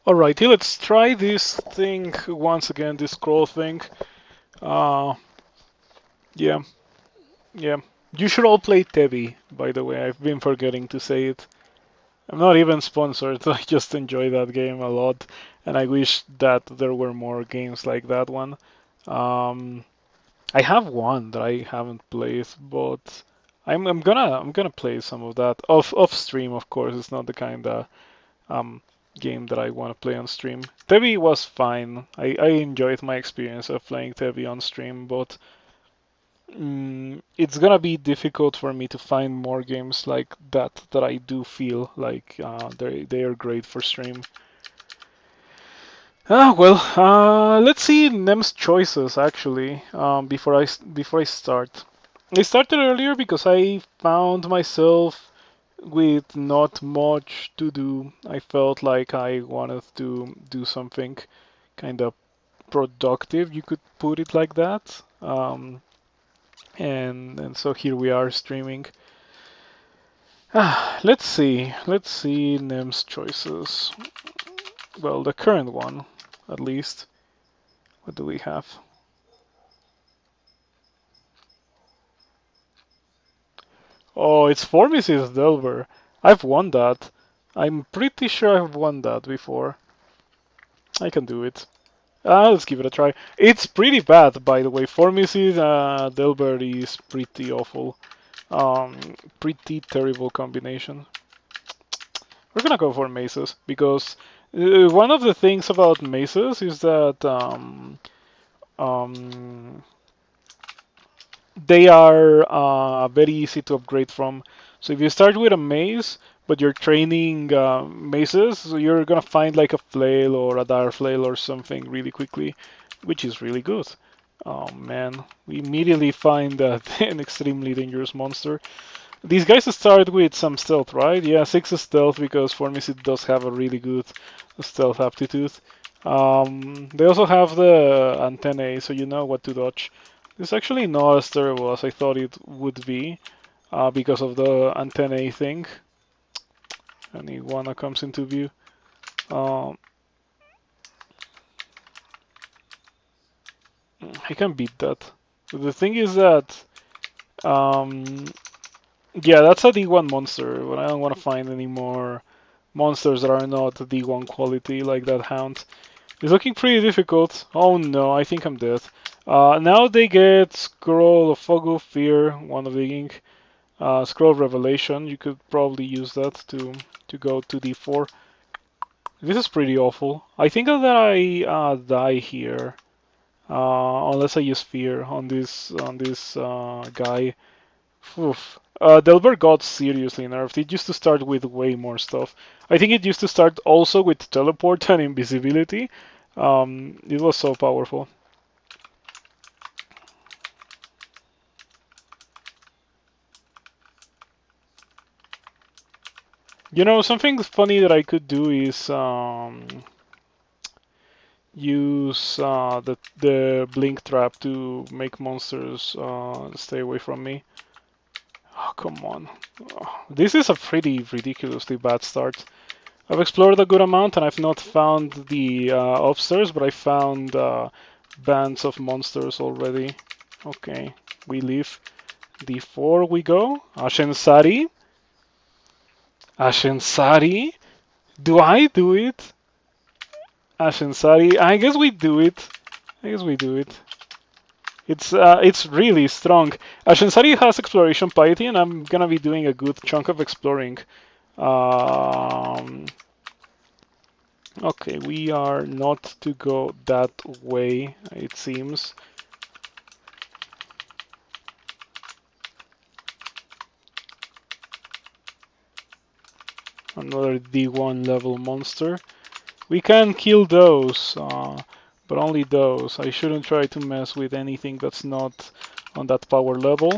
Alrighty, let's try this thing once again, this scroll thing. Uh, yeah, yeah. You should all play Tevi, by the way. I've been forgetting to say it. I'm not even sponsored, I just enjoy that game a lot, and I wish that there were more games like that one. Um, I have one that I haven't played, but I'm gonna play some of that off stream, of course. It's not the kind of um, game that I want to play on stream. Tevi was fine. I enjoyed my experience of playing Tevi on stream, but it's gonna be difficult for me to find more games like that I do feel like they are great for stream. Let's see Nem's choices actually before I start. I started earlier because I found myself with not much to do. I felt like I wanted to do something kind of productive, you could put it like that. And so here we are streaming. Let's see Nem's choices. Well, the current one, at least. What do we have? Oh, it's Formicid Delver. I've won that. I'm pretty sure I've won that before. I can do it. Let's give it a try. It's pretty bad, by the way. Formicid Delver is pretty awful. Um, Pretty terrible combination. We're gonna go for maces because one of the things about maces is that um, they are very easy to upgrade from. So if you start with a mace, but you're training maces, so you're gonna find like a flail or a dire flail or something really quickly, which is really good. Oh man, we immediately find that an extremely dangerous monster. These guys start with some stealth, right? Yeah, 6 is stealth because Formicid does have a really good stealth aptitude. They also have the antennae, so you know what to dodge. It's actually not as terrible as I thought it would be because of the antennae thing. An iguana comes into view. Um, I can beat that. The thing is that, um, yeah, that's a D1 monster, but I don't want to find any more monsters that are not D1 quality like that hound. It's looking pretty difficult. Oh no, I think I'm dead. Now they get Scroll of Fogo, Fear, one of the ink. Scroll of Revelation, you could probably use that to go to D4. This is pretty awful. I think that I die here, unless I use Fear on this guy. Oof. Delver got seriously nerfed. It used to start with way more stuff. I think it used to start also with teleport and invisibility. It was so powerful. You know, something funny that I could do is use the blink trap to make monsters stay away from me. Oh, come on. Oh, this is a pretty ridiculously bad start. I've explored a good amount and I've not found the upstairs, but I found bands of monsters already. Okay, we leave. D4 we go. Ashenzari. Ashenzari. Do I do it? Ashenzari. I guess we do it. I guess we do it. It's really strong. Ashenzari has exploration piety, and I'm gonna be doing a good chunk of exploring. Um, okay, we are not to go that way, it seems. Another D1 level monster. We can kill those, but only those. I shouldn't try to mess with anything that's not on that power level.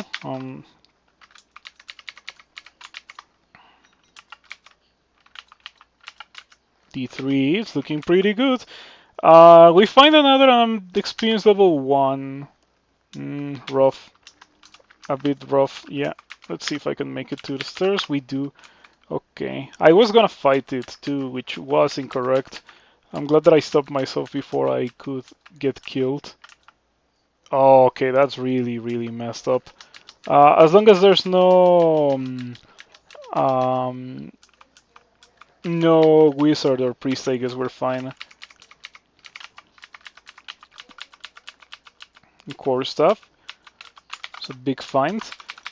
D3 is looking pretty good. We find another experience level 1. Rough. A bit rough. Yeah. Let's see if I can make it to the stairs. We do. Okay. I was gonna fight it too, which was incorrect. I'm glad that I stopped myself before I could get killed. Oh, okay, that's really, really messed up. As long as there's um, no wizard or priest, I guess we're fine. Core stuff. It's a big find.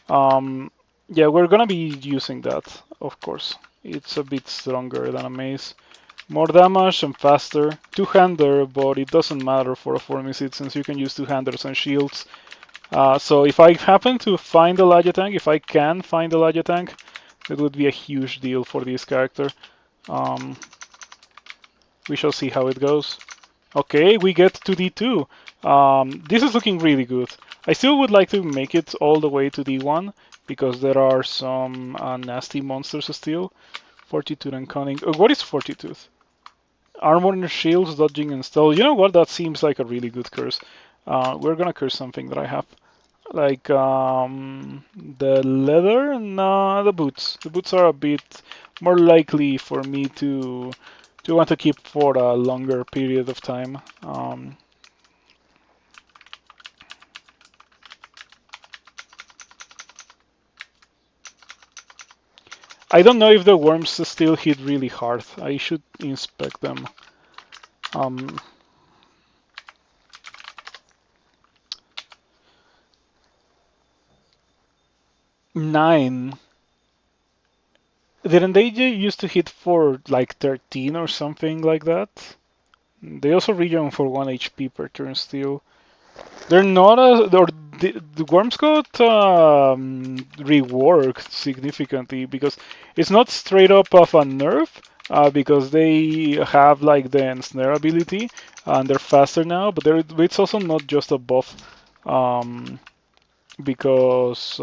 Yeah, we're gonna be using that, of course. It's a bit stronger than a mace. More damage and faster. Two-hander, but it doesn't matter for a Formicid since you can use two-handers and shields. So if I happen to find a Laya tank, if I can find a Laya tank, it would be a huge deal for this character. Um, we shall see how it goes. Okay, we get to D2. This is looking really good. I still would like to make it all the way to D1 because there are some nasty monsters still. Fortitude and Cunning. What is Fortitude? Armor and shields, dodging and stealth. You know what? That seems like a really good curse. We're gonna curse something that I have. Like the leather and the boots. The boots are a bit more likely for me to want to keep for a longer period of time. I don't know if the worms still hit really hard. I should inspect them. Um, 9. Didn't they used to hit for like 13 or something like that? They also regen for 1 HP per turn still. They're not or the worms got reworked significantly because it's not straight up of a nerf because they have like the ensnare ability and they're faster now, but it's also not just a buff um, because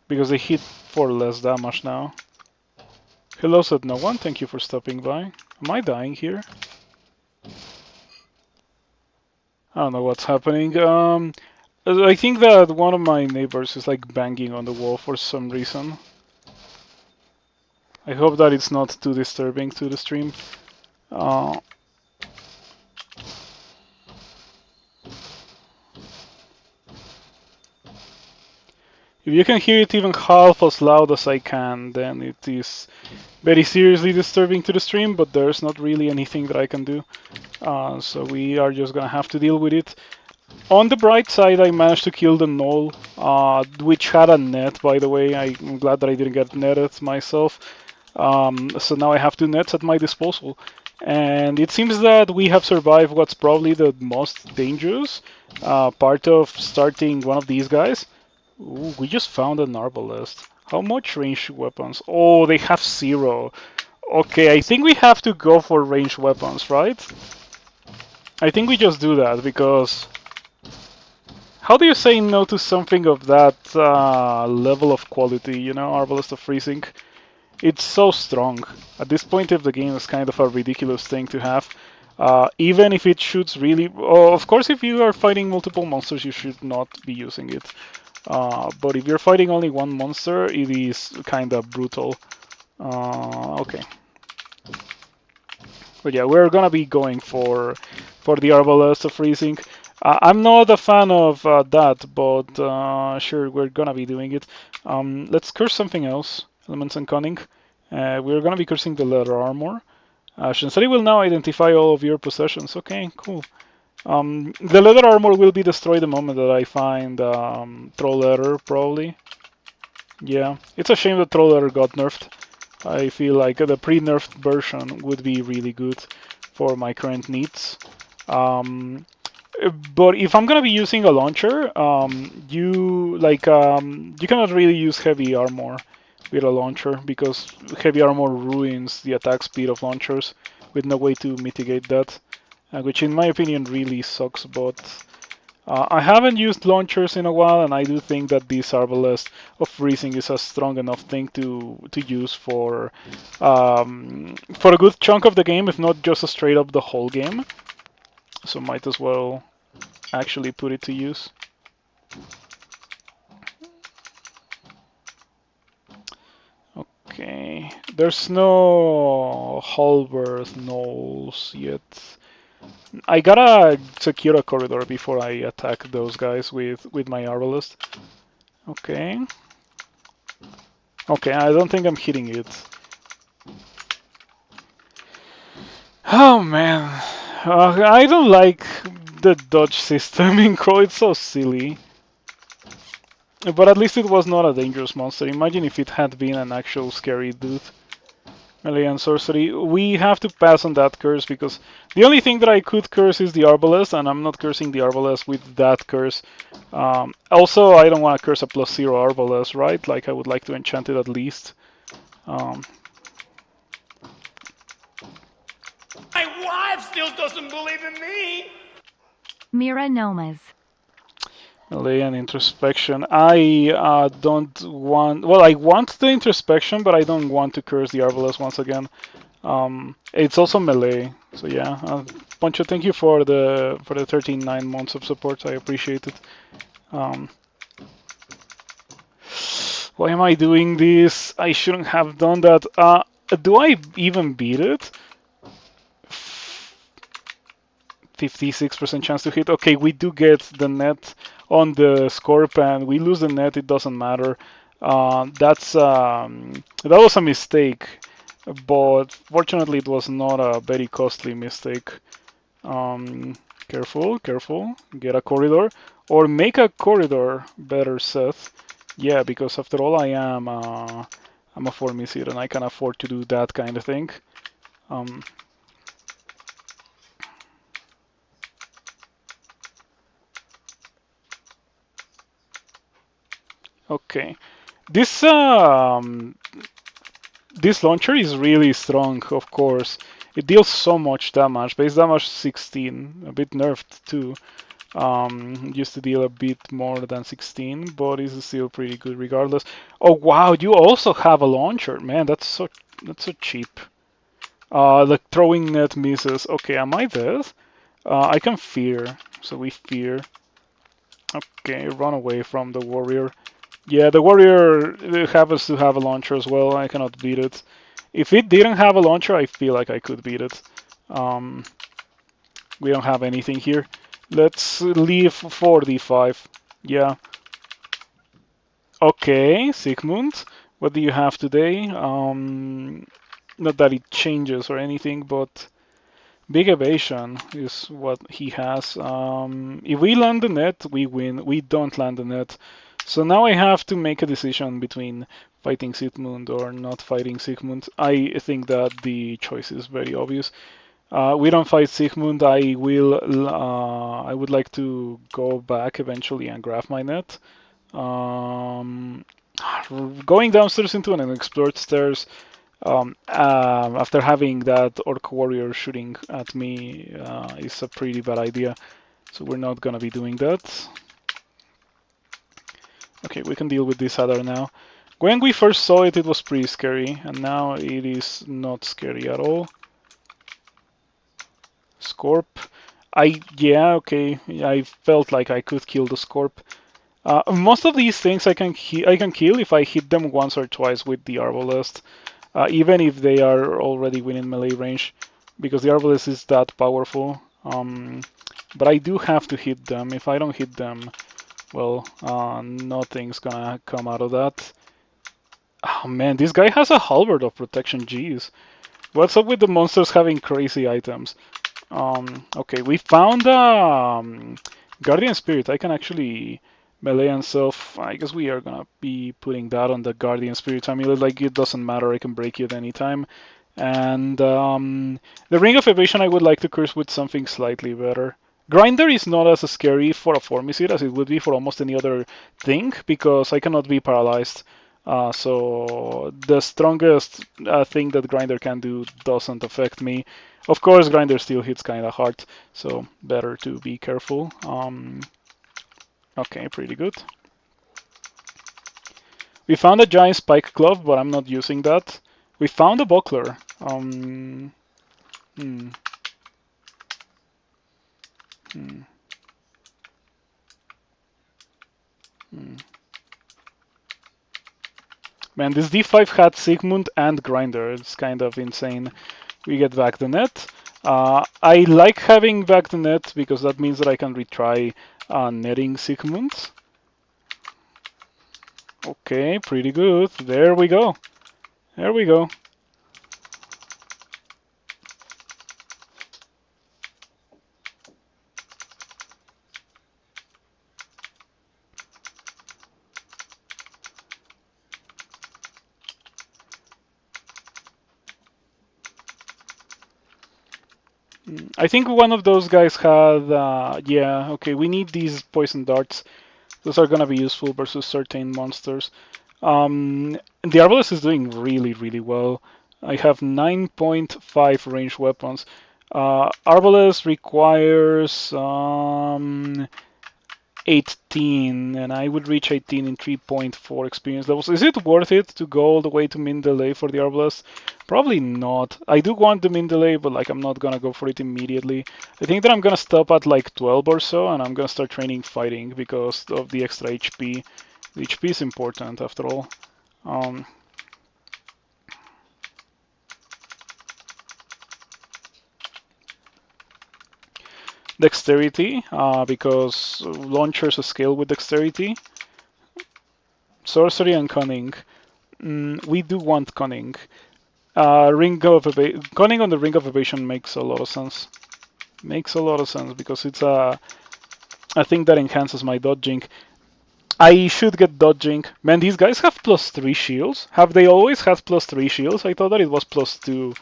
because they hit for less damage now. Hello, said no one. Thank you for stopping by. Am I dying here? I don't know what's happening. I think that one of my neighbors is like banging on the wall for some reason. I hope that it's not too disturbing to the stream. Uh, if you can hear it even half as loud as I can, then it is very seriously disturbing to the stream, but there's not really anything that I can do. So we are just gonna have to deal with it. On the bright side, I managed to kill the Gnoll, which had a net, by the way. I'm glad that I didn't get netted myself. So now I have 2 nets at my disposal. And it seems that we have survived what's probably the most dangerous part of starting one of these guys. Ooh, we just found an arbalest. How much ranged weapons? Oh, they have 0. Okay, I think we have to go for ranged weapons, right? I think we just do that because how do you say no to something of that level of quality, you know, Arbalest of Freezing? It's so strong. At this point of the game, it's kind of a ridiculous thing to have. Even if it shoots really... Oh, of course, if you are fighting multiple monsters, you should not be using it. But if you're fighting only one monster, it is kind of brutal. Okay. But yeah, we're gonna be going for the Arbalest of Freezing. I'm not a fan of that, but sure, we're gonna be doing it. Let's curse something else. Elements and Cunning. We're gonna be cursing the leather armor. Ashenzari will now identify all of your possessions. Okay, cool. The leather armor will be destroyed the moment that I find Troll Leather, probably. Yeah, it's a shame that Troll Leather got nerfed. I feel like the pre-nerfed version would be really good for my current needs. But if I'm gonna be using a launcher, you cannot really use heavy armor with a launcher because heavy armor ruins the attack speed of launchers with no way to mitigate that, which in my opinion really sucks. But I haven't used launchers in a while, and I do think that this Arbalest of Freezing is a strong enough thing to use for a good chunk of the game, if not just a straight up the whole game. So might as well actually put it to use. Okay, There's no halberd knolls yet. I gotta secure a corridor before I attack those guys with my arbalest. Okay. Okay, I don't think I'm hitting it. Oh man, I don't like the dodge system in Crow. It's so silly. But at least it was not a dangerous monster. Imagine if it had been an actual scary dude. Melee and sorcery. We have to pass on that curse because the only thing that I could curse is the arbalest, and I'm not cursing the arbalest with that curse. Also, I don't want to curse a +0 arbalest, right? Like I would like to enchant it at least. Um, My wife still doesn't believe in me. Mira Nomas. Melee and introspection. I don't want. Well, I want the introspection, but I don't want to curse the arbalest once again. It's also melee, so yeah. Poncho, thank you for the 13 months of support. I appreciate it. Um, why am I doing this? I shouldn't have done that. Do I even beat it? 56% chance to hit. Okay, we do get the net on the Scorp, and we lose the net. It doesn't matter. That was a mistake, but fortunately it was not a very costly mistake. Careful, careful. Get a corridor or make a corridor. Better, Seth. Yeah, because after all, I'm a Formicid and I can afford to do that kind of thing. Um, okay. This this launcher is really strong, of course. It deals so much damage. Base damage 16, a bit nerfed too. Used to deal a bit more than 16, but it's still pretty good regardless. Oh wow, you also have a launcher, man. That's so cheap. The throwing net misses. Okay, am I dead? I can fear, so we fear. Okay, run away from the warrior. Yeah, the warrior happens to have a launcher as well. I cannot beat it. If it didn't have a launcher, I feel like I could beat it. Um, we don't have anything here. Let's leave for d5. Yeah. Okay, Sigmund. What do you have today? Not that it changes or anything, but big evasion is what he has. If we land the net, we win. We don't land the net. So now I have to make a decision between fighting Sigmund or not fighting Sigmund. I think that the choice is very obvious. We don't fight Sigmund. I would like to go back eventually and grab my net. Um, Going downstairs into an unexplored stairs after having that orc warrior shooting at me is a pretty bad idea. So we're not gonna be doing that. Okay, we can deal with this other now. When we first saw it, it was pretty scary, and now it is not scary at all. Scorp. Yeah, okay. I felt like I could kill the Scorp. Most of these things I can kill if I hit them once or twice with the arbalest, even if they are already within melee range, because the arbalest is that powerful. But I do have to hit them. If I don't hit them, well, nothing's gonna come out of that. Oh man, this guy has a halberd of protection. Jeez, what's up with the monsters having crazy items? Okay, we found Guardian Spirit. I can actually melee and self. I guess we are gonna be putting that on the Guardian Spirit amulet. Like it doesn't matter. I can break it anytime. And the Ring of Evasion I would like to curse with something slightly better. Grinder is not as scary for a Formicid as it would be for almost any other thing because I cannot be paralyzed. So the strongest thing that Grinder can do doesn't affect me. Of course, Grinder still hits kind of hard, so better to be careful. Okay, pretty good. We found a giant spike glove, but I'm not using that. We found a buckler. Hmm. Hmm. Hmm. Man, this D5 had Sigmund and Grinder. It's kind of insane. We get back the net. I like having back the net because that means that I can retry netting Sigmund. Okay, pretty good. There we go. There we go. I think one of those guys had, yeah, okay, we need these poison darts. Those are gonna be useful versus certain monsters. The arbalest is doing really, really well. I have 9.5 ranged weapons. Arbalest requires 18, and I would reach 18 in 3.4 experience levels. Is it worth it to go all the way to min delay for the arbalest? Probably not. I do want the min delay, but like I'm not gonna go for it immediately. I think that I'm gonna stop at like 12 or so, and I'm gonna start training fighting because of the extra HP. The HP is important after all. Dexterity, because launchers scale with dexterity. Sorcery and cunning. We do want cunning. Cunning on the ring of evasion makes a lot of sense. Makes a lot of sense because it's a thing that enhances my dodging. I should get dodging. Man, these guys have +3 shields. Have they always had +3 shields? I thought that it was +2.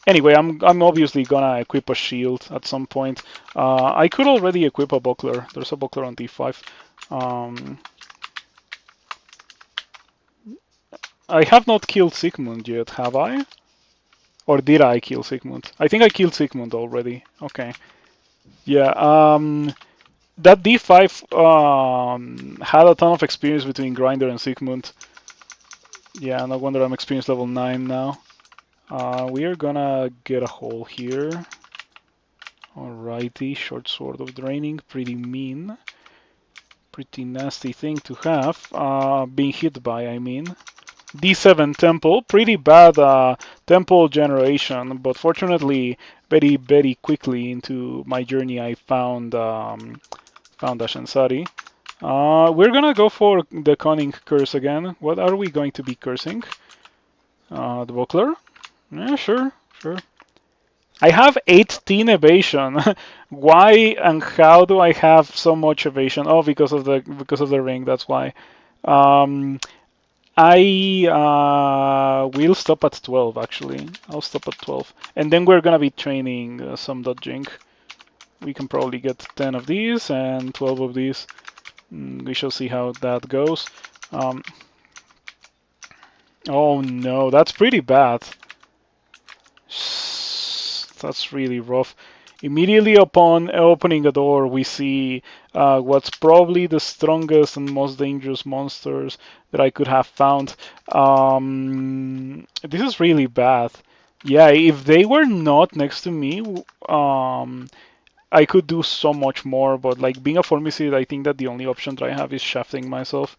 Anyway, I'm obviously gonna equip a shield at some point. I could already equip a buckler. There's a buckler on D5. I have not killed Sigmund yet, have I? Or did I kill Sigmund? I think I killed Sigmund already. Okay. Yeah, that D5 had a ton of experience between Grinder and Sigmund. Yeah, no wonder I'm experience level 9 now. We are gonna get a hole here. Alrighty, short sword of draining, pretty mean. Pretty nasty thing to have. Being hit by, I mean. D7 temple, pretty bad temple generation, but fortunately, very, very quickly into my journey, I found Ashenzari. We're gonna go for the cunning curse again. What are we going to be cursing? The buckler? Yeah, sure, sure. I have 18 evasion. Why and how do I have so much evasion? Oh, because of the ring. That's why. I will stop at 12 actually. I'll stop at 12, and then we're gonna be training some dodging. We can probably get 10 of these and 12 of these. We shall see how that goes. Oh no, that's pretty bad. That's really rough. Immediately upon opening a door, we see what's probably the strongest and most dangerous monsters that I could have found. This is really bad. Yeah, if they were not next to me, I could do so much more, but like being a Formicid, I think that the only option that I have is shafting myself.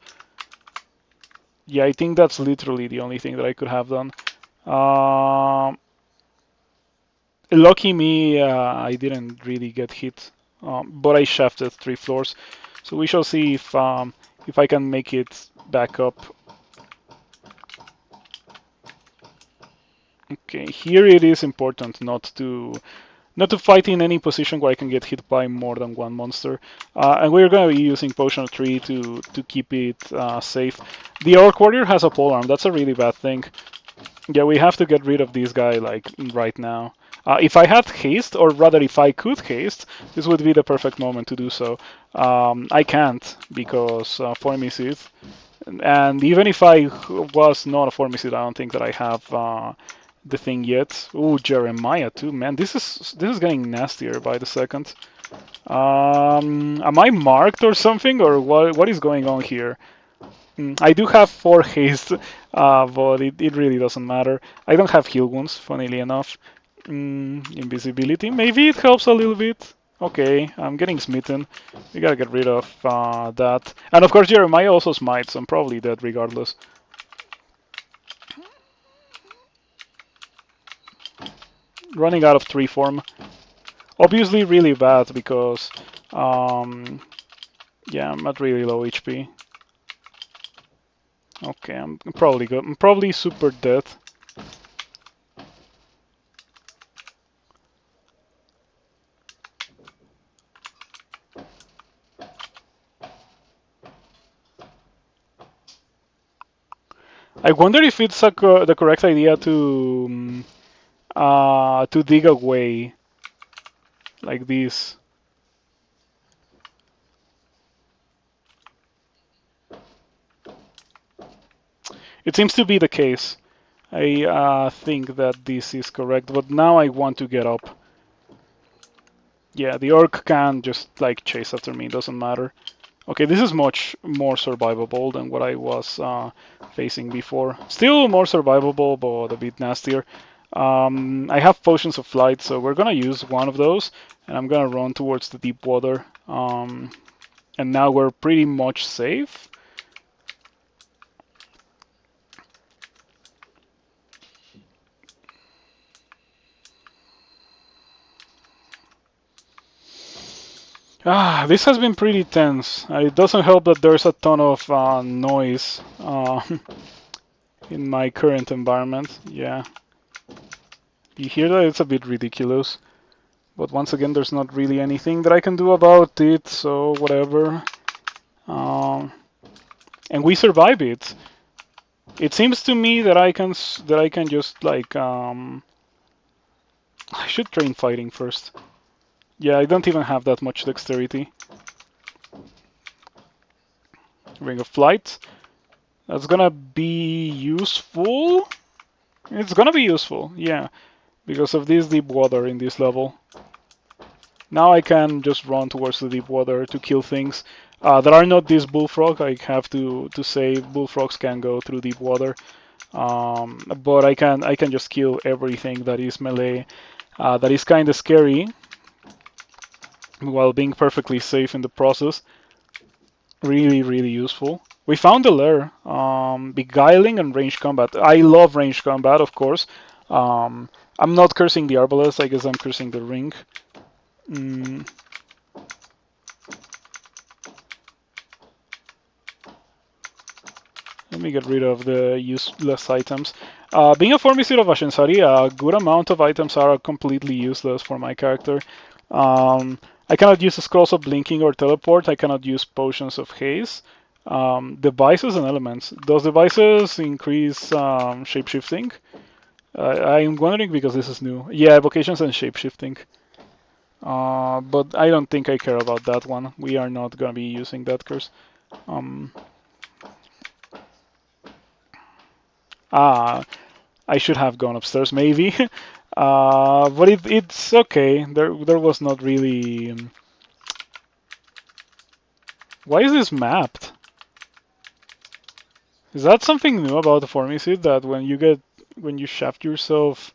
Yeah, I think that's literally the only thing that I could have done. Lucky me, I didn't really get hit, but I shafted 3 floors. So we shall see if I can make it back up. Okay, here it is important not to fight in any position where I can get hit by more than one monster. And we're going to be using Potion of Tree to keep it safe. The Orc Warrior has a polearm. That's a really bad thing. Yeah, we have to get rid of this guy like right now. If I had haste, or rather if I could haste, this would be the perfect moment to do so. I can't because Formicid. And even if I was not a Formicid, I don't think that I have the thing yet. Ooh, Jeremiah too, man. This is getting nastier by the second. Am I marked or something, or what is going on here? I do have 4 haste, but it really doesn't matter. I don't have heal wounds, funnily enough. Invisibility, maybe it helps a little bit. Okay, I'm getting smitten. We gotta get rid of that. And of course, Jeremiah also smites, so I'm probably dead regardless. Running out of tree form. Obviously, really bad because, yeah, I'm at really low HP. Okay, I'm probably good. I'm probably super dead. I wonder if it's the correct idea to dig away like this. It seems to be the case. I think that this is correct, but now I want to get up. Yeah, the orc can just like chase after me, doesn't matter. Okay, this is much more survivable than what I was facing before. Still more survivable, but a bit nastier. I have potions of flight, so we're gonna use one of those, and I'm gonna run towards the deep water. And now we're pretty much safe. This has been pretty tense. It doesn't help that there's a ton of noise in my current environment. Yeah, you hear that? It's a bit ridiculous. But once again, there's not really anything that I can do about it, so whatever. Um, and we survive it. It seems to me that I can just like I should train fighting first. Yeah, I don't even have that much dexterity. Ring of Flight. That's gonna be useful. It's gonna be useful, yeah, because of this deep water in this level. Now I can just run towards the deep water to kill things that are not this bullfrog. I have to say bullfrogs can go through deep water, but I can just kill everything that is melee. That is kind of scary, while being perfectly safe in the process. Really, really useful. We found the Lair, beguiling and range combat. I love range combat, of course. I'm not cursing the arbalest. I guess I'm cursing the ring. Mm, Let me get rid of the useless items. Being a Formicid of Ashenzari, a good amount of items are completely useless for my character. I cannot use Scrolls of Blinking or Teleport. I cannot use Potions of Haze. Devices and Elements. Those devices increase shapeshifting. I'm wondering because this is new. Yeah, evocations and shapeshifting. But I don't think I care about that one. We are not gonna be using that curse. Um, ah, I should have gone upstairs maybe. But it's okay. There was not really. Why is this mapped? Is that something new about the Formicid that when you shaft yourself,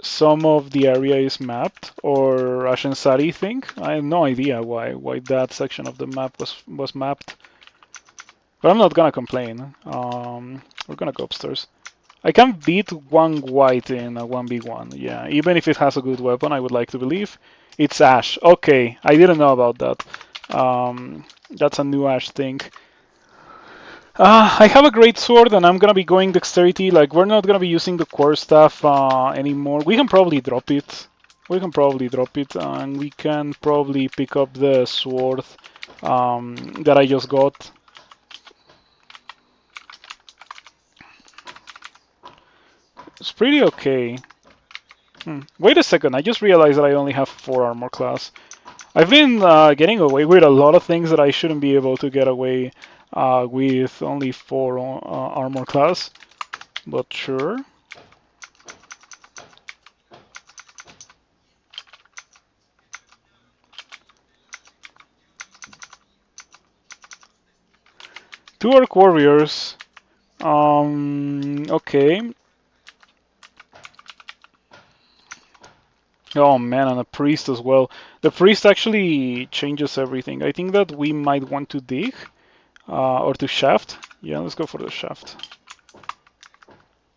some of the area is mapped, or Ashenzari thing? I have no idea why that section of the map was mapped. But I'm not gonna complain. We're gonna go upstairs. I can beat one white in a 1v1, yeah. Even if it has a good weapon, I would like to believe. It's Ash. Okay, I didn't know about that. That's a new Ash thing. I have a great sword and I'm gonna be going dexterity. Like, we're not gonna be using the core staff anymore. We can probably drop it. We can probably drop it and we can probably pick up the sword that I just got. It's pretty okay. Wait a second, I just realized that I only have 4 armor class. I've been getting away with a lot of things that I shouldn't be able to get away with only 4 armor class, but sure. Two orc warriors. Okay. Oh man, and a priest as well. The priest actually changes everything. I think that we might want to dig or to shaft. Yeah, let's go for the shaft.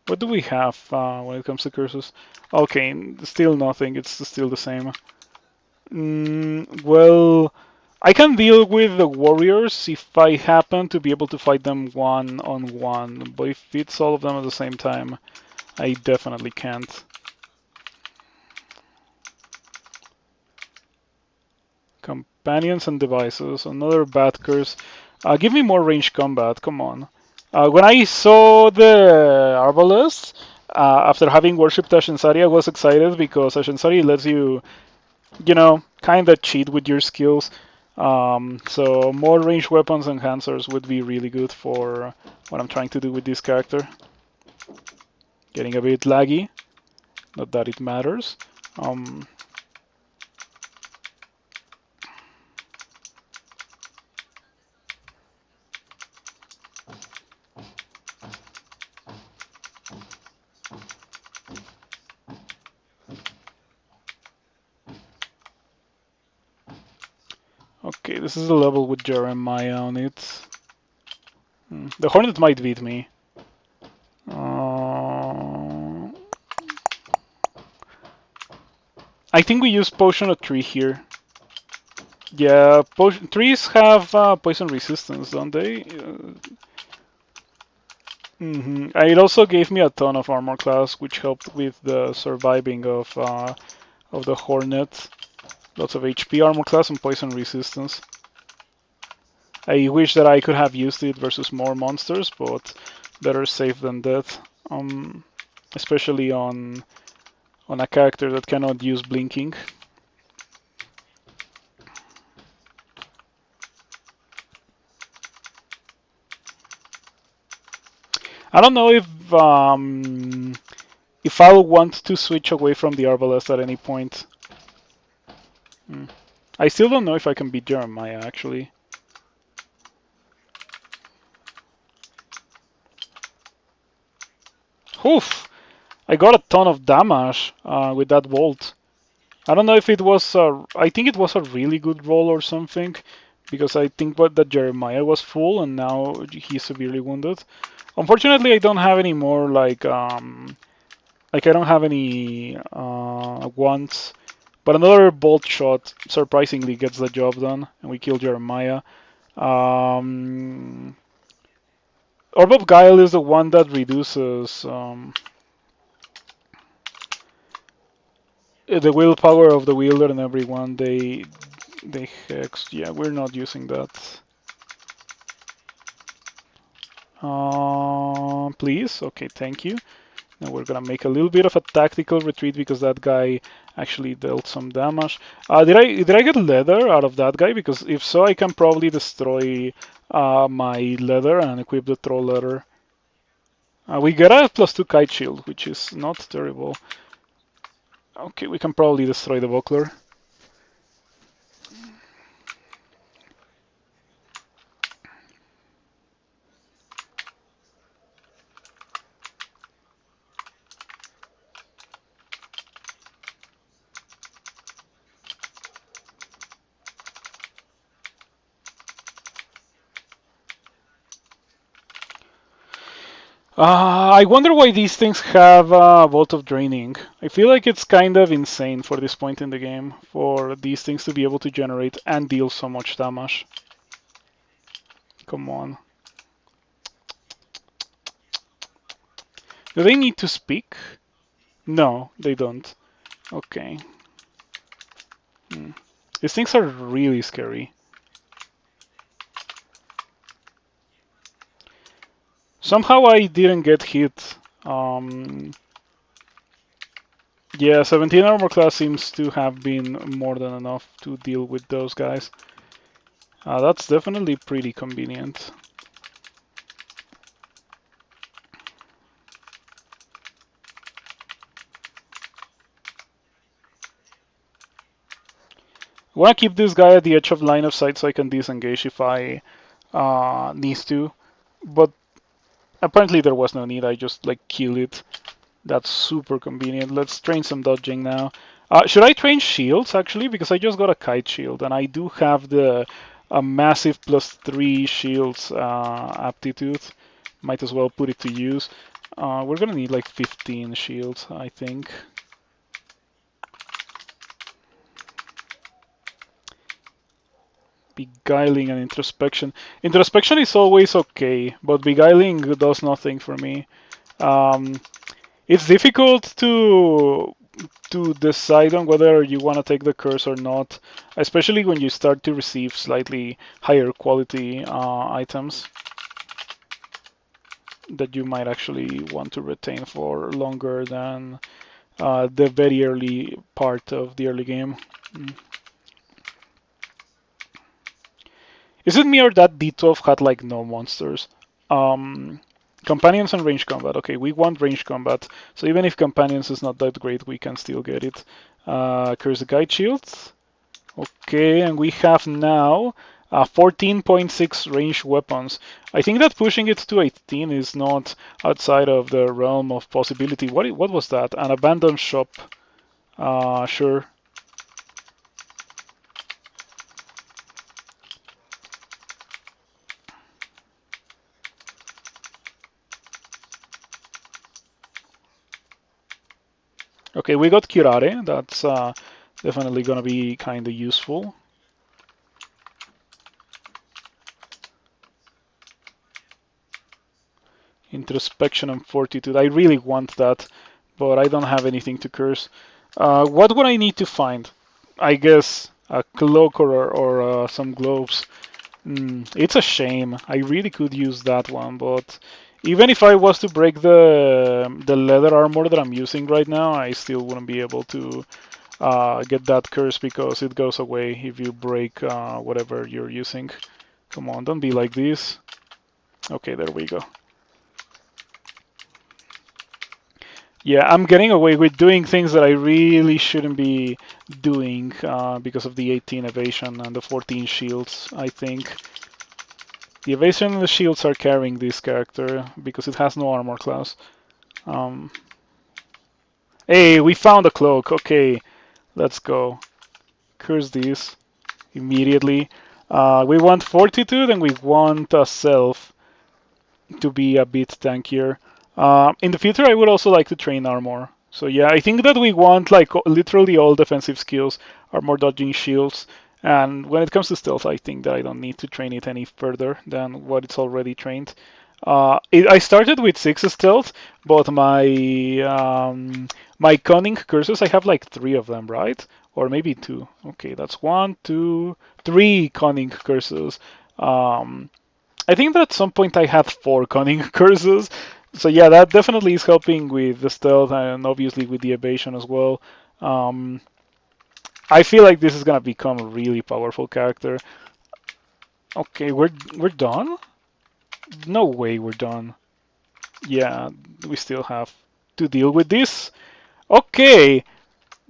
What do we have when it comes to curses? Okay, still nothing. It's still the same. Well, I can deal with the warriors if I happen to be able to fight them one on one, but if it's all of them at the same time, I definitely can't. Companions and devices, another bad curse. Give me more ranged combat, come on. When I saw the arbalest, after having worshipped Ashenzari, I was excited because Ashenzari lets you, kind of cheat with your skills. So more ranged weapons and enhancers would be really good for what I'm trying to do with this character. Getting a bit laggy, not that it matters. Um, okay, this is a level with Jeremiah on it. The Hornet might beat me. I think we use Potion of Tree here. Yeah, trees have poison resistance, don't they? It also gave me a ton of armor class, which helped with the surviving of the Hornet. Lots of HP armor class and poison resistance. I wish that I could have used it versus more monsters, but better safe than dead. Especially on a character that cannot use blinking. I don't know if I'll want to switch away from the arbalest at any point. I still don't know if I can beat Jeremiah actually. Oof! I got a ton of damage with that bolt. I don't know if it was I think it was a really good roll or something, because I think that Jeremiah was full and now he's severely wounded. Unfortunately, I don't have any more like I don't have any wands, but another bolt shot surprisingly gets the job done, and we kill Jeremiah. Orb of Guile is the one that reduces the willpower of the wielder and everyone. They hex. Yeah, we're not using that. Please. Okay, thank you. Now we're gonna make a little bit of a tactical retreat because that guy actually dealt some damage. Did I get leather out of that guy? Because if so, I can probably destroy my leather and equip the troll leather. We get a +2 kite shield, which is not terrible. Okay, we can probably destroy the buckler. I wonder why these things have Vault of Draining. I feel like it's kind of insane for this point in the game for these things to be able to generate and deal so much damage. Come on. Do they need to speak? No, they don't. Okay. These things are really scary. Somehow I didn't get hit. Yeah, 17 armor class seems to have been more than enough to deal with those guys. That's definitely pretty convenient. I want to keep this guy at the edge of line of sight so I can disengage if I need to. But apparently there was no need. I just like kill it. That's super convenient. Let's train some dodging now. Should I train shields actually? Because I just got a kite shield and I do have the a massive +3 shields aptitude. Might as well put it to use. We're gonna need like 15 shields, I think. Beguiling and introspection. Introspection is always okay, but beguiling does nothing for me. Um, it's difficult to decide on whether you want to take the curse or not, especially when you start to receive slightly higher quality items that you might actually want to retain for longer than the very early part of the early game. Mm. Is it me or that D12 had like no monsters? Um, Companions and range combat. Okay, we want range combat. So even if companions is not that great, we can still get it. Curse the guide shields. Okay, and we have now 14.6 range weapons. I think that pushing it to 18 is not outside of the realm of possibility. What was that? An abandoned shop. Sure. Okay, we got Curare. That's definitely gonna be kind of useful. Introspection and Fortitude. I really want that, but I don't have anything to curse. What would I need to find? I guess a cloak or some gloves. It's a shame. I really could use that one, but even if I was to break the leather armor that I'm using right now, I still wouldn't be able to get that curse because it goes away if you break whatever you're using. Come on, don't be like this. Okay, there we go. Yeah, I'm getting away with doing things that I really shouldn't be doing because of the 18 evasion and the 14 shields, I think. The evasion and the shields are carrying this character because it has no armor class. Um, hey, we found a cloak. Okay, let's go. Curse these immediately. We want Fortitude and we want a Self to be a bit tankier. In the future, I would also like to train armor. So yeah, I think that we want like literally all defensive skills, armor, dodging, shields, and when it comes to stealth, I think that I don't need to train it any further than what it's already trained. I started with 6 stealth, but my cunning curses, I have like 3 of them, right? Or maybe 2. Okay, that's 1, 2, 3 cunning curses. Um, I think that at some point I had 4 cunning curses. So yeah, that definitely is helping with the stealth and obviously with the evasion as well. Um, I feel like this is gonna become a really powerful character. Okay, we're done? No way we're done. Yeah, we still have to deal with this. Okay,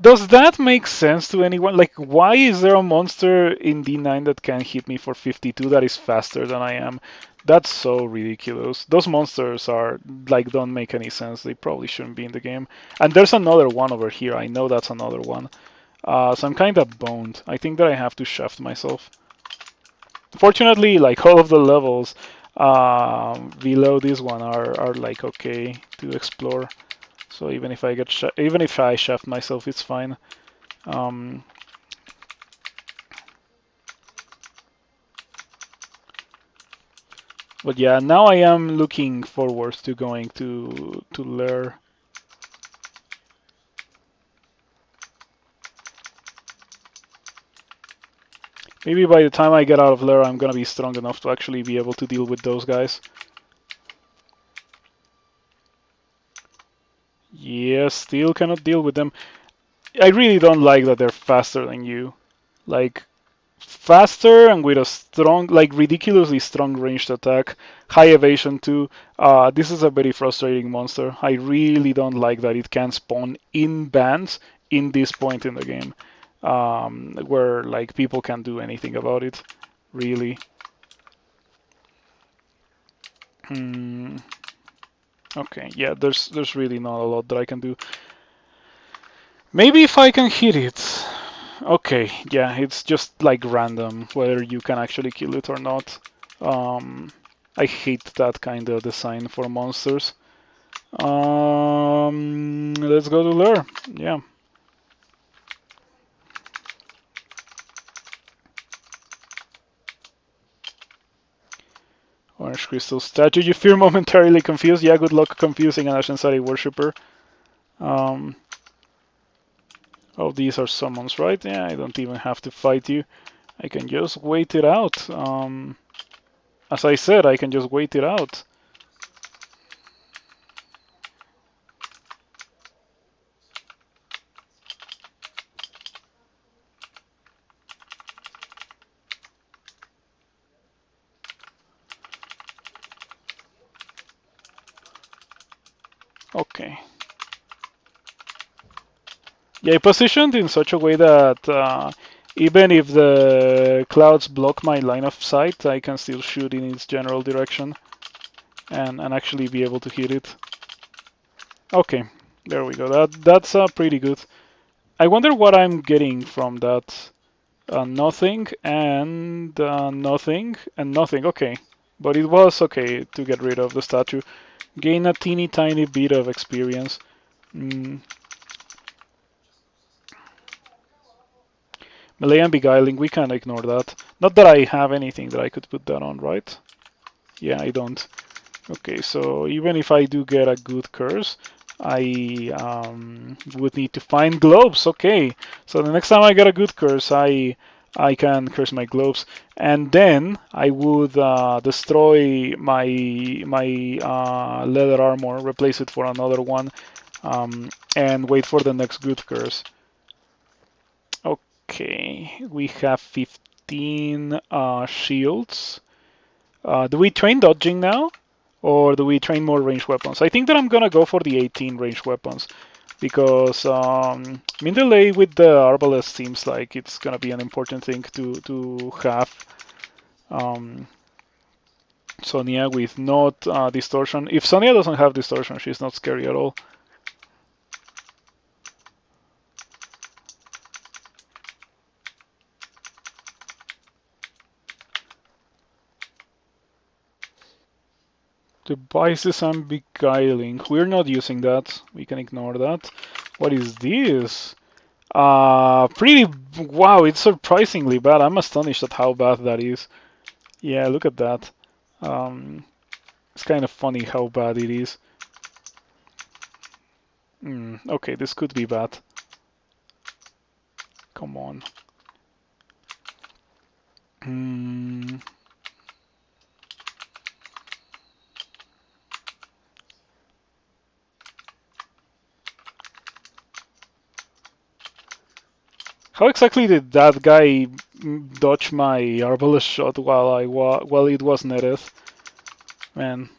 does that make sense to anyone? Like, why is there a monster in D9 that can hit me for 52 that is faster than I am? That's so ridiculous. Those monsters are, like, don't make any sense. They probably shouldn't be in the game. And there's another one over here. I know that's another one. So I'm kind of boned. I think that I have to shaft myself. Fortunately, like, all of the levels below this one are like, okay to explore. So even if I even if I shaft myself, it's fine. Um, but yeah, now I am looking forward to going to Lair. Maybe by the time I get out of Lair, I'm gonna be strong enough to actually be able to deal with those guys. Yeah, still cannot deal with them. I really don't like that they're faster than you. Like, faster and with a strong, like ridiculously strong ranged attack, high evasion too. This is a very frustrating monster. I really don't like that it can spawn in bands in this point in the game, where like people can't do anything about it, really. Hmm. Okay, yeah, there's really not a lot that I can do. Maybe if I can hit it. Okay, yeah, it's just like random whether you can actually kill it or not. Um, I hate that kind of design for monsters. Let's go to Lair. Yeah. Orange crystal statue. You feel momentarily confused. Yeah, good luck confusing an Ashenzari worshipper. Um, oh, these are summons, right? Yeah, I don't even have to fight you. I can just wait it out. As I said, I can just wait it out. Okay. Yeah, I positioned in such a way that even if the clouds block my line of sight, I can still shoot in its general direction and actually be able to hit it. Okay, there we go. That's pretty good. I wonder what I'm getting from that. Nothing and nothing and nothing. Okay, but it was okay to get rid of the statue. Gain a teeny tiny bit of experience. Mm. Melee and beguiling, we can ignore that. Not that I have anything that I could put that on, right? Yeah, I don't. Okay, so even if I do get a good curse, I would need to find globes. Okay, so the next time I get a good curse, I can curse my globes, and then I would destroy my leather armor, replace it for another one, and wait for the next good curse. Okay, we have 15 shields. Do we train dodging now? Or do we train more ranged weapons? I think that I'm gonna go for the 18 ranged weapons because delay with the arbalest seems like it's gonna be an important thing to have. Um, Sonia with not distortion. If Sonia doesn't have distortion, she's not scary at all. Devices and beguiling. We're not using that. We can ignore that. What is this? Pretty. Wow, it's surprisingly bad. I'm astonished at how bad that is. Yeah, look at that. It's kind of funny how bad it is. Okay, this could be bad. Come on. Hmm. How exactly did that guy dodge my arbalest shot while it was netted? Man,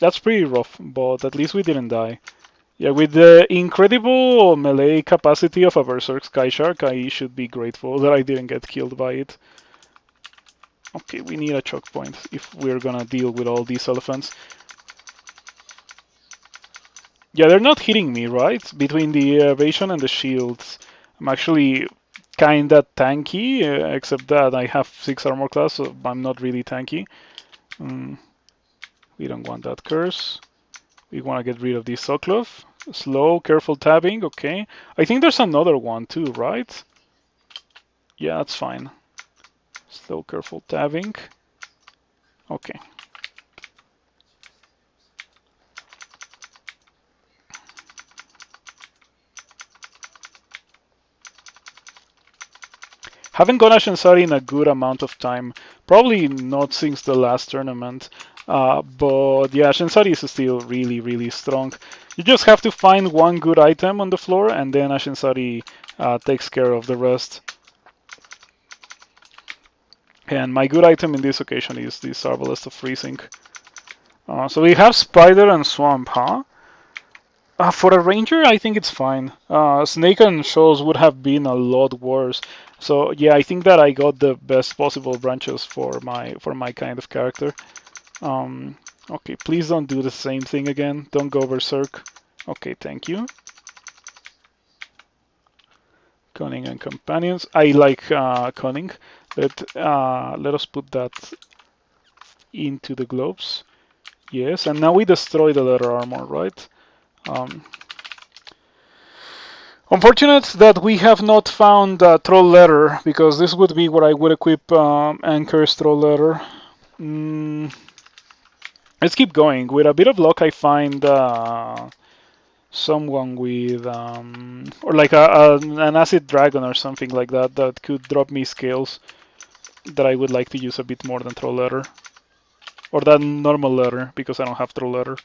that's pretty rough, but at least we didn't die. Yeah, with the incredible melee capacity of a Berserk Sky Shark, I should be grateful that I didn't get killed by it. Okay, we need a choke point if we're gonna deal with all these elephants. Yeah, they're not hitting me, right? Between the evasion and the shields, I'm actually kinda tanky, except that I have 6 armor class, so I'm not really tanky. We don't want that curse. We want to get rid of this Soklov. Slow, careful tabbing, okay. I think there's another one too, right? Yeah, that's fine. Slow, careful tabbing. Okay. Haven't gone Ashenzari in a good amount of time. Probably not since the last tournament. But yeah, Ashenzari is still really, really strong. You just have to find one good item on the floor, and then Ashenzari takes care of the rest. And my good item in this occasion is this Arbalest of Freezing. So we have Spider and Swamp, huh? For a ranger, I think it's fine. Snake and shoals would have been a lot worse. So yeah, I think that I got the best possible branches for my kind of character. Okay, please don't do the same thing again. Don't go berserk. Okay, thank you. Cunning and companions. I like cunning, but let us put that into the globes. Yes, and now we destroy the leather armor, right? Um, Unfortunate that we have not found troll leather, because this would be where I would equip Anchor's troll leather. Mm, let's keep going. With a bit of luck, I find someone with, or like an acid dragon or something like that that could drop me scales that I would like to use a bit more than troll leather. Or than normal leather, because I don't have troll leather.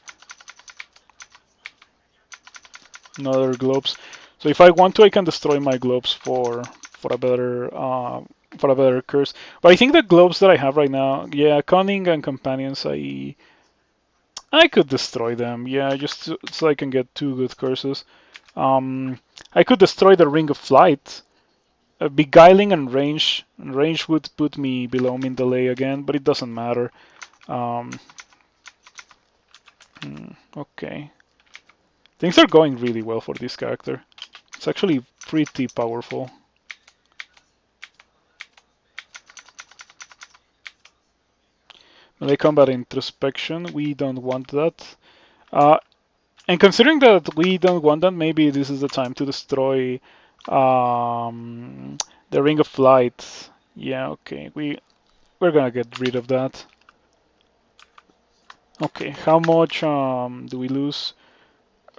Another globes. So if I want to, I can destroy my globes for a better curse. But I think the globes that I have right now, yeah, cunning and companions, I could destroy them. Yeah, just so I can get 2 good curses. I could destroy the ring of flight. Beguiling and range. Range would put me below min delay again, but it doesn't matter. Um, okay. Things are going really well for this character. It's actually pretty powerful. Melee combat introspection, we don't want that. Uh, and considering that we don't want that, maybe this is the time to destroy the Ring of Flight. Yeah, okay, we're gonna get rid of that. Okay, how much do we lose?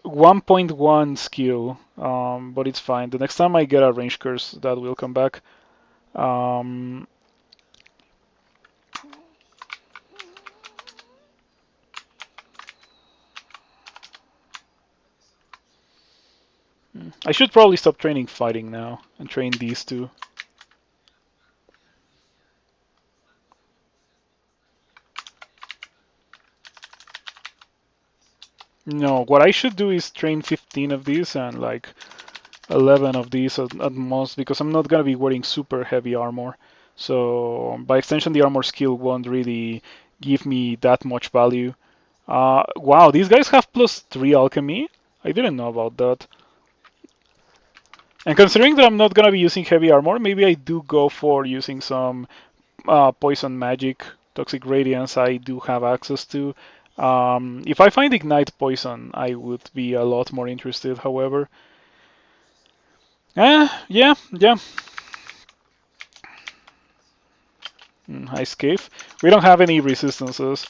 1.1 skill, but it's fine. The next time I get a range curse, that will come back. Um, I should probably stop training fighting now and train these two. No, what I should do is train 15 of these and like 11 of these at most, because I'm not gonna be wearing super heavy armor. So by extension, the armor skill won't really give me that much value. Wow, these guys have +3 alchemy. I didn't know about that. And considering that I'm not gonna be using heavy armor, maybe I do go for using some poison magic, toxic radiance. I do have access to. If I find ignite poison, I would be a lot more interested. However, yeah. Ice cave. We don't have any resistances,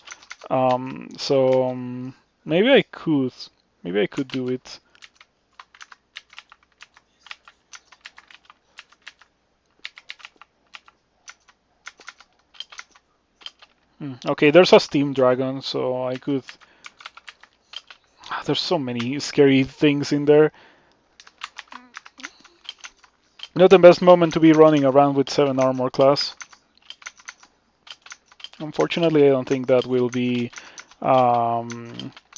so maybe I could. Maybe I could do it. Okay, there's a steam dragon, so I could. There's so many scary things in there. Not the best moment to be running around with 7 armor class. Unfortunately, I don't think that will be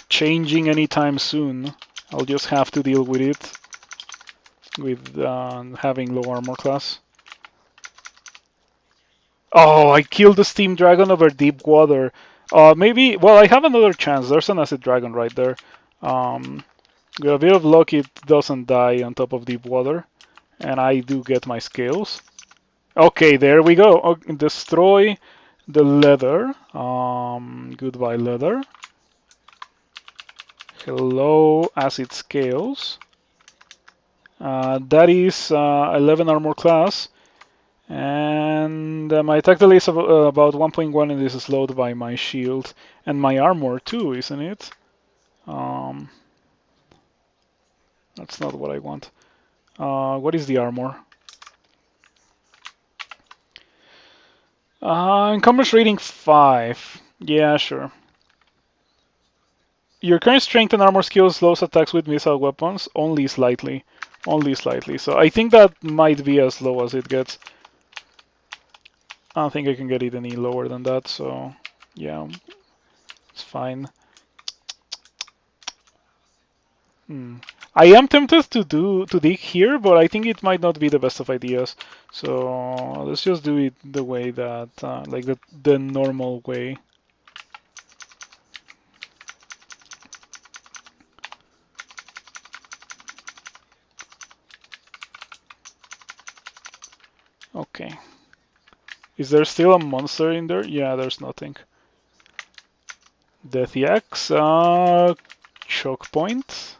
changing anytime soon. I'll just have to deal with it with having low armor class. Oh, I killed the steam dragon over deep water. Maybe, well, I have another chance. There's an acid dragon right there. With a bit of luck, it doesn't die on top of deep water. And I do get my scales. Okay, there we go. Destroy the leather. Goodbye, leather. Hello, acid scales. That is 11 armor class. And my attack delay is about 1.1, and this is slowed by my shield. And my armor too, isn't it? Um, that's not what I want. What is the armor? Encumbrance rating 5. Yeah, sure. Your current strength and armor skill slows attacks with missile weapons only slightly. Only slightly. So I think that might be as low as it gets. I don't think I can get it any lower than that, so yeah, it's fine. I am tempted to dig here, but I think it might not be the best of ideas. So let's just do it the way that, like the normal way. Okay. Is there still a monster in there? Yeah, there's nothing. Death Yax, choke point.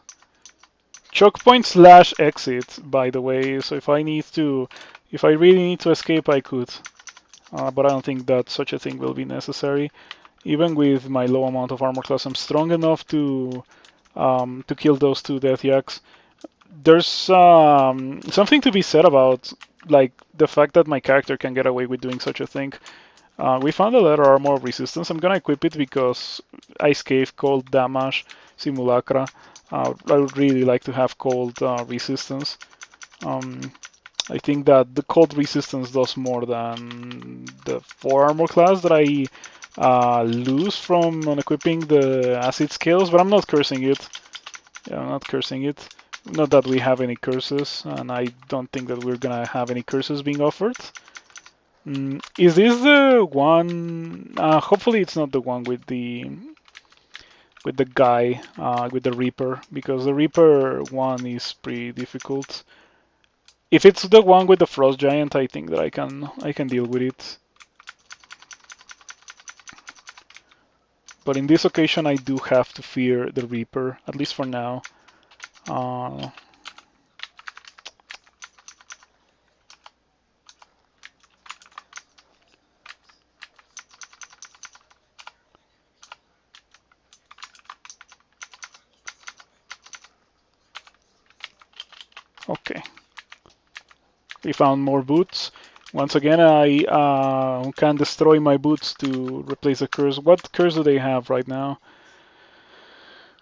Choke point slash exit, by the way. So if I really need to escape, I could. But I don't think that such a thing will be necessary. Even with my low amount of armor class, I'm strong enough to kill those two Death Yaks. There's something to be said about like the fact that my character can get away with doing such a thing. We found a letter armor of resistance. I'm gonna equip it because Ice Cave, Cold Damage, Simulacra. I would really like to have cold resistance. Um, I think that the cold resistance does more than the 4 armor class that I lose from unequipping the acid scales, but I'm not cursing it. Yeah, I'm not cursing it. Not that we have any curses, and I don't think that we're gonna have any curses being offered. Is this the one? Hopefully, it's not the one with the guy with the Reaper, because the Reaper one is pretty difficult. If it's the one with the Frost Giant, I think that I can deal with it. But in this occasion, I do have to fear the Reaper, at least for now. Uh, okay, we found more boots. Once again, I can destroy my boots to replace a curse. What curse do they have right now?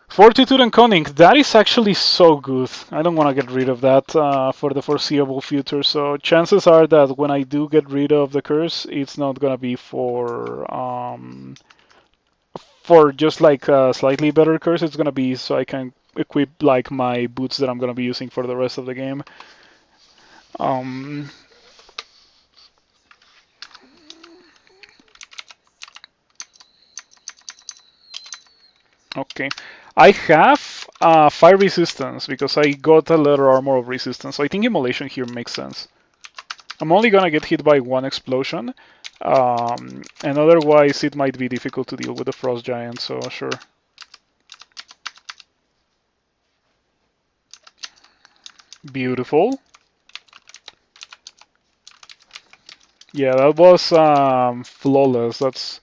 Fortitude and Cunning. That is actually so good. I don't want to get rid of that for the foreseeable future. So chances are that when I do get rid of the curse, it's not gonna be for just like a slightly better curse. It's gonna be so I can equip like my boots that I'm gonna be using for the rest of the game. Um, okay. I have fire resistance because I got a leather armor of resistance. So I think immolation here makes sense. I'm only gonna get hit by one explosion, and otherwise it might be difficult to deal with the frost giant. So sure. Beautiful. Yeah, that was flawless. That's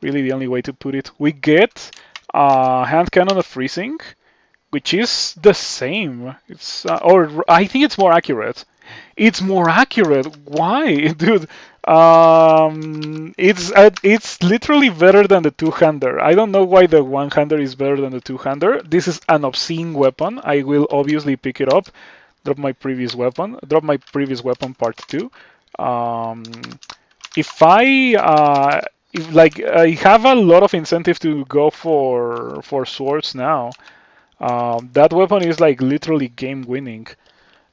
really the only way to put it. We get hand cannon of freezing, which is the same. It's or I think it's more accurate. It's more accurate. Why, dude? It's literally better than the two-hander. I don't know why the one-hander is better than the two-hander. This is an obscene weapon. I will obviously pick it up. Drop my previous weapon. Drop my previous weapon part two. Um, if I like, I have a lot of incentive to go for swords now. That weapon is like literally game winning.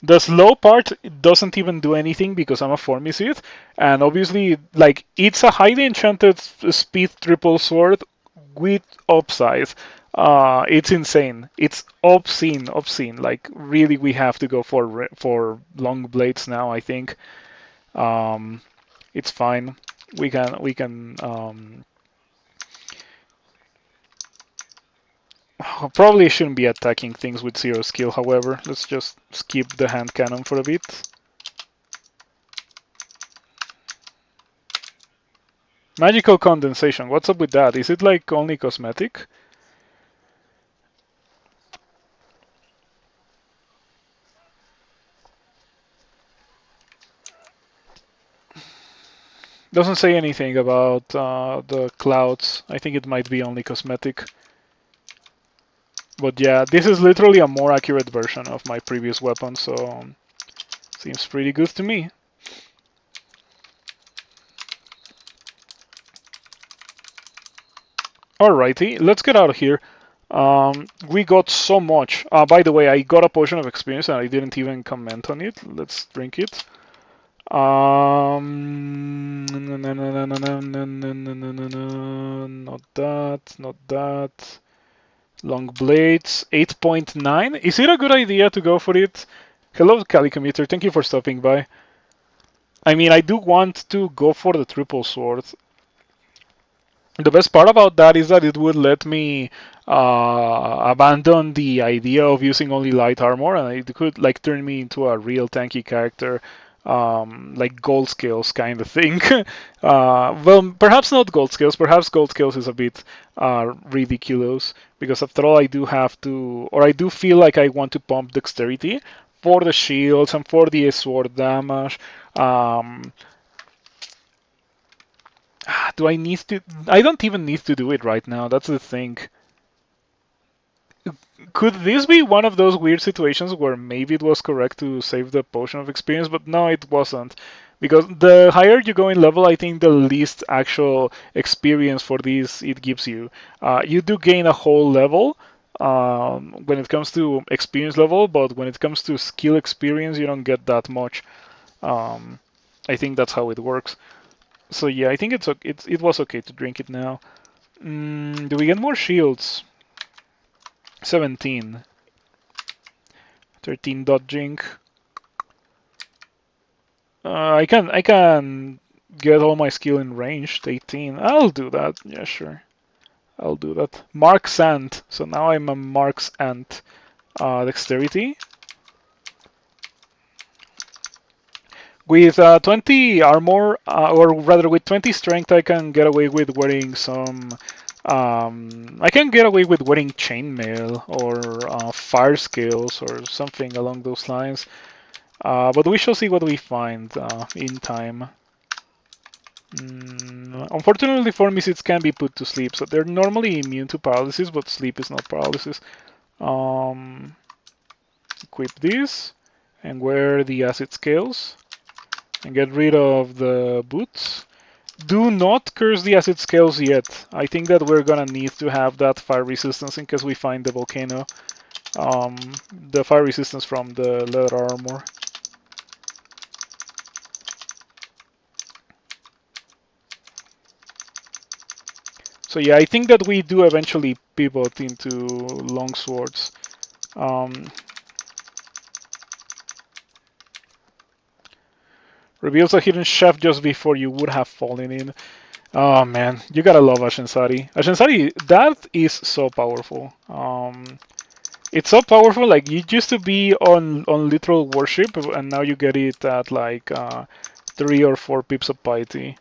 The slow part doesn't even do anything because I'm a Formicid, and obviously, like, it's a highly enchanted speed triple sword with upsize. It's insane. It's obscene. Like, really, we have to go for long blades now. I think it's fine. We can. Probably shouldn't be attacking things with zero skill. However, let's just skip the hand cannon for a bit. Magical condensation. What's up with that? Is it like only cosmetic? Doesn't say anything about the clouds. I think it might be only cosmetic. But yeah, this is literally a more accurate version of my previous weapon, so seems pretty good to me. Alrighty, let's get out of here. We got so much. By the way, I got a potion of experience and I didn't even comment on it. Let's drink it. Not that. Long blades, 8.9. Is it a good idea to go for it? Hello, Cali Commuter. Thank you for stopping by. I mean, I do want to go for the triple sword. The best part about that is that it would let me abandon the idea of using only light armor, and it could like turn me into a real tanky character, like gold skills kind of thing. Well, perhaps not gold skills. Perhaps gold skills is a bit ridiculous because after all, I do have to, or I do feel like I want to pump dexterity for the shields and for the sword damage. Um, do I need to? I don't even need to do it right now. That's the thing. Could this be one of those weird situations where maybe it was correct to save the potion of experience, but no, it wasn't. Because the higher you go in level, I think the least actual experience for this it gives you. You do gain a whole level when it comes to experience level, but when it comes to skill experience, you don't get that much. Um, I think that's how it works. So yeah, I think it was okay to drink it now. Do we get more shields? 17. 13 dodging. I can get all my skill in ranged. 18. I'll do that. Yeah, sure. I'll do that. Mark's Ant. So now I'm a Mark's Ant. Dexterity. With 20 armor, or rather with 20 strength, I can get away with wearing some. I can get away with wearing chainmail or fire skills or something along those lines. But we shall see what we find in time. Unfortunately, Formicids can be put to sleep, so they're normally immune to paralysis, but sleep is not paralysis. Equip this and wear the acid scales and get rid of the boots. Do not curse the acid scales yet. I think that we're gonna need to have that fire resistance in case we find the volcano. The fire resistance from the leather armor. So yeah, I think that we do eventually pivot into long swords. Reveals a hidden shaft just before you would have fallen in. Oh man, you gotta love Ashenzari. Ashenzari, that is so powerful. It's so powerful. Like you used to be on literal worship, and now you get it at like 3 or 4 pips of piety.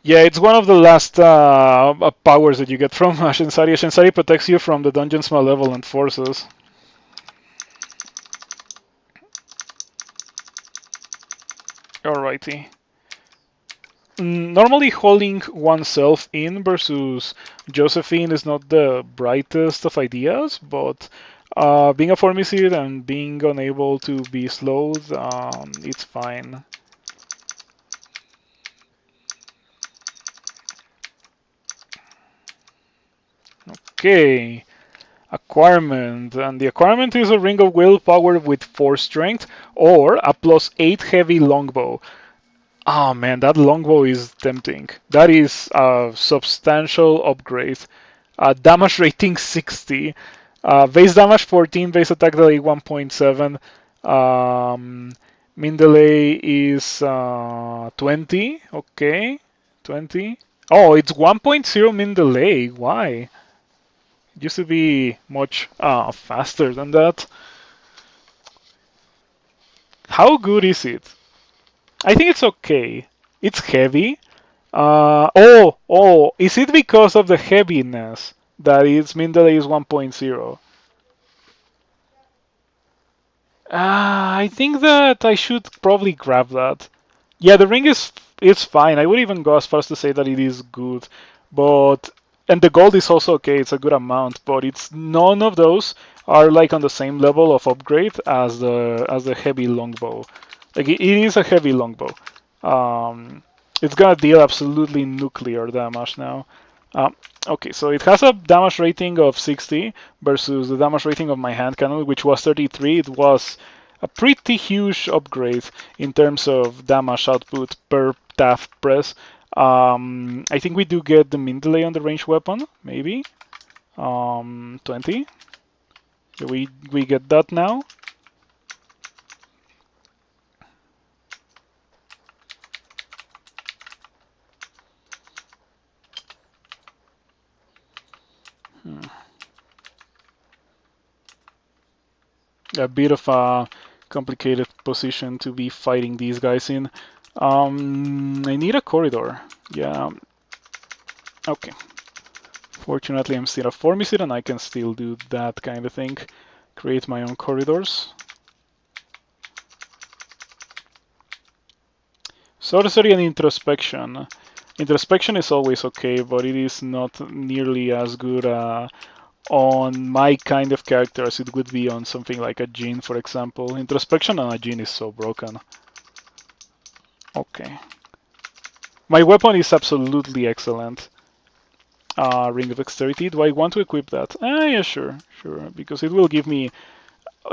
Yeah, it's one of the last powers that you get from Ashenzari. Ashenzari protects you from the dungeon's malevolent forces. Alrighty. Normally holding oneself in versus Josephine is not the brightest of ideas, but being a Formicid and being unable to be slowed, it's fine. Okay, acquirement, and the acquirement is a ring of willpower with 4 strength or a +8 heavy longbow. Oh man, that longbow is tempting. That is a substantial upgrade. Damage rating 60. Base damage 14, base attack delay 1.7. Min delay is 20. Okay, 20. Oh, it's 1.0 min delay. Why? It used to be much faster than that. How good is it? I think it's okay. It's heavy. Is it because of the heaviness that its min delay is 1.0? I think that I should probably grab that. Yeah, the ring is it's fine. I would even go as far as to say that it is good, but and the gold is also okay. It's a good amount, but it's none of those are like on the same level of upgrade as the heavy longbow. Like it is a heavy longbow. It's gonna deal absolutely nuclear damage now. Okay, so it has a damage rating of 60 versus the damage rating of my hand cannon, which was 33. It was a pretty huge upgrade in terms of damage output per tap press. I think we do get the min delay on the ranged weapon, maybe 20. We get that now. a bit of a complicated position to be fighting these guys in. I need a corridor. Yeah. Okay. Fortunately, I'm still a Formicid and I can still do that kind of thing. Create my own corridors. Sorcery and introspection. Introspection is always okay, but it is not nearly as good on my kind of character as it would be on something like a Jin, for example. Introspection on a Jin is so broken. Okay. My weapon is absolutely excellent. Ring of Dexterity. Do I want to equip that? Yeah, sure, because it will give me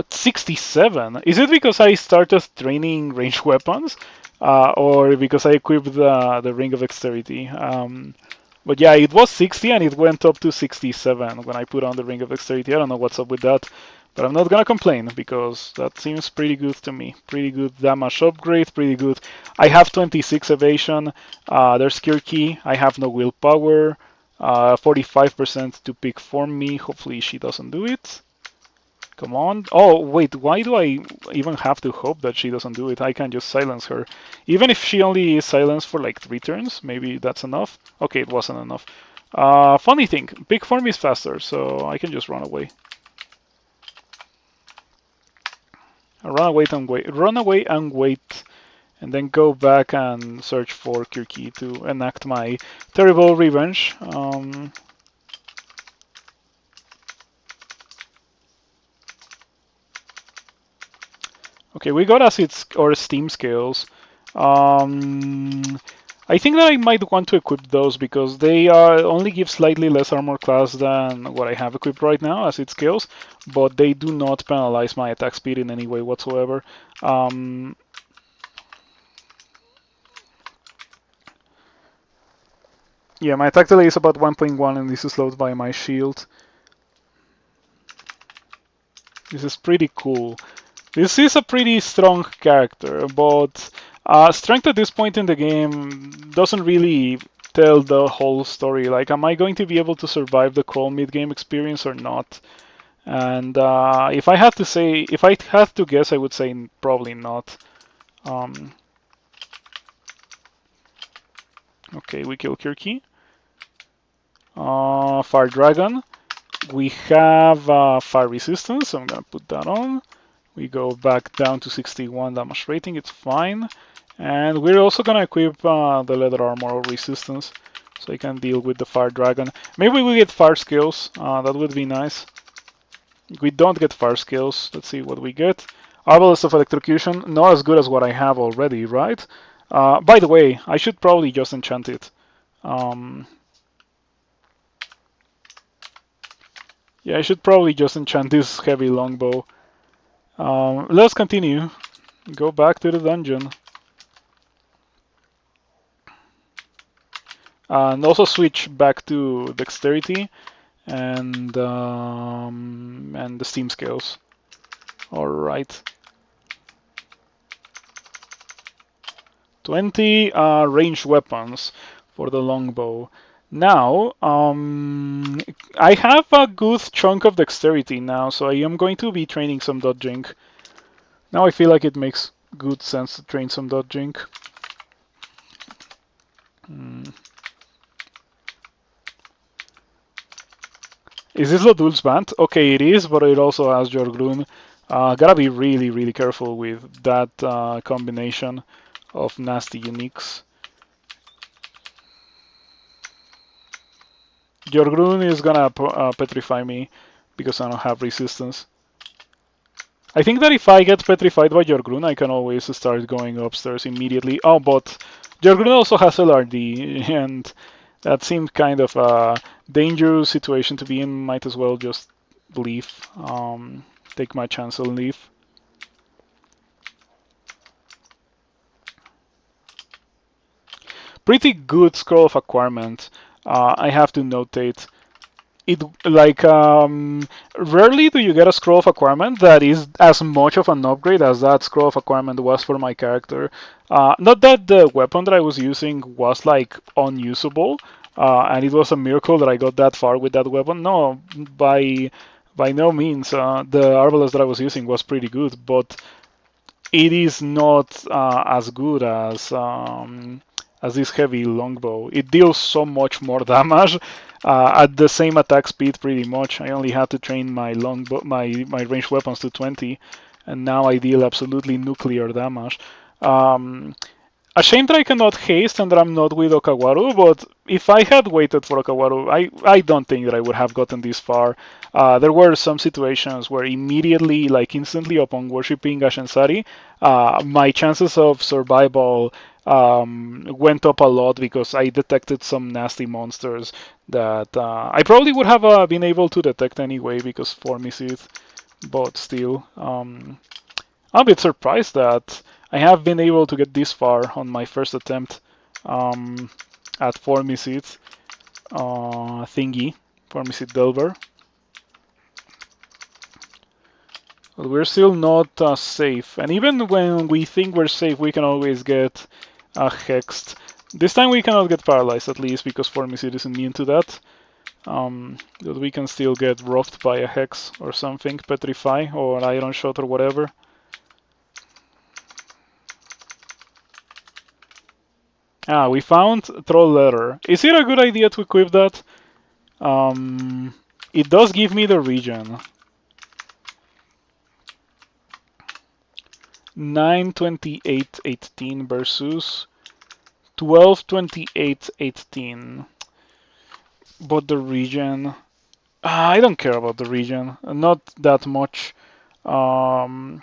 67. Is it because I started training ranged weapons, or because I equipped the Ring of Dexterity? But yeah, it was 60 and it went up to 67 when I put on the Ring of Dexterity. I don't know what's up with that, but I'm not gonna complain because that seems pretty good to me. Pretty good damage upgrade, pretty good. I have 26 evasion. There's Kirky. I have no willpower. 45% to pick for me. Hopefully she doesn't do it. Come on. Oh, wait, why do I even have to hope that she doesn't do it? I can just silence her. Even if she only is silenced for like 3 turns, maybe that's enough. Okay, it wasn't enough. Funny thing, big form is faster, so I can just run away. Run away and wait, and then go back and search for Kirky to enact my terrible revenge. Okay, we got acids or steam scales. I think that I might want to equip those because they only give slightly less armor class than what I have equipped right now, acid scales, but they do not penalize my attack speed in any way whatsoever. Yeah, my attack delay is about 1.1 and this is slowed by my shield. This is pretty cool. This is a pretty strong character, but strength at this point in the game doesn't really tell the whole story. Like, am I going to be able to survive the crawl mid-game experience or not? And if I had to say, if I had to guess, I would say probably not. Okay, we kill Kirky. Fire Dragon. We have fire resistance, so I'm gonna put that on. We go back down to 61 damage rating, it's fine. And we're also gonna equip the leather armor resistance, so I can deal with the fire dragon. Maybe we get fire skills, that would be nice. We don't get fire skills, let's see what we get. Arbalest of electrocution, not as good as what I have already, right? By the way, I should probably just enchant it. Yeah, I should probably just enchant this heavy longbow. Let's continue. Go back to the dungeon. And also switch back to dexterity and the steam scales. All right. 20 ranged weapons for the longbow. Now, I have a good chunk of dexterity now, so I am going to be training some dodging. Now I feel like it makes good sense to train some dodging. Is this Lodul's band? Okay, it is, but it also has Jorgrun. Gotta be really, really careful with that combination of nasty uniques. Jorgrun is gonna petrify me because I don't have resistance. I think that if I get petrified by Jorgrun, I can always start going upstairs immediately. Oh, but Jorgrun also has LRD, and that seemed kind of a dangerous situation to be in. Might as well just leave. Take my chance and leave. Pretty good scroll of acquirement. I have to notate. It like rarely do you get a scroll of acquirement that is as much of an upgrade as that scroll of acquirement was for my character. Not that the weapon that I was using was like unusable, and it was a miracle that I got that far with that weapon. No, by by no means. The arbalest that I was using was pretty good, but it is not as good as this heavy longbow. It deals so much more damage at the same attack speed, pretty much. I only had to train my longbow, my ranged weapons to 20, and now I deal absolutely nuclear damage. A shame that I cannot haste and that I'm not with Okawaru, but if I had waited for Okawaru, I don't think that I would have gotten this far. There were some situations where immediately, like instantly upon worshipping Ashenzari, my chances of survival went up a lot because I detected some nasty monsters that I probably would have been able to detect anyway because Formicid, but still. I'm a bit surprised that I have been able to get this far on my first attempt at Formicid thingy, Formicid Delver. But we're still not safe. And even when we think we're safe, we can always get hexed. This time we cannot get paralyzed, at least, because Formicid is immune to that. But we can still get rocked by a hex or something, petrify or iron shot or whatever. We found Troll Letter. Is it a good idea to equip that? It does give me the region. 928.18 versus 1228.18. But the region... I don't care about the region. Not that much. What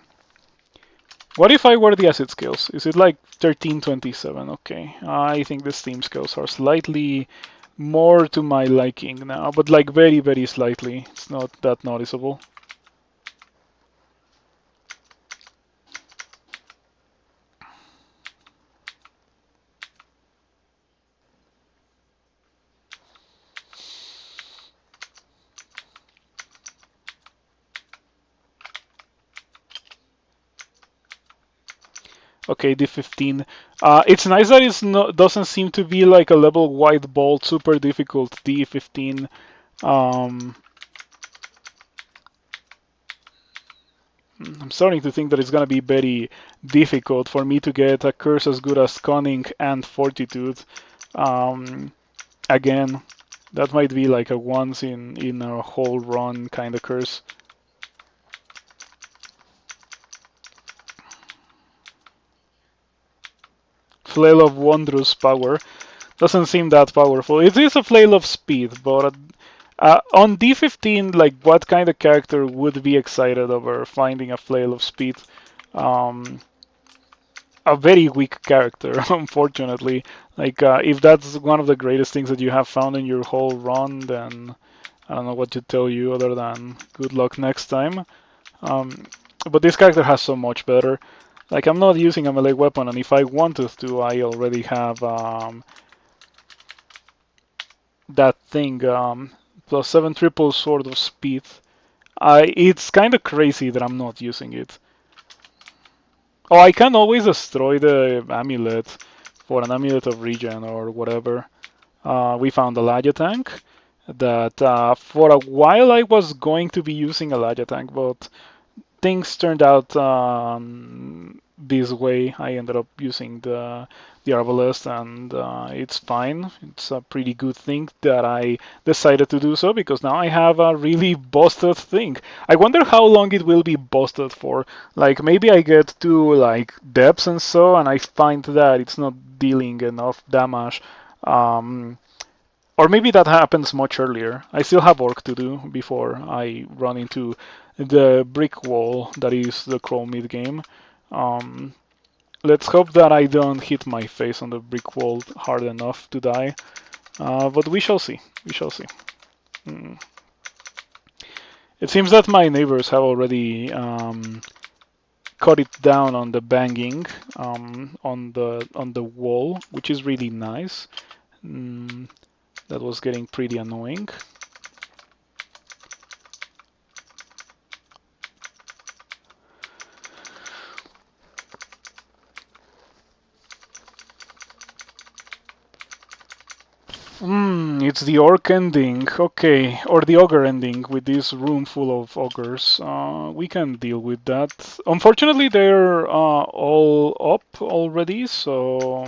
if I wear the acid scales? Is it like 1327? Okay. I think the steam scales are slightly more to my liking now, but like very, very slightly. It's not that noticeable. Okay, D15. It's nice that it doesn't seem to be like a level wide bolt, super difficult D15. I'm starting to think that it's gonna be very difficult for me to get a curse as good as Cunning and Fortitude. Again, that might be like a once in a whole run kind of curse. Flail of Wondrous Power doesn't seem that powerful. It is a Flail of Speed, but on D15, like what kind of character would be excited over finding a Flail of Speed? A very weak character, unfortunately. Like if that's one of the greatest things that you have found in your whole run, then I don't know what to tell you other than good luck next time. But this character has so much better. Like I'm not using a melee weapon, and if I wanted to, I already have that thing plus 7 triple sword of speed. It's kind of crazy that I'm not using it. Oh, I can always destroy the amulet for an amulet of regen or whatever. We found a Laia tank that for a while I was going to be using a Laia tank, but things turned out this way. I ended up using the arbalest, and it's fine. It's a pretty good thing that I decided to do so because now I have a really busted thing. I wonder how long it will be busted for. Like maybe I get to like depths and so, and I find that it's not dealing enough damage. Or maybe that happens much earlier. I still have work to do before I run into the brick wall that is the Crawl mid game. Let's hope that I don't hit my face on the brick wall hard enough to die. But we shall see. We shall see. It seems that my neighbors have already cut it down on the banging on the wall, which is really nice. That was getting pretty annoying. It's the orc ending, okay, or the ogre ending with this room full of ogres. We can deal with that. Unfortunately, they're all up already, so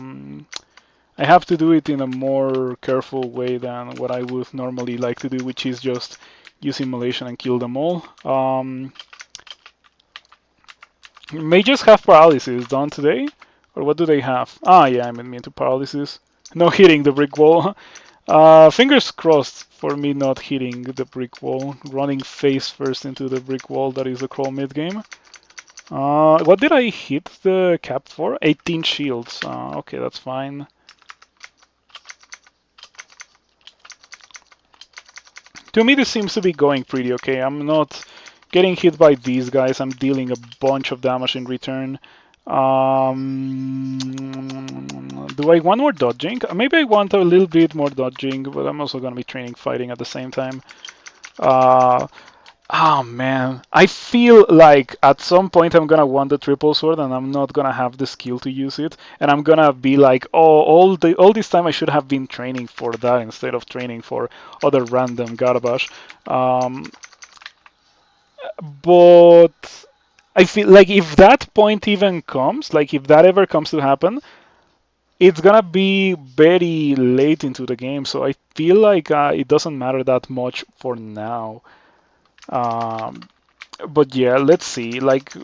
I have to do it in a more careful way than what I would normally like to do, which is just use immolation and kill them all. Mages have paralysis, don't they? Or what do they have? Ah, yeah, I'm immune to paralysis. No hitting the brick wall. Fingers crossed for me not hitting the brick wall. Running face first into the brick wall, that is a crawl mid game. What did I hit the cap for? 18 shields. Okay, that's fine. To me, this seems to be going pretty okay. I'm not getting hit by these guys. I'm dealing a bunch of damage in return. Do I want more dodging? Maybe I want a little bit more dodging, but I'm also going to be training fighting at the same time. Oh man, I feel like at some point I'm gonna want the triple sword and I'm not gonna have the skill to use it, and I'm gonna be like, oh, all this time I should have been training for that instead of training for other random garbage. But I feel like if that point even comes, like if that ever comes to happen, it's gonna be very late into the game. So I feel like it doesn't matter that much for now. Um, but yeah, let's see. Like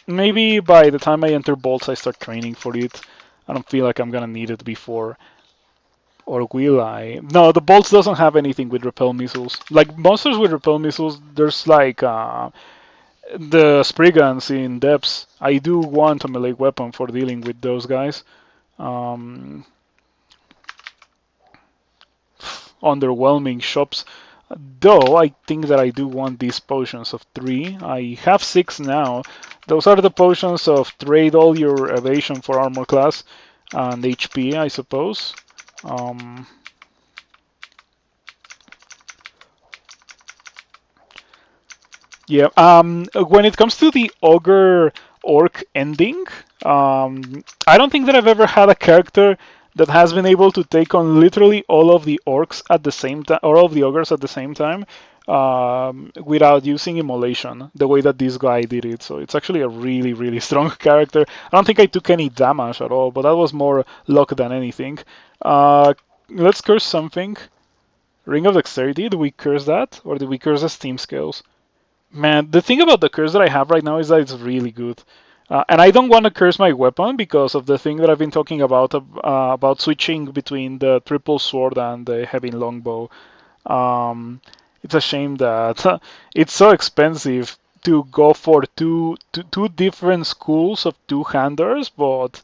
maybe by the time I enter bolts, I start training for it. I don't feel like I'm gonna need it before. Or will I? No, the bolts doesn't have anything with repel missiles. Like monsters with repel missiles, there's like the Spriggans in depths. I do want a melee weapon for dealing with those guys. Um, Underwhelming shops. Though I think that I do want these potions of 3. I have 6 now. Those are the potions of trade all your evasion for armor class and HP, I suppose. Um, yeah. When it comes to the ogre orc ending, I don't think that I've ever had a character that has been able to take on literally all of the orcs at the same time, or all of the ogres at the same time, without using immolation, the way that this guy did it. So it's actually a really, really strong character. I don't think I took any damage at all, but that was more luck than anything. Let's curse something. Ring of Dexterity, do we curse that? Or do we curse the Steam scales? Man, the thing about the curse that I have right now is that it's really good. And I don't want to curse my weapon because of the thing that I've been talking about switching between the triple sword and the heavy longbow. It's a shame that it's so expensive to go for two different schools of two-handers, but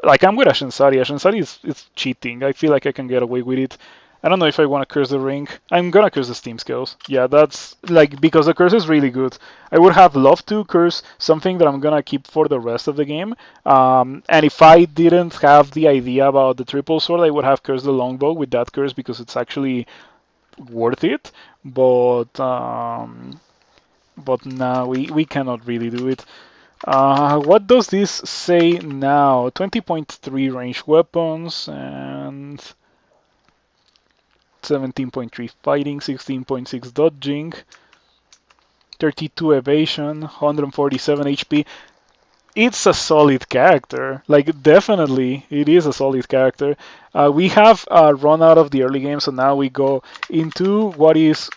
like I'm with Ashenzari. Ashenzari is cheating. I feel like I can get away with it. I don't know if I want to curse the ring. I'm gonna curse the Steam skills. Yeah, that's like because the curse is really good. I would have loved to curse something that I'm gonna keep for the rest of the game. And if I didn't have the idea about the triple sword, I would have cursed the longbow with that curse because it's actually worth it. But now we cannot really do it. What does this say now? 20.3 range weapons and 17.3 fighting, 16.6 dodging, 32 evasion, 147 HP. It's a solid character. Like, definitely, it is a solid character. We have run out of the early game, so now we go into what is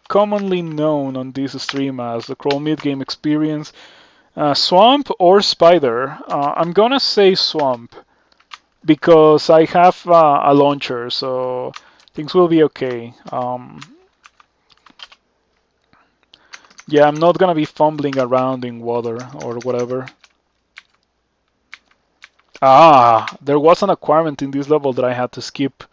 commonly known on this stream as the crawl mid game experience. Swamp or spider? I'm gonna say swamp because I have a launcher, so things will be okay. Yeah, I'm not gonna be fumbling around in water or whatever. There was an acquirement in this level that I had to skip.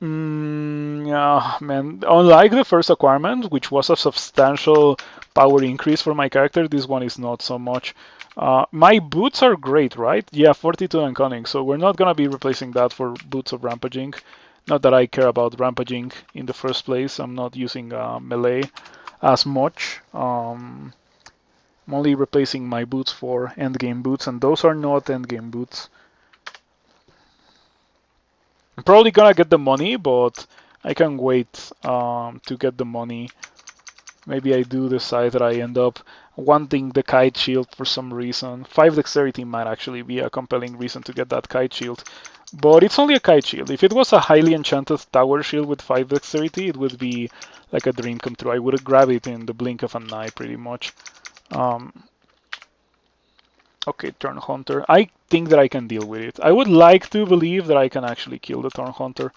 Yeah, man. Unlike the first acquirement, which was a substantial power increase for my character, this one is not so much. My boots are great, right? Yeah, 42 and cunning, so we're not gonna be replacing that for boots of rampaging. Not that I care about rampaging in the first place. I'm not using melee as much. I'm only replacing my boots for endgame boots, and those are not endgame boots. I'm probably gonna get the money, but I can wait to get the money. Maybe I do decide that I end up wanting the kite shield for some reason. 5 dexterity might actually be a compelling reason to get that kite shield. But it's only a kite shield. If it was a highly enchanted tower shield with 5 dexterity, it would be like a dream come true. I would grab it in the blink of an eye pretty much. Um, okay, Turn Hunter. I think that I can deal with it. I would like to believe that I can actually kill the Turn Hunter.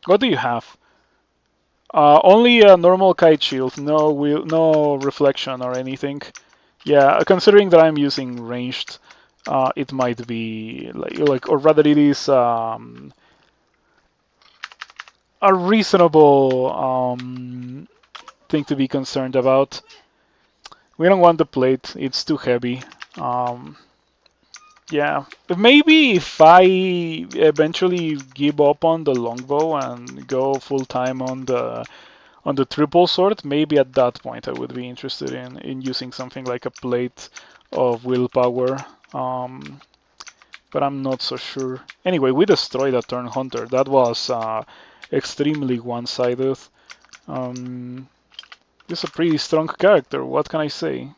What do you have? Only a normal kite shield, no wheel, no reflection or anything. Yeah, considering that I'm using ranged, it might be or rather, it is a reasonable thing to be concerned about. We don't want the plate; it's too heavy. Um, yeah, maybe if I eventually give up on the longbow and go full time on the triple sword, maybe at that point I would be interested in using something like a plate of willpower. But I'm not so sure. Anyway, we destroyed a turn hunter. That was extremely one-sided. Um, he's a pretty strong character. What can I say?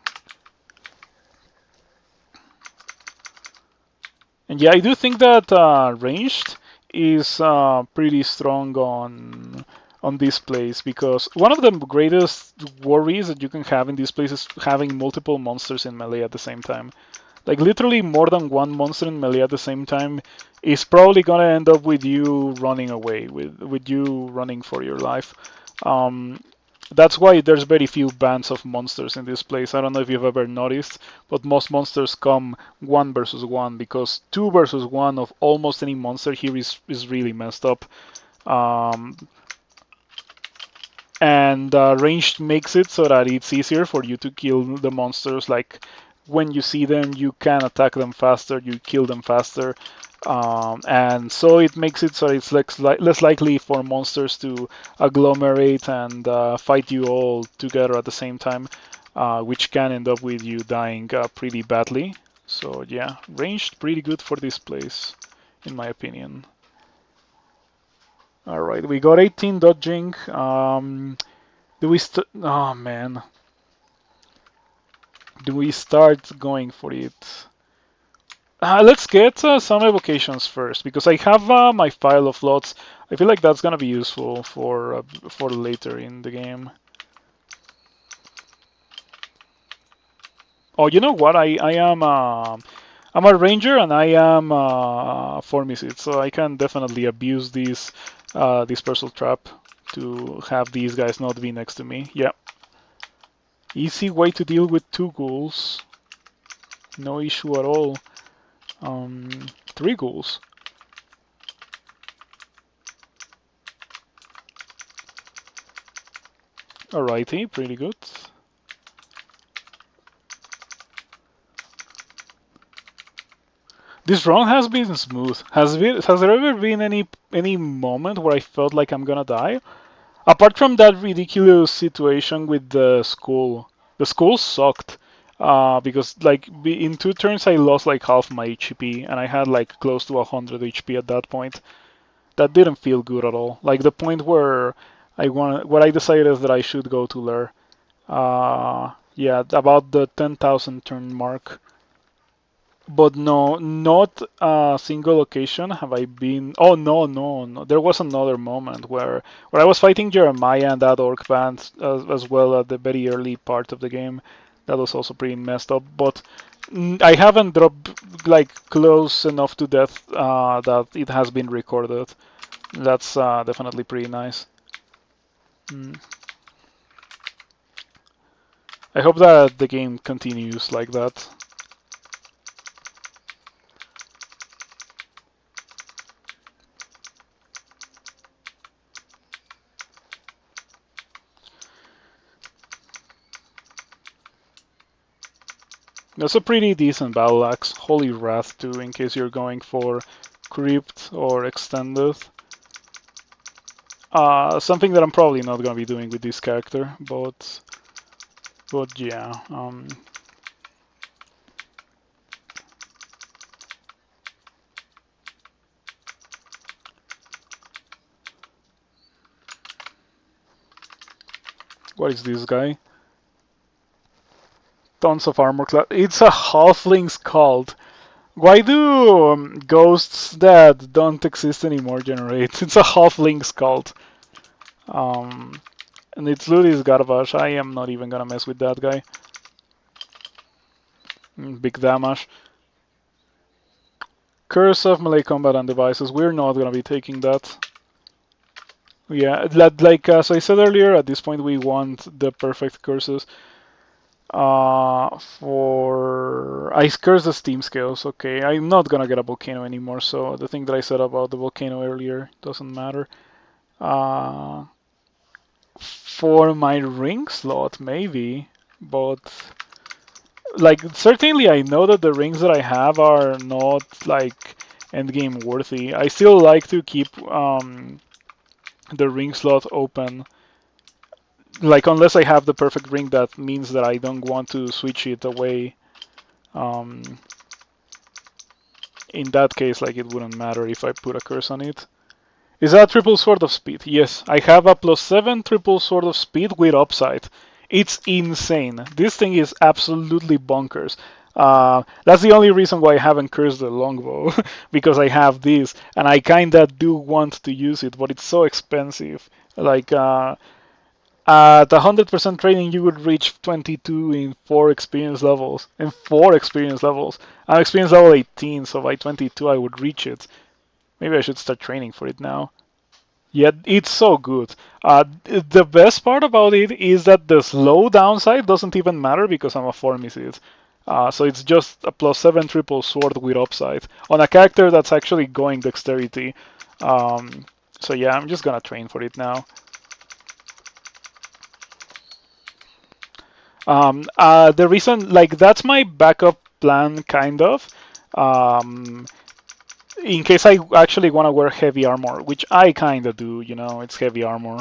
And yeah, I do think that ranged is pretty strong on this place, because one of the greatest worries that you can have in this place is having multiple monsters in melee at the same time. Like literally more than one monster in melee at the same time is probably gonna end up with you running away, with you running for your life. Um, that's why there's very few bands of monsters in this place. I don't know if you've ever noticed, but most monsters come 1 versus 1, because 2 versus 1 of almost any monster here is really messed up. Um, and ranged makes it so that it's easier for you to kill the monsters. Like when you see them, you can attack them faster, you kill them faster, and so it makes it so it's less likely for monsters to agglomerate and fight you all together at the same time, which can end up with you dying pretty badly. So yeah, ranged pretty good for this place, in my opinion. All right, we got 18 dodging. Do we Oh man. Do we start going for it? Let's get some evocations first, because I have my file of lots. I feel like that's gonna be useful for later in the game. Oh, you know what? I am I'm a ranger and I am Formicid, so I can definitely abuse this dispersal trap to have these guys not be next to me. Yeah. Easy way to deal with 2 ghouls. No issue at all. 3 ghouls. Alrighty, pretty good. This run has been smooth. Has there ever been any moment where I felt like I'm gonna die? Apart from that ridiculous situation with the skull. The skull sucked. Because like in 2 turns I lost like half my HP and I had like close to 100 HP at that point. That didn't feel good at all. Like the point where I decided that I should go to Lair. Yeah, about the 10,000 turn mark. But no, not a single occasion have I been. Oh no, no, no! There was another moment where I was fighting Jeremiah and that orc band as well at the very early part of the game. That was also pretty messed up. But I haven't dropped like close enough to death that it has been recorded. That's definitely pretty nice. Mm. I hope that the game continues like that. That's a pretty decent battle axe. Holy Wrath too, in case you're going for Crypt or Extended. Something that I'm probably not gonna be doing with this character, but yeah. What is this guy? Tons of armor class. It's a halfling's cult. Why do ghosts that don't exist anymore generate? It's a halfling's cult. And its loot is garbage. I am not even gonna mess with that guy. Big damage. Curse of melee combat and devices. We're not gonna be taking that. Yeah, like as I said earlier, at this point we want the perfect curses. For I curse the steam scales. Okay, I'm not gonna get a volcano anymore, so the thing that I said about the volcano earlier doesn't matter. For my ring slot, maybe, but like certainly I know that the rings that I have are not like endgame worthy. I still like to keep the ring slot open. Like unless I have the perfect ring, that means that I don't want to switch it away. Um, in that case, like it wouldn't matter if I put a curse on it. Is that triple sword of speed? Yes, I have a +7 triple sword of speed with upside. It's insane. This thing is absolutely bonkers. That's the only reason why I haven't cursed the longbow, because I have this, and I kinda do want to use it, but it's so expensive. Like at 100% training, you would reach 22 in 4 experience levels. In 4 experience levels, I'm experience level 18, so by 22 I would reach it. Maybe I should start training for it now. Yeah, it's so good. The best part about it is that the slow downside doesn't even matter because I'm a Formicid. So it's just a +7 triple sword with upside on a character that's actually going dexterity. So yeah, I'm just gonna train for it now. The reason, like, that's my backup plan, kind of. Um, in case I actually want to wear heavy armor, which I kind of do, you know, it's heavy armor.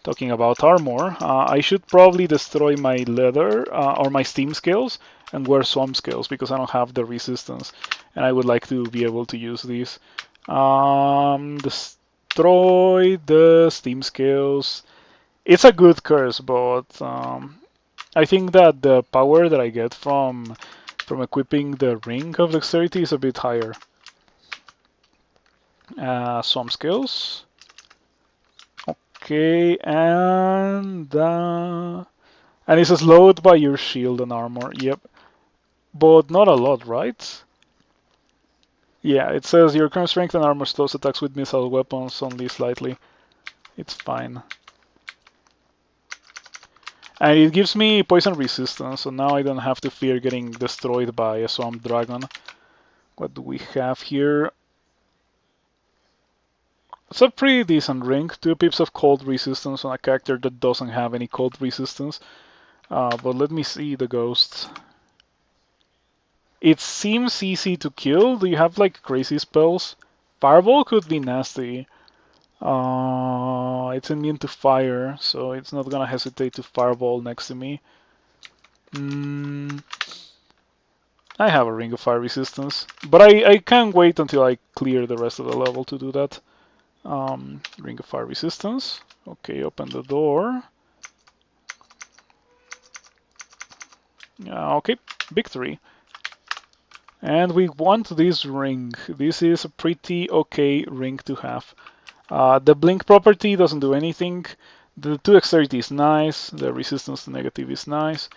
Talking about armor, I should probably destroy my leather or my steam scales and wear swamp scales because I don't have the resistance, and I would like to be able to use these. Destroy the steam scales. It's a good curse, but I think that the power that I get from equipping the ring of dexterity is a bit higher. Some skills. Okay, and it says load by your shield and armor. Yep, but not a lot, right? Yeah, it says your current strength and armor slows attacks with missile weapons only slightly. It's fine. And it gives me poison resistance, so now I don't have to fear getting destroyed by a swamp dragon. What do we have here? It's a pretty decent ring. 2 pips of cold resistance on a character that doesn't have any cold resistance. But let me see the ghosts. It seems easy to kill. Do you have like crazy spells? Fireball could be nasty. It's immune to fire, so it's not gonna hesitate to fireball next to me. I have a ring of fire resistance, but I can't wait until I clear the rest of the level to do that. Ring of fire resistance. Okay, open the door. Okay, victory. And we want this ring. This is a pretty okay ring to have. The blink property doesn't do anything. The 2 dexterity is nice. The resistance to negative is nice.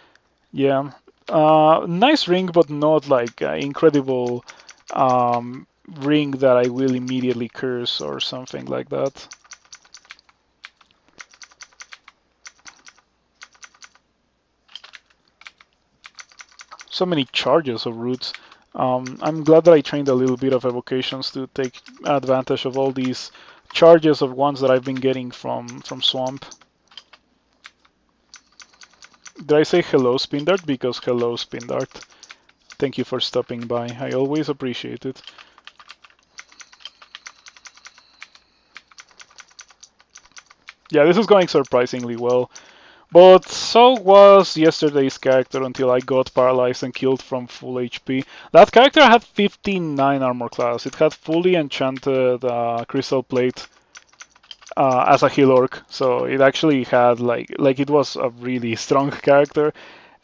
Yeah, nice ring, but not like incredible ring that I will immediately curse or something like that. So many charges of roots. I'm glad that I trained a little bit of evocations to take advantage of all these charges of ones that I've been getting from Swamp. Did I say hello, Spindart? Because hello, Spindart. Thank you for stopping by. I always appreciate it. Yeah, this is going surprisingly well. But so was yesterday's character until I got paralyzed and killed from full HP. That character had 59 armor class. It had fully enchanted crystal plate as a heal orc, so it actually had like it was a really strong character.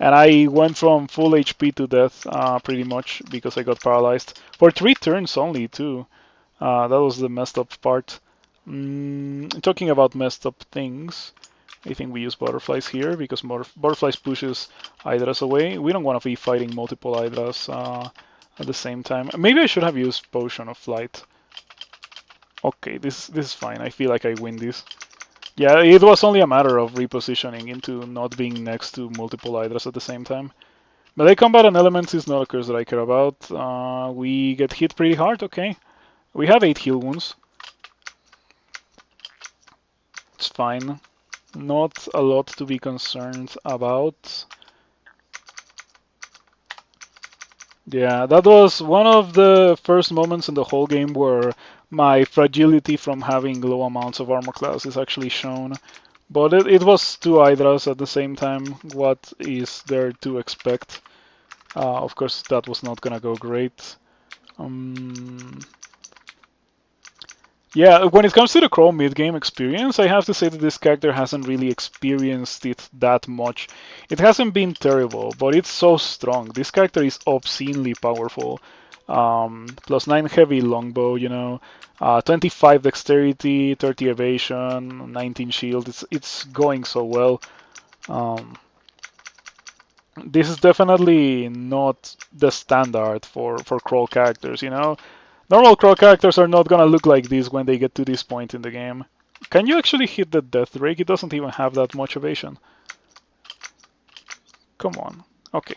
And I went from full HP to death pretty much because I got paralyzed for 3 turns only too. That was the messed up part. Talking about messed up things, I think we use butterflies here because butterflies pushes hydras away. We don't want to be fighting multiple hydras at the same time. Maybe I should have used potion of flight. Okay, this is fine. I feel like I win this. Yeah, it was only a matter of repositioning into not being next to multiple hydras at the same time. Melee combat and elements is not a curse that I care about. We get hit pretty hard, okay. We have 8 heal wounds. It's fine. Not a lot to be concerned about. Yeah, that was one of the first moments in the whole game where my fragility from having low amounts of armor class is actually shown. But it was 2 hydras at the same time. What is there to expect? Of course, that was not gonna go great. Yeah, when it comes to the Crow mid-game experience, I have to say that this character hasn't really experienced it that much. It hasn't been terrible, but it's so strong. This character is obscenely powerful. Plus 9 heavy longbow, 25 dexterity, 30 evasion, 19 shield. It's going so well. This is definitely not the standard for Crow characters, Normal Crow characters are not gonna look like this when they get to this point in the game. Can you actually hit the Death Drake? It doesn't even have that much evasion. Come on. Okay.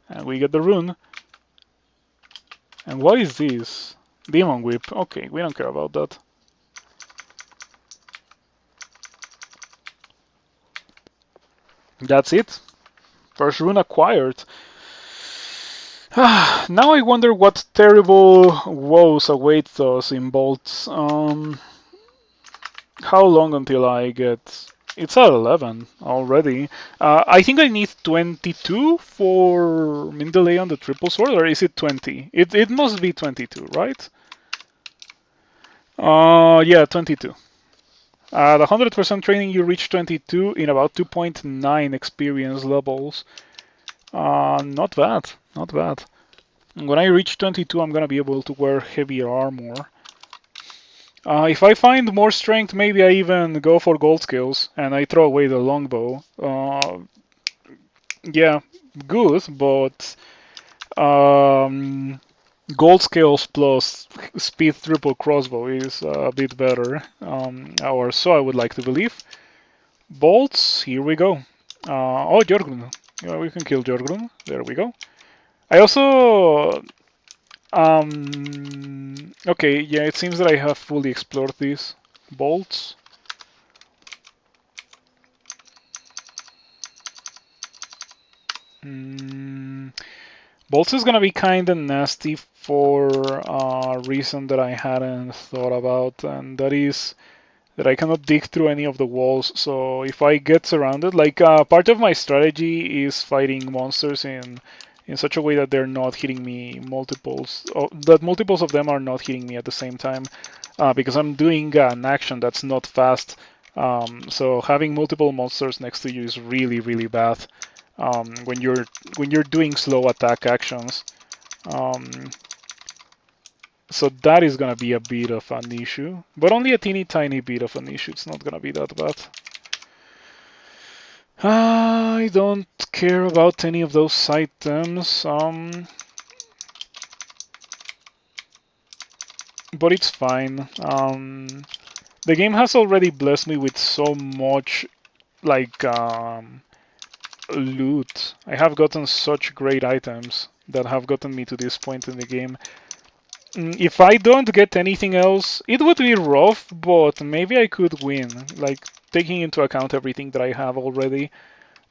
And we get the rune. And what is this? Demon Whip. Okay, we don't care about that. That's it. First rune acquired. Now I wonder what terrible woes await us in bolts. How long until I get... It's at 11 already. I think I need 22 for min delay on the triple sword, or is it 20? It must be 22, right? Yeah, 22. At 100% training, you reach 22 in about 2.9 experience levels. Not bad, not bad. When I reach 22, I'm gonna be able to wear heavier armor. If I find more strength, maybe I even go for gold scales and I throw away the longbow. Yeah, good, but gold scales plus speed triple crossbow is a bit better, or so I would like to believe. Bolts, here we go. Oh, Jorgrun. Yeah, we can kill Jorgrun. There we go. I also... okay, yeah, it seems that I have fully explored these bolts. Bolts is gonna be kinda nasty for a reason that I hadn't thought about, and that is that I cannot dig through any of the walls. So if I get surrounded, like part of my strategy is fighting monsters in such a way that they're not hitting me that multiples of them are not hitting me at the same time, because I'm doing an action that's not fast. So having multiple monsters next to you is really, really bad when you're doing slow attack actions. So that is gonna be a bit of an issue, but only a teeny tiny bit of an issue. It's not gonna be that bad. I don't care about any of those items, but it's fine. The game has already blessed me with so much, like, loot. I have gotten such great items that have gotten me to this point in the game. If I don't get anything else, it would be rough, but maybe I could win, like, taking into account everything that I have already.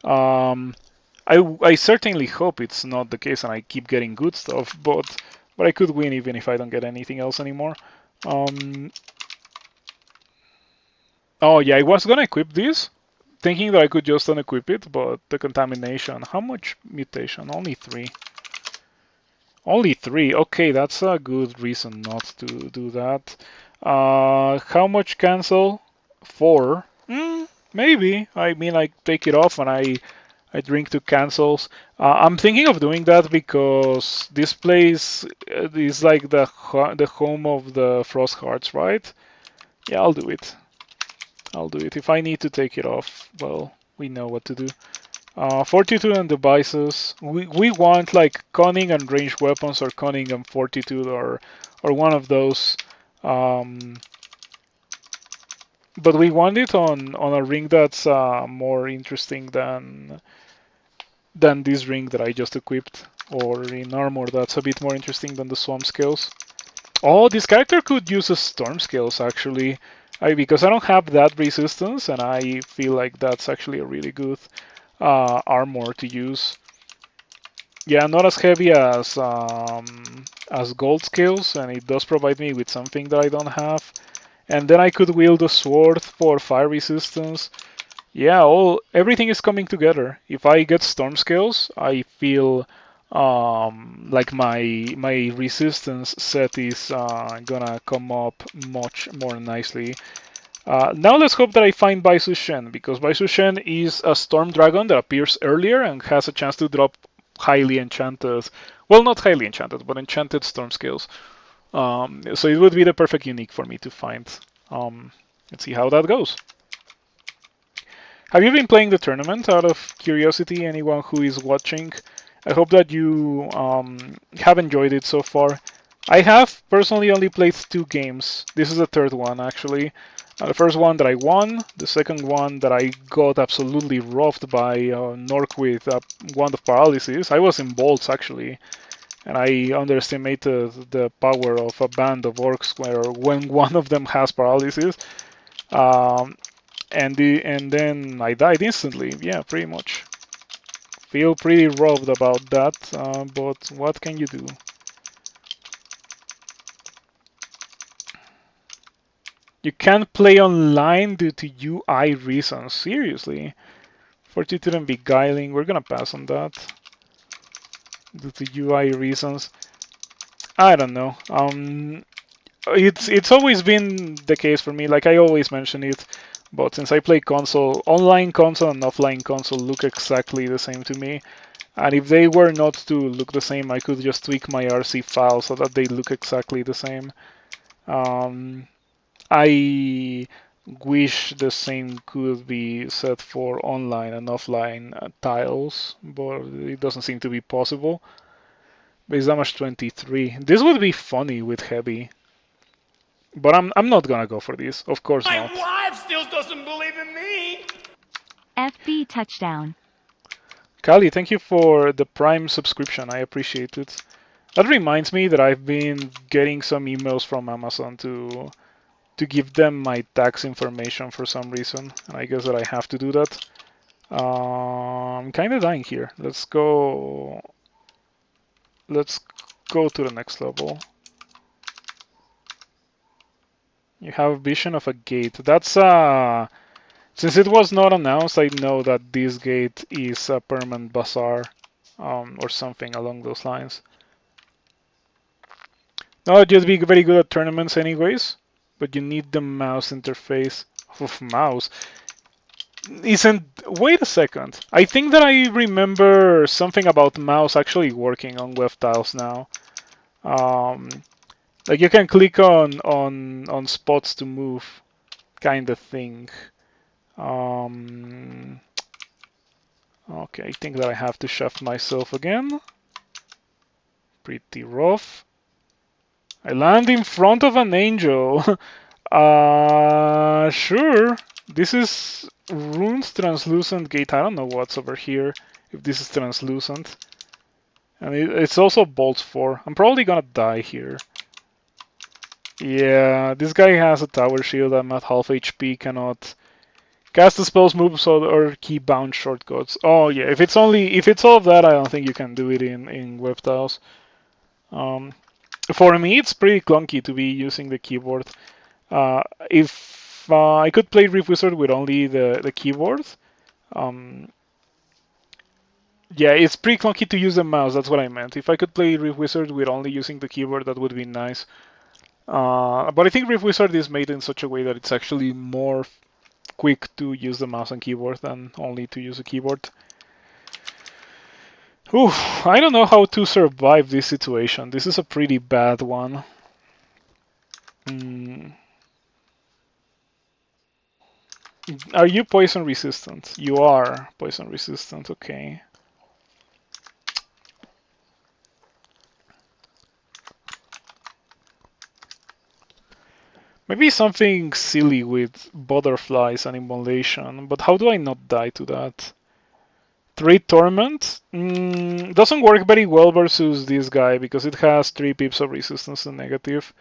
I certainly hope it's not the case and I keep getting good stuff, but But I could win even if I don't get anything else anymore. Um, oh yeah, I was gonna equip this, thinking that I could just unequip it, but the contamination. How much mutation? Only 3. Only 3. Okay, that's a good reason not to do that. How much cancel? 4. Maybe. I mean, I take it off and I drink 2 cancels. I'm thinking of doing that because this place is like the home of the Frost Hearts, right? Yeah, I'll do it. I'll do it. If I need to take it off, well, we know what to do. Fortitude and devices. We want like cunning and ranged weapons, or cunning and fortitude, or one of those. Um, but we want it on a ring that's more interesting than this ring that I just equipped, or in armor that's a bit more interesting than the swamp scales. Oh, this character could use a storm scales actually. Because I don't have that resistance, and I feel like that's actually a really good armor to use. Yeah, not as heavy as gold scales, and it does provide me with something that I don't have. And then I could wield a sword for fire resistance. Yeah, everything is coming together. If I get storm scales, I feel like my resistance set is gonna come up much more nicely. Now let's hope that I find Baisu Shen, because Baisu Shen is a storm dragon that appears earlier and has a chance to drop highly enchanted, well, not highly enchanted, but enchanted storm scales. So it would be the perfect unique for me to find. Let's see how that goes. Have you been playing the tournament out of curiosity, anyone who is watching? I hope that you have enjoyed it so far. I have personally only played 2 games. This is the 3rd one, actually. The first one that I won, the second one that I got absolutely roughed by Nork with a Wand of Paralysis. I was in bolts, actually, and I underestimated the power of a band of orcs when one of them has paralysis. Um, and then I died instantly. Yeah, pretty much. Feel pretty robbed about that, but what can you do? You can't play online due to UI reasons. Seriously. Fortitude and Beguiling, we're gonna pass on that. Due to UI reasons. I don't know. It's always been the case for me, like I always mention it. But since I play console, online console and offline console look exactly the same to me. And if they were not to look the same, I could just tweak my RC file so that they look exactly the same. I wish the same could be said for online and offline tiles, but it doesn't seem to be possible. Base damage 23. This would be funny with heavy. But I'm not gonna go for this. Of course My not. wife still doesn't believe in me. FB touchdown. Kali, thank you for the Prime subscription. I appreciate it. That reminds me that I've been getting some emails from Amazon to give them my tax information for some reason, and I guess that I have to do that. I'm kind of dying here. Let's go. Let's go to the next level. You have vision of a gate. That's since it was not announced, I know that this gate is a permanent bazaar, or something along those lines. No, just be very good at tournaments anyways, but you need the mouse interface. Oof, mouse. Wait a second. I think that I remember something about mouse actually working on web tiles now. Like you can click on spots to move, kind of thing. Okay, I think that I have to shaft myself again. Pretty rough. I land in front of an angel. Sure. This is runes translucent gate. I don't know what's over here, if this is translucent. And it's also bolts 4. I'm probably gonna die here. Yeah, this guy has a tower shield. I'm at half HP, cannot cast the spells, moves, or key bound shortcuts. Oh yeah, if it's all of that, I don't think you can do it in web tiles. For me, it's pretty clunky to be using the keyboard. If I could play Rift Wizard with only the keyboard, um, yeah, it's pretty clunky to use the mouse. That's what I meant. If I could play Rift Wizard with only using the keyboard, that would be nice. But I think Rift Wizard is made in such a way that it's actually more quick to use the mouse and keyboard than only to use a keyboard. Oof, I don't know how to survive this situation. This is a pretty bad one. Mm. Are you poison resistant? You are poison resistant, okay. Maybe something silly with butterflies and immolation, but how do I not die to that? 3 torment? Doesn't work very well versus this guy because it has 3 pips of resistance to negative.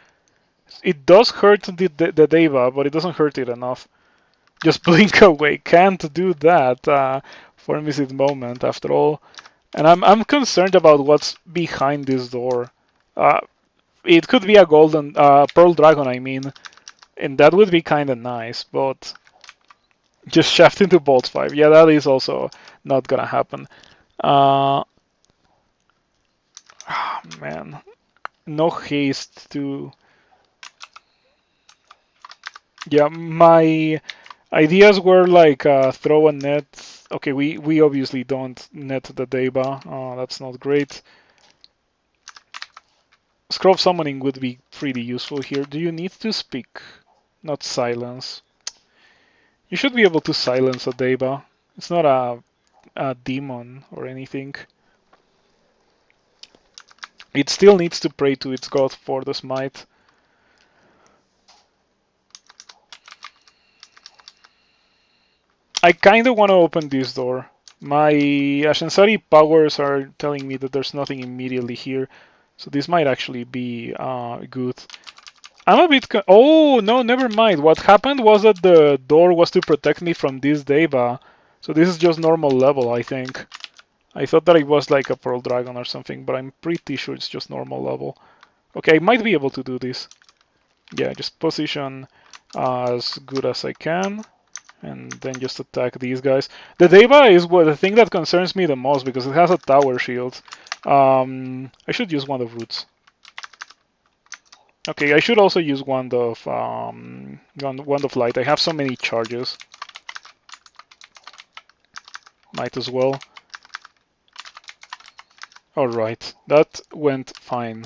It does hurt the Deva, but it doesn't hurt it enough. Just blink away. Can't do that. Formicid moment, after all. And I'm concerned about what's behind this door. Uh, it could be a golden pearl dragon, I mean, and that would be kind of nice. But just shaft into Bolt 5. Yeah, that is also not gonna happen. Oh, man, no haste to. Yeah, my ideas were like throw a net. Okay, we obviously don't net the Deba. That's not great. Scroll summoning would be pretty useful here. Do you need to speak? Not silence. You should be able to silence a Deba. It's not a demon or anything. It still needs to pray to its god for the smite. I kind of want to open this door. My Ashenzari powers are telling me that there's nothing immediately here, so this might actually be good. I'm a bit. Oh no, never mind. What happened was that the door was to protect me from this Deva, so this is just normal level, I think. I thought that it was like a Pearl Dragon or something, but I'm pretty sure it's just normal level. Okay, I might be able to do this. Yeah, just position as good as I can, and then just attack these guys. The Deva is the thing that concerns me the most because it has a tower shield. I should use Wand of Roots. Okay, I should also use Wand of Light. I have so many charges. Might as well. Alright, that went fine.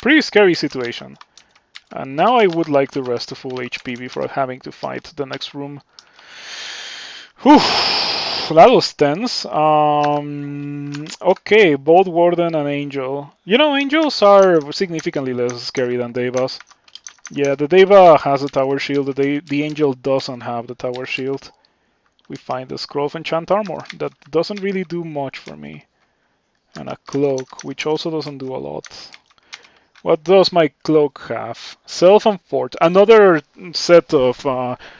Pretty scary situation. And now I would like to rest to full HP before having to fight the next room. Whew, that was tense. Okay, both Warden and Angel. You know, Angels are significantly less scary than Devas. Yeah, the Deva has a tower shield, the Angel doesn't have the tower shield. We find the Scroll of Enchant Armor. That doesn't really do much for me. And a Cloak, which also doesn't do a lot. What does my Cloak have? Self and Fort. Another set of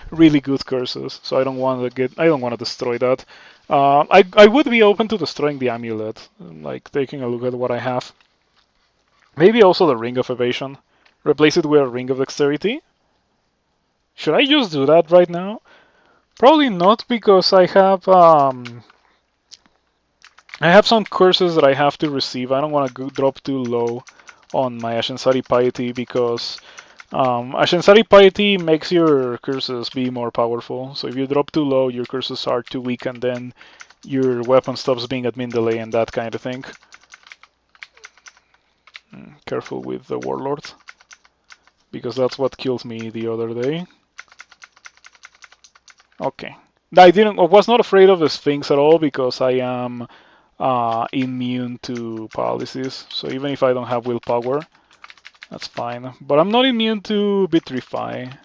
really good curses. So I don't want to destroy that. I would be open to destroying the amulet, like taking a look at what I have. Maybe also the Ring of Evasion. Replace it with a Ring of Dexterity. Should I just do that right now? Probably not, because I have some curses that I have to receive. I don't want to drop too low on my Ashenzari Piety because Ashenzari Piety makes your curses be more powerful. So if you drop too low, your curses are too weak, and then your weapon stops being admin delay and that kind of thing. Careful with the Warlord, because that's what killed me the other day. Okay. I was not afraid of the Sphinx at all because I am immune to paralysis. So even if I don't have willpower, that's fine. But I'm not immune to Vitrify.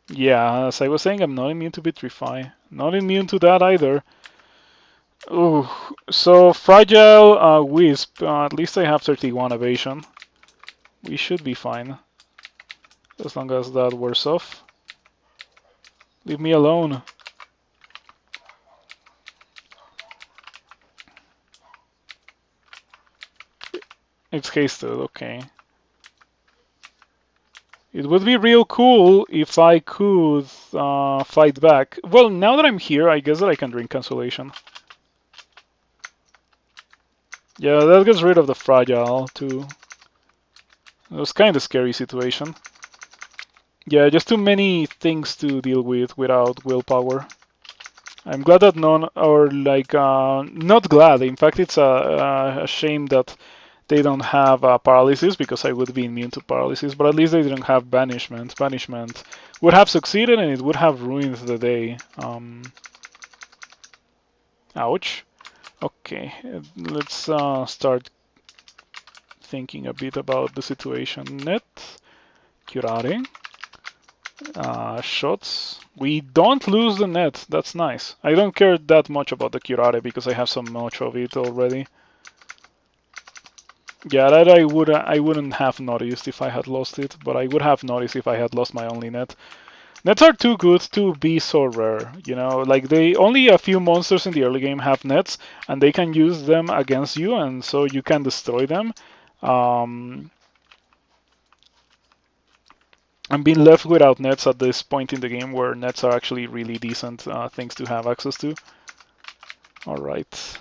Yeah, as I was saying, I'm not immune to Vitrify. Not immune to that either. Ooh, so Fragile Wisp. At least I have 31 evasion. We should be fine. As long as that wears off. Leave me alone. It's hasted, okay. It would be real cool if I could fight back. Well, now that I'm here, I guess that I can drink Consolation. Yeah, that gets rid of the Fragile, too. It was kind of scary situation. Yeah, just too many things to deal with without willpower. I'm glad that none, or like, not glad. In fact, it's a shame that they don't have paralysis because I would be immune to paralysis. But at least they didn't have banishment. Banishment would have succeeded and it would have ruined the day. Ouch. Okay, let's start thinking a bit about the situation. Net, curare. Shots. We don't lose the net. That's nice. I don't care that much about the curare because I have so much of it already. Yeah, that I wouldn't have noticed if I had lost it, but I would have noticed if I had lost my only net. Nets are too good to be so rare, you know. Like they only a few monsters in the early game have nets, and they can use them against you, and so you can destroy them. Um, I'm being left without nets at this point in the game where nets are actually really decent things to have access to. Alright.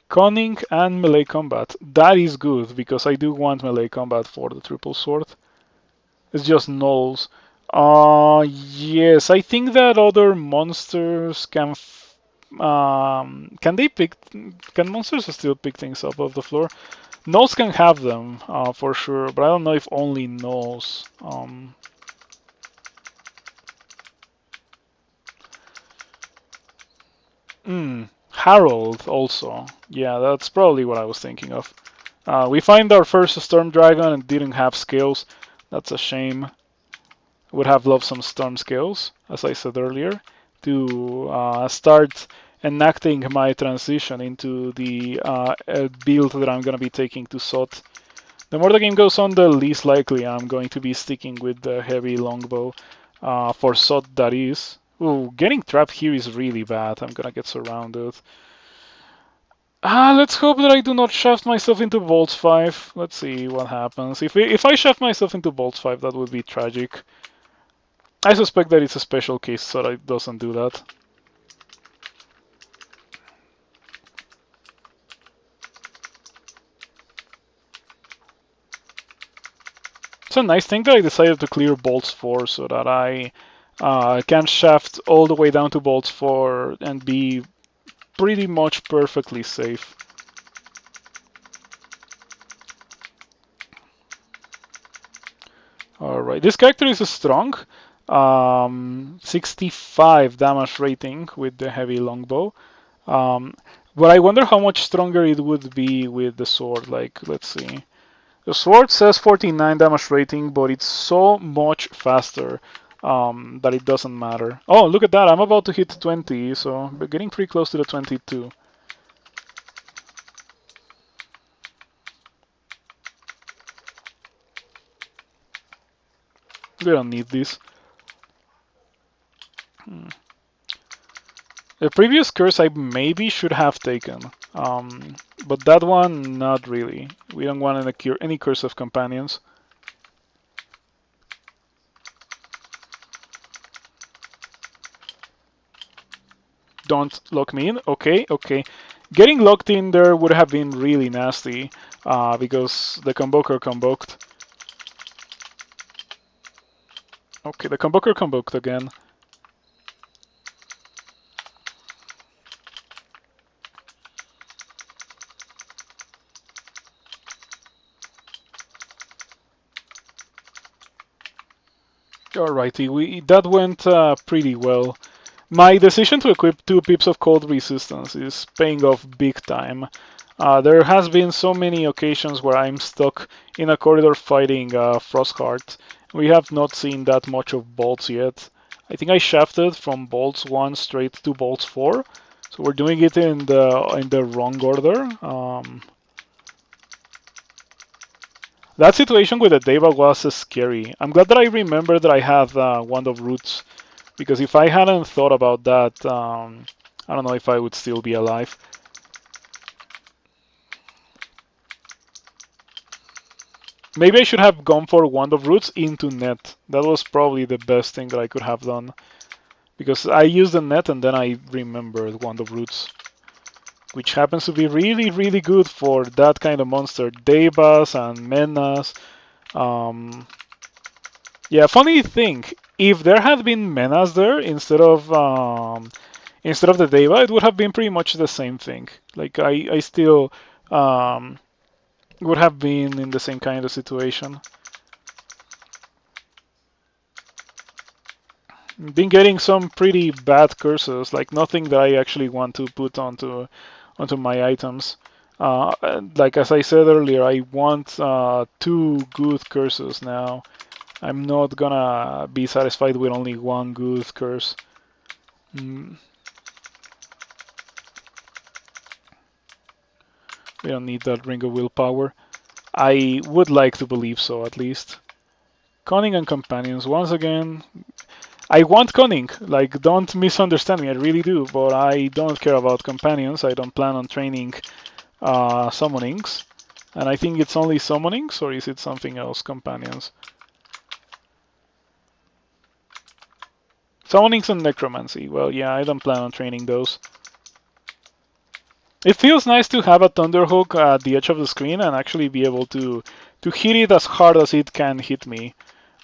Conning and melee combat. That is good because I do want melee combat for the triple sword. It's just nulls. Yes, I think that other monsters can they pick? Can monsters still pick things up off the floor? Nulls can have them for sure, but I don't know if only nulls. Harold also. Yeah, that's probably what I was thinking of. We find our first Storm Dragon and didn't have skills. That's a shame. Would have loved some Storm skills, as I said earlier, to start enacting my transition into the build that I'm going to be taking to SOT. The more the game goes on, the least likely I'm going to be sticking with the heavy longbow for SOT, that is. Ooh, getting trapped here is really bad. I'm gonna get surrounded. Let's hope that I do not shaft myself into Bolts 5. Let's see what happens. If I shaft myself into Bolts 5, that would be tragic. I suspect that it's a special case so that it doesn't do that. It's a nice thing that I decided to clear Bolts 4 so that I can shaft all the way down to Bolts 4 and be pretty much perfectly safe. Alright, this character is strong. 65 damage rating with the heavy longbow. But I wonder how much stronger it would be with the sword. Like, let's see. The sword says 49 damage rating, but it's so much faster that it doesn't matter. Oh, look at that. I'm about to hit 20, so we're getting pretty close to the 22. We don't need this. The previous curse I maybe should have taken, but that one not really. We don't want any curse of companions. Don't lock me in. Okay, okay. Getting locked in there would have been really nasty because the Convoker convoked. Okay, the Convoker convoked again. Alrighty, that went pretty well. My decision to equip 2 pips of cold resistance is paying off big time. There has been so many occasions where I'm stuck in a corridor fighting Frostheart. We have not seen that much of bolts yet. I think I shafted from bolts 1 straight to bolts 4, so we're doing it in the wrong order. That situation with the Deva was scary. I'm glad that I remember that I have Wand of Roots, because if I hadn't thought about that, I don't know if I would still be alive. Maybe I should have gone for Wand of Roots into net. That was probably the best thing that I could have done. Because I used the net and then I remembered Wand of Roots, which happens to be really, really good for that kind of monster. Devas and Menas. Yeah, funny thing, if there had been Menas there instead of the Deva, it would have been pretty much the same thing. Like I still would have been in the same kind of situation. Been getting some pretty bad curses, like nothing that I actually want to put onto my items. Like as I said earlier, I want 2 good curses now. I'm not gonna be satisfied with only 1 good curse. Mm. We don't need that Ring of Willpower. I would like to believe so, at least. Cunning and Companions. Once again, I want Cunning. Like, don't misunderstand me, I really do. But I don't care about Companions. I don't plan on training Summonings. And I think it's only Summonings, or is it something else? Companions. Summonings and Necromancy. Well, yeah, I don't plan on training those. It feels nice to have a Thunderhook at the edge of the screen and actually be able to hit it as hard as it can hit me.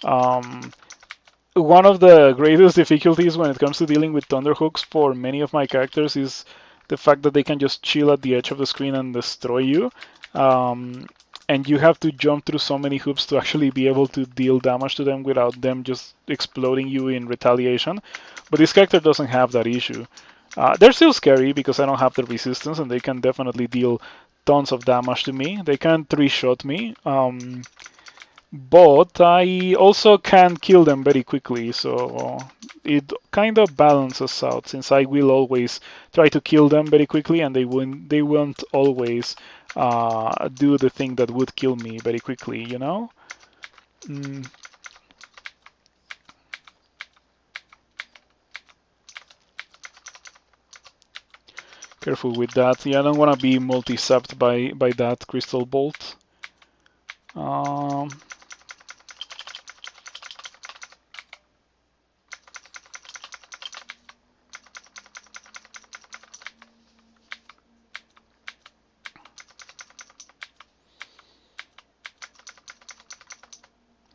One of the greatest difficulties when it comes to dealing with Thunderhooks for many of my characters is the fact that they can just chill at the edge of the screen and destroy you. And you have to jump through so many hoops to actually be able to deal damage to them without them just exploding you in retaliation. But this character doesn't have that issue. They're still scary because I don't have the resistance and they can definitely deal tons of damage to me. They can 3-shot me, but I also can kill them very quickly, so it kind of balances out since I will always try to kill them very quickly and they won't always do the thing that would kill me very quickly, you know? Careful with that. Yeah, I don't want to be multi-sapped by that crystal bolt.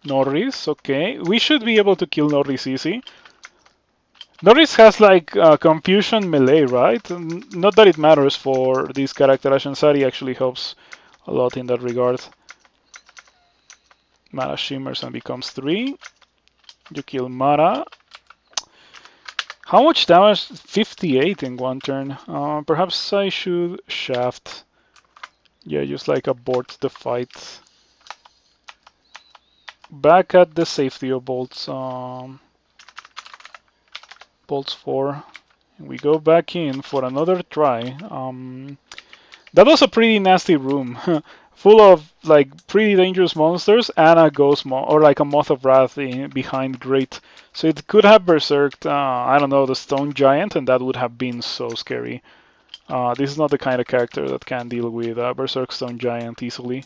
Norris, okay. We should be able to kill Norris easy. Norris has like confusion melee, right? Not that it matters for this character. Ashenzari actually helps a lot in that regard. Mara shimmers and becomes 3. You kill Mara. How much damage? 58 in 1 turn. Perhaps I should shaft. Yeah, just like abort the fight. Back at the safety of bolts. Bolts 4. We go back in for another try. That was a pretty nasty room, full of like pretty dangerous monsters and a ghost or like a Moth of Wrath behind Great. So it could have berserked, I don't know, the Stone Giant, and that would have been so scary. This is not the kind of character that can deal with Berserk Stone Giant easily.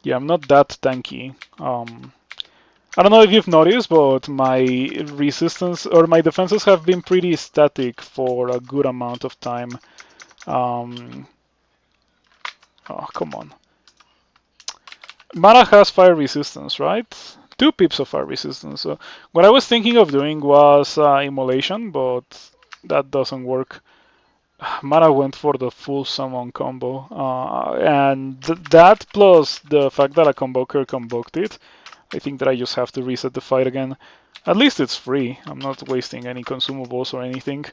Yeah, I'm not that tanky. I don't know if you've noticed, but my resistance or my defenses have been pretty static for a good amount of time. Oh, come on. Mara has fire resistance, right? 2 pips of fire resistance. So what I was thinking of doing was immolation, but that doesn't work. Mara went for the full summon combo, and that plus the fact that a convoker convoked it, I think that I just have to reset the fight again. At least it's free. I'm not wasting any consumables or anything.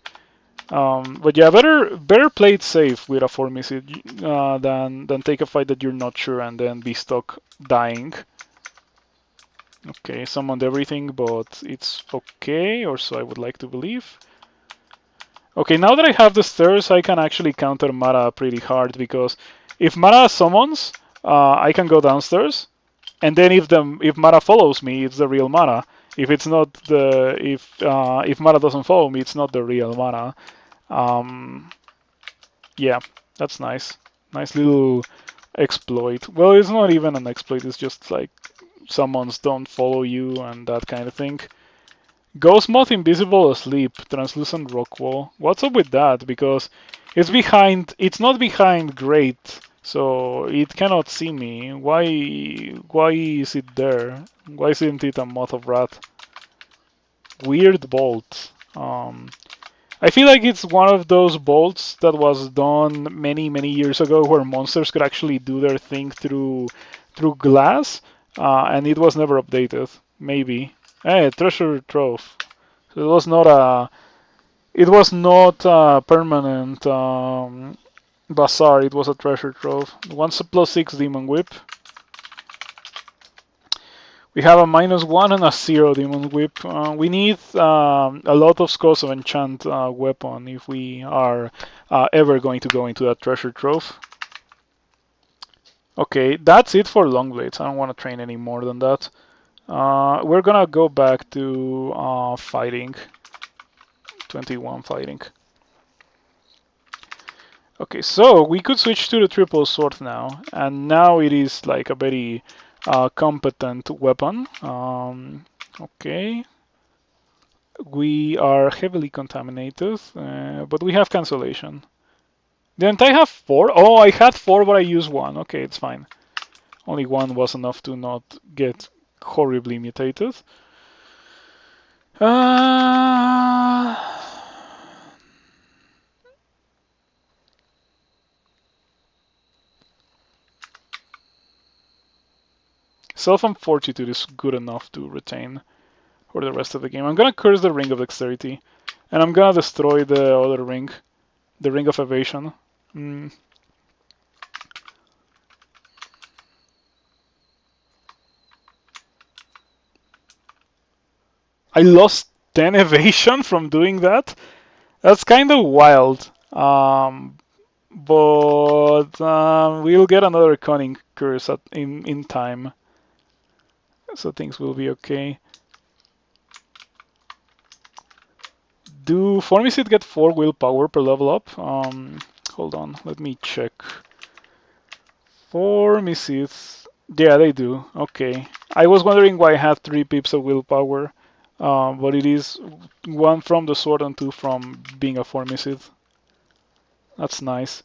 But yeah, better play it safe with a Formicid than take a fight that you're not sure and then be stuck dying. Okay, summoned everything, but it's okay, or so I would like to believe. Okay, now that I have the stairs, I can actually counter Mara pretty hard because if Mara summons, I can go downstairs, and then if Mara follows me, it's the real Mara. If it's not the if Mara doesn't follow me, it's not the real Mara. Yeah, that's nice. Nice little exploit. Well, it's not even an exploit, it's just like summons don't follow you and that kind of thing. Ghost Moth invisible asleep, translucent rock wall. What's up with that? Because it's not behind great, so it cannot see me. Why is it there? Why isn't it a Moth of Wrath? Weird bolt. I feel like it's one of those bolts that was done many years ago where monsters could actually do their thing through glass, and it was never updated. Maybe. Treasure trove. So it was not a permanent bazaar. It was a treasure trove. Once a +6 demon whip. We have a -1 and a 0 demon whip. We need a lot of scrolls of enchant weapon if we are ever going to go into that treasure trove. Okay, that's it for long blades. I don't want to train any more than that. We're gonna go back to fighting. 21 fighting. Okay, so we could switch to the triple sword now, and now it is like a very competent weapon. Okay, we are heavily contaminated, but we have cancellation. Didn't I have 4? Oh, I had 4, but I used 1. Okay, it's fine. Only 1 was enough to not get horribly mutated. Uh... Self and Fortitude is good enough to retain for the rest of the game. I'm gonna curse the Ring of Dexterity, and I'm gonna destroy the other ring, the Ring of Evasion. I lost 10 evasion from doing that. That's kind of wild. But we'll get another cunning curse in time, so things will be okay. Do Formicid get 4 willpower per level up? Hold on, let me check. Formicids. Yeah, they do. Okay. I was wondering why I had 3 pips of willpower, but it is 1 from the sword and 2 from being a Formicid. That's nice.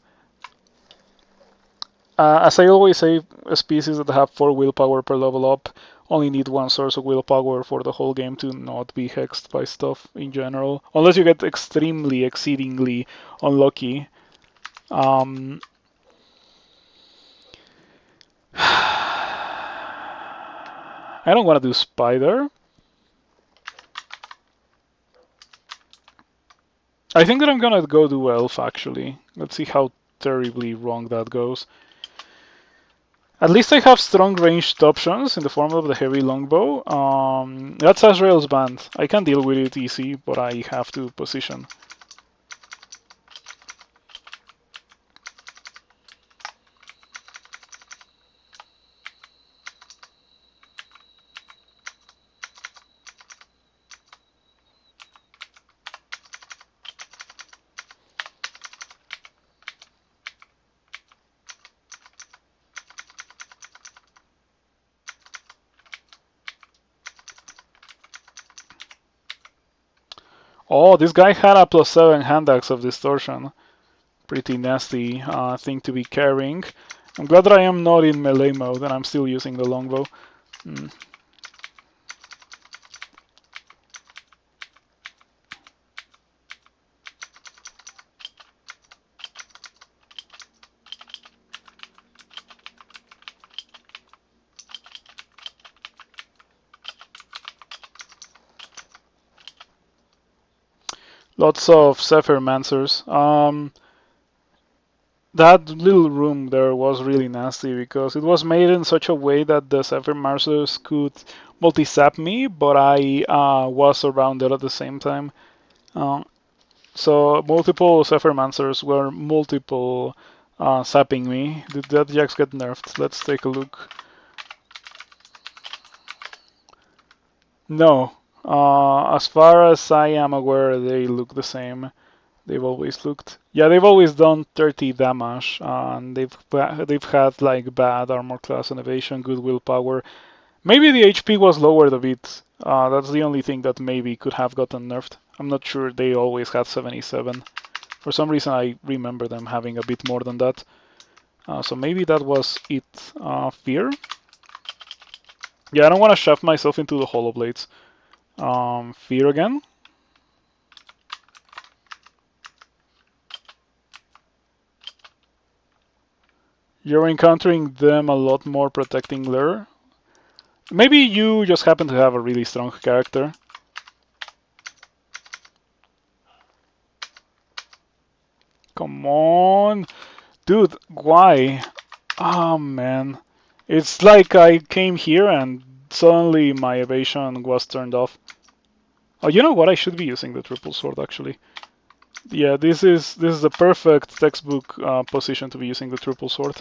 As I always say, species that have 4 willpower per level up only need 1 source of willpower for the whole game to not be hexed by stuff in general. Unless you get extremely, exceedingly unlucky. I don't want to do Spider. I think that I'm gonna go do Elf actually. Let's see how terribly wrong that goes. At least I have strong ranged options in the form of the heavy longbow. That's Azrael's band. I can deal with it easy, but I have to position. Oh, this guy had a +7 hand axe of distortion. Pretty nasty thing to be carrying. I'm glad that I am not in melee mode and I'm still using the longbow. Lots of Zephyrmancers. That little room there was really nasty because it was made in such a way that the Zephyrmancers could multi-sap me, but I was surrounded at the same time. So multiple Zephyrmancers were multiple sapping me. Did that Jax get nerfed? Let's take a look. No. As far as I am aware, they look the same. They've always looked. Yeah, they've always done 30 damage, and they've had like bad armor class and evasion, good willpower. Maybe the HP was lowered a bit. That's the only thing that maybe could have gotten nerfed. I'm not sure. They always had 77. For some reason, I remember them having a bit more than that. So maybe that was it. Fear. Yeah, I don't want to shove myself into the hollow blades. Fear again. You're encountering them a lot more protecting Lair. Maybe you just happen to have a really strong character. Come on. Dude, why? Oh man. It's like I came here and suddenly my evasion was turned off. Oh, you know what? I should be using the triple sword actually. Yeah, this is the perfect textbook position to be using the triple sword.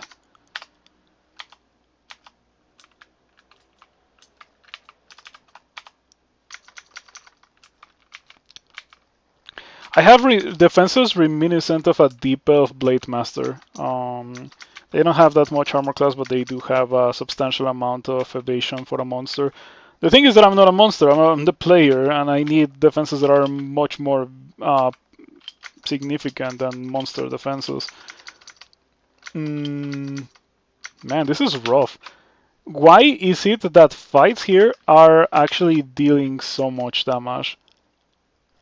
I have defenses reminiscent of a Deep Elf Blade Master. They don't have that much armor class, but they do have a substantial amount of evasion for a monster. The thing is that I'm not a monster, I'm the player, and I need defenses that are much more significant than monster defenses. Man, this is rough. Why is it that fights here are actually dealing so much damage?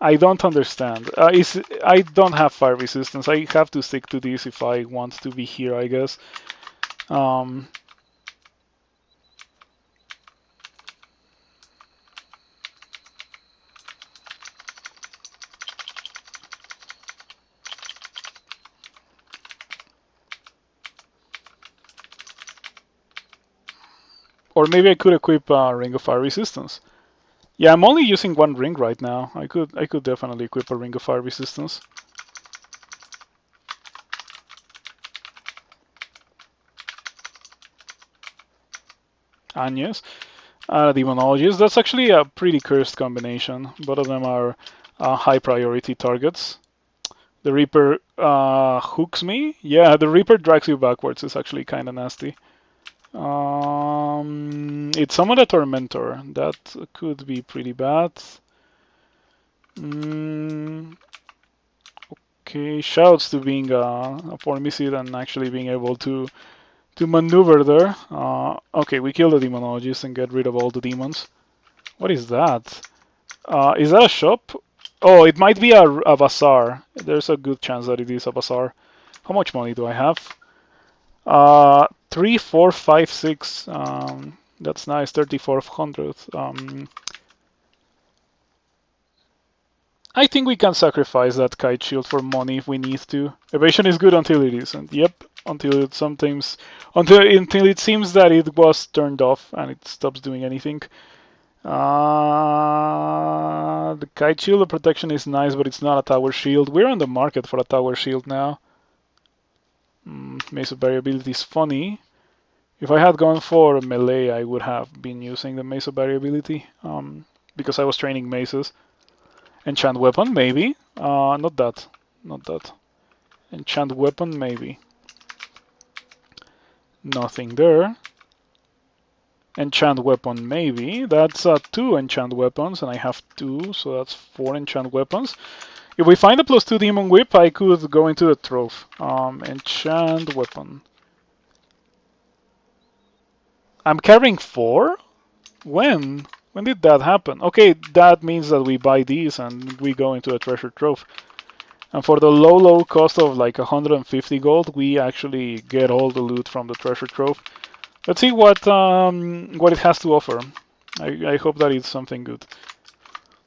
I don't understand. I don't have fire resistance. I have to stick to this if I want to be here, I guess. Um, or maybe I could equip Ring of Fire Resistance. Yeah, I'm only using one ring right now. I could definitely equip a Ring of Fire Resistance. Agnes, Demonologist. That's actually a pretty cursed combination. Both of them are high priority targets. The Reaper hooks me. Yeah, the Reaper drags you backwards. It's actually kind of nasty. It's Summon a Tormentor. That could be pretty bad. Okay, shouts to being a Formicid and actually being able to maneuver there. Okay, we kill the Demonologist and get rid of all the demons. What is that? Is that a shop? Oh, it might be a bazaar. There's a good chance that it is a bazaar. How much money do I have? 3, 4, 5, 6. That's nice. 3,400. I think we can sacrifice that kite shield for money if we need to. Evasion is good until it isn't. Yep, until it until it seems that it was turned off and it stops doing anything. The kite shield, the protection is nice, but it's not a tower shield. We're on the market for a tower shield now. Mace of Variability is funny. If I had gone for melee, I would have been using the Mace of Variability because I was training maces. Enchant Weapon, maybe. Not that. Not that. Enchant Weapon, maybe. Nothing there. Enchant Weapon, maybe. That's 2 Enchant Weapons, and I have 2, so that's 4 Enchant Weapons. If we find a +2 Demon Whip, I could go into the Trove. Enchant Weapon. I'm carrying 4? When? When did that happen? Okay, that means that we buy these and we go into a treasure trove. And for the low cost of like 150 gold, we actually get all the loot from the treasure trove. Let's see what it has to offer. I hope that it's something good.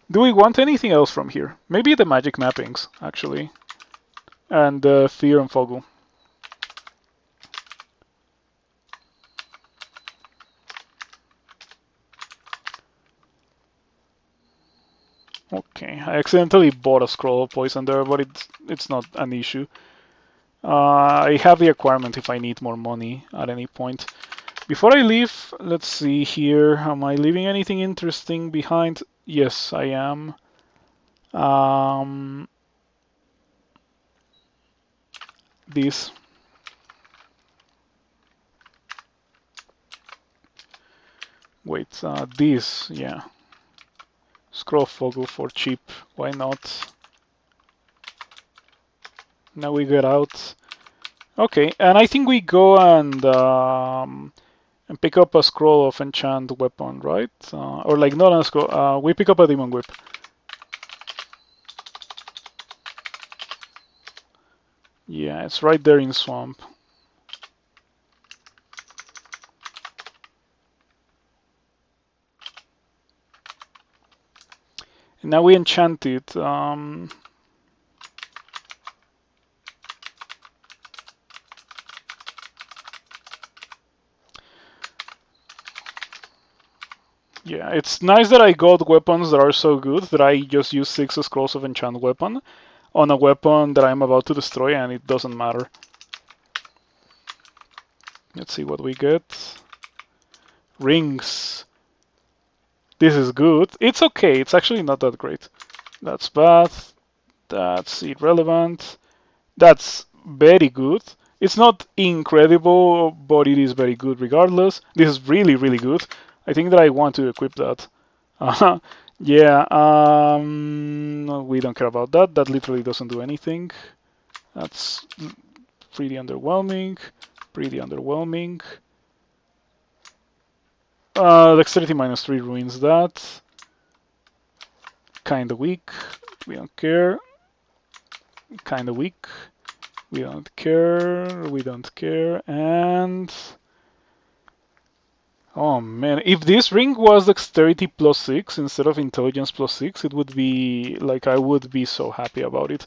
Do we want anything else from here? Maybe the magic mappings, actually. And Fear and Foggle. Okay, I accidentally bought a scroll of poison there, but it's not an issue. I have the acquirement if I need more money at any point. Before I leave, let's see here. Am I leaving anything interesting behind? Yes, I am. this. Wait, this, yeah. Scroll Fogel for cheap, why not? Now we get out. Okay, and I think we go and pick up a scroll of enchant weapon, right? Or like not a scroll, we pick up a demon whip. Yeah, it's right there in swamp. And now we enchant it. Yeah, it's nice that I got weapons that are so good that I just use 6 scrolls of enchant weapon on a weapon that I'm about to destroy and it doesn't matter. Let's see what we get. Rings. This is good. It's okay. It's actually not that great. That's bad. That's irrelevant. That's very good. It's not incredible, but it is very good regardless. This is really, really good. I think that I want to equip that. Yeah, we don't care about that. That literally doesn't do anything. That's pretty underwhelming. Pretty underwhelming. Dexterity -3 ruins that. Kinda weak. We don't care. Kinda weak. We don't care. We don't care. And oh man, if this ring was dexterity +6 instead of intelligence +6, it would be like I would be so happy about it.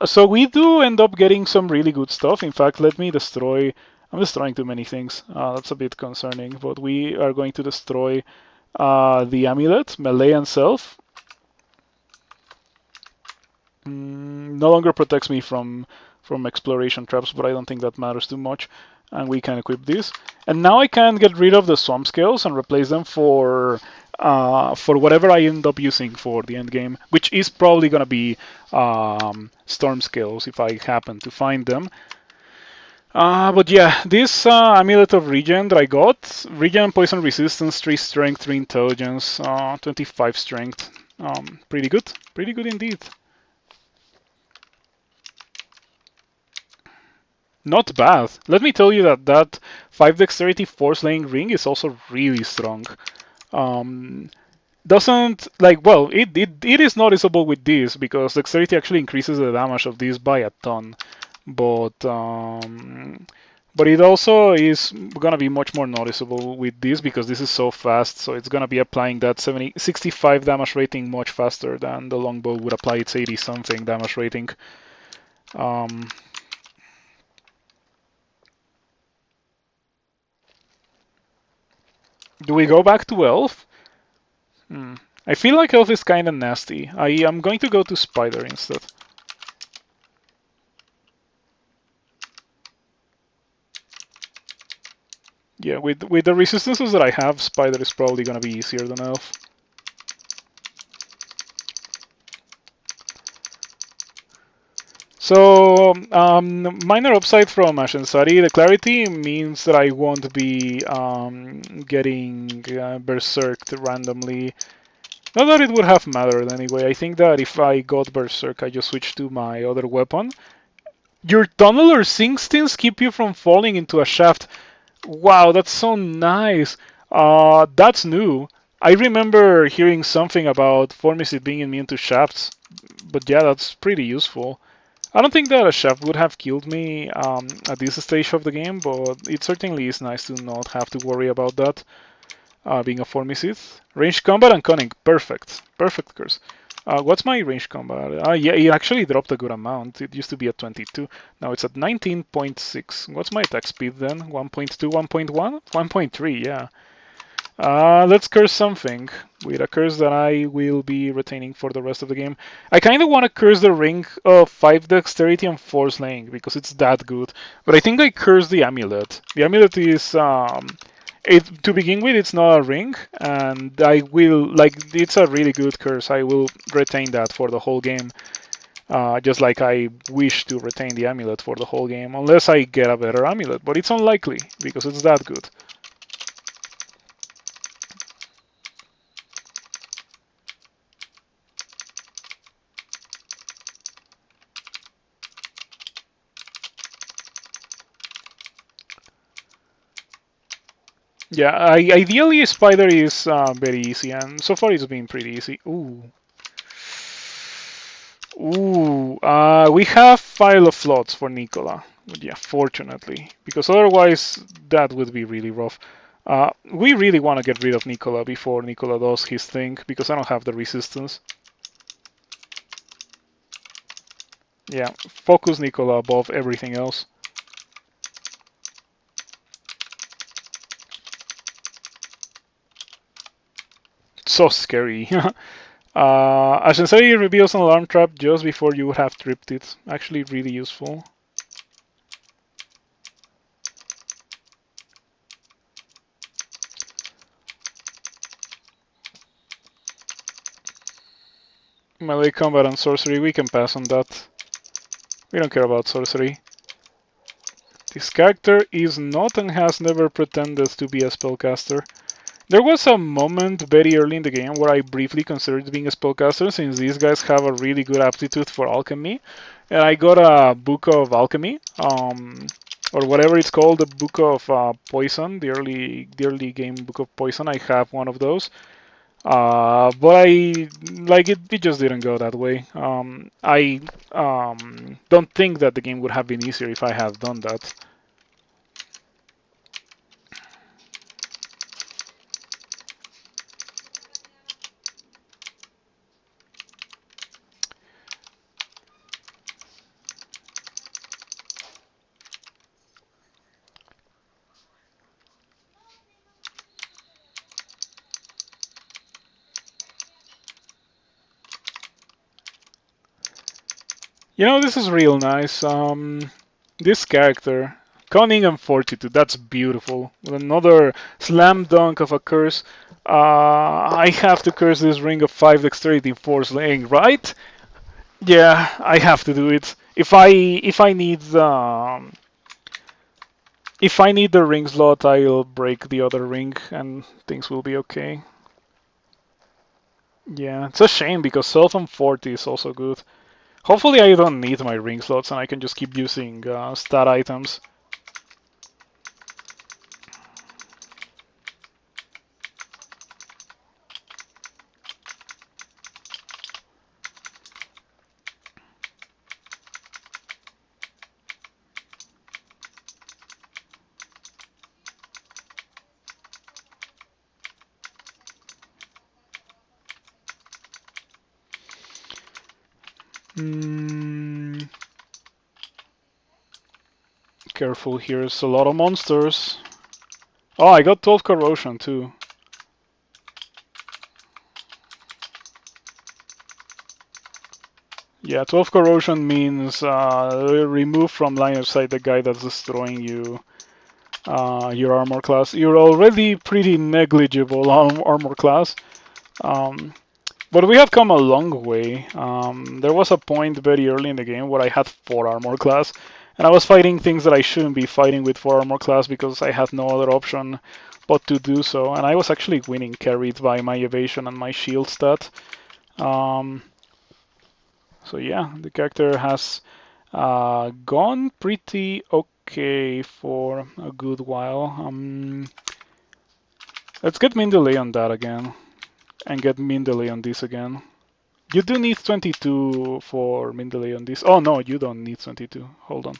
So we do end up getting some really good stuff. In fact, let me destroy. I'm destroying too many things. That's a bit concerning, but we are going to destroy the amulet, melee and self. No longer protects me from exploration traps, but I don't think that matters too much. And we can equip this. And now I can get rid of the swamp scales and replace them for whatever I end up using for the end game, which is probably gonna be storm scales if I happen to find them. But yeah, this amulet of regen that I got, regen, poison resistance, 3 strength, 3 intelligence, 25 strength. Pretty good indeed. Not bad. Let me tell you that 5 dexterity, 4 slaying ring is also really strong. Doesn't like well, it is noticeable with this because dexterity actually increases the damage of this by a ton, but it also is gonna be much more noticeable with this because this is so fast. So it's gonna be applying that 65 damage rating much faster than the longbow would apply its 80 something damage rating. Do we go back to Elf? I feel like Elf is kind of nasty. I am going to go to Spider instead. Yeah, with the resistances that I have, Spider is probably going to be easier than Elf. So, minor upside from Ashenzari, the clarity means that I won't be getting berserked randomly. Not that it would have mattered anyway. I think that if I got berserk, I just switch to my other weapon. Your tunneler's instincts keep you from falling into a shaft. Wow, that's so nice. That's new. I remember hearing something about Formicid being immune to shafts, but yeah, that's pretty useful. I don't think that a shaft would have killed me at this stage of the game, but it certainly is nice to not have to worry about that. Being a Formicid. Ranged combat and cunning. Perfect. Perfect curse. What's my ranged combat? Yeah, it actually dropped a good amount. It used to be at 22. Now it's at 19.6. What's my attack speed then? 1.2, 1.1? 1.3, yeah. Let's curse something with a curse that I will be retaining for the rest of the game. I kind of want to curse the ring of 5 dexterity and 4 slaying because it's that good. But I think I curse the amulet. The amulet is to begin with, it's not a ring, and I will like it's a really good curse. I will retain that for the whole game. Just like I wish to retain the amulet for the whole game, unless I get a better amulet, but it's unlikely because it's that good. Yeah, ideally Spider is very easy, and so far it's been pretty easy. Ooh. Ooh, we have File of Floats for Nicola. Yeah, fortunately, because otherwise that would be really rough. We really want to get rid of Nicola before Nicola does his thing, because I don't have the resistance. Yeah, focus Nicola above everything else. So scary. Ashenzari reveals an alarm trap just before you would have tripped it. Actually, really useful. Melee combat and sorcery, we can pass on that. We don't care about sorcery. This character is not and has never pretended to be a spellcaster. There was a moment very early in the game where I briefly considered being a spellcaster, since these guys have a really good aptitude for alchemy, and I got a book of alchemy, or whatever it's called, the book of poison, the early game book of poison. I have one of those, but I like it just didn't go that way. I don't think that the game would have been easier if I had done that. You know, this is real nice. This character, Cunning and Fortitude, that's beautiful. Another slam dunk of a curse. I have to curse this Ring of 5 Dexterity 4 Slaying, right? Yeah, I have to do it. If I need the ring slot, I'll break the other ring and things will be okay. Yeah, it's a shame because Self and 40 is also good. Hopefully I don't need my ring slots and I can just keep using stat items. Careful, here's a lot of monsters. Oh, I got 12 corrosion too. Yeah, 12 corrosion means remove from line of sight the guy that's destroying you. Your armor class. You're already pretty negligible on armor class. But we have come a long way. There was a point very early in the game where I had 4 armor class, and I was fighting things that I shouldn't be fighting with 4 armor class because I had no other option but to do so. And I was actually winning, carried by my evasion and my shield stat. So yeah, the character has gone pretty okay for a good while. Let's get min delay on that again, and get min delay on this again. You do need 22 for min delay on this. Oh no, you don't need 22. Hold on.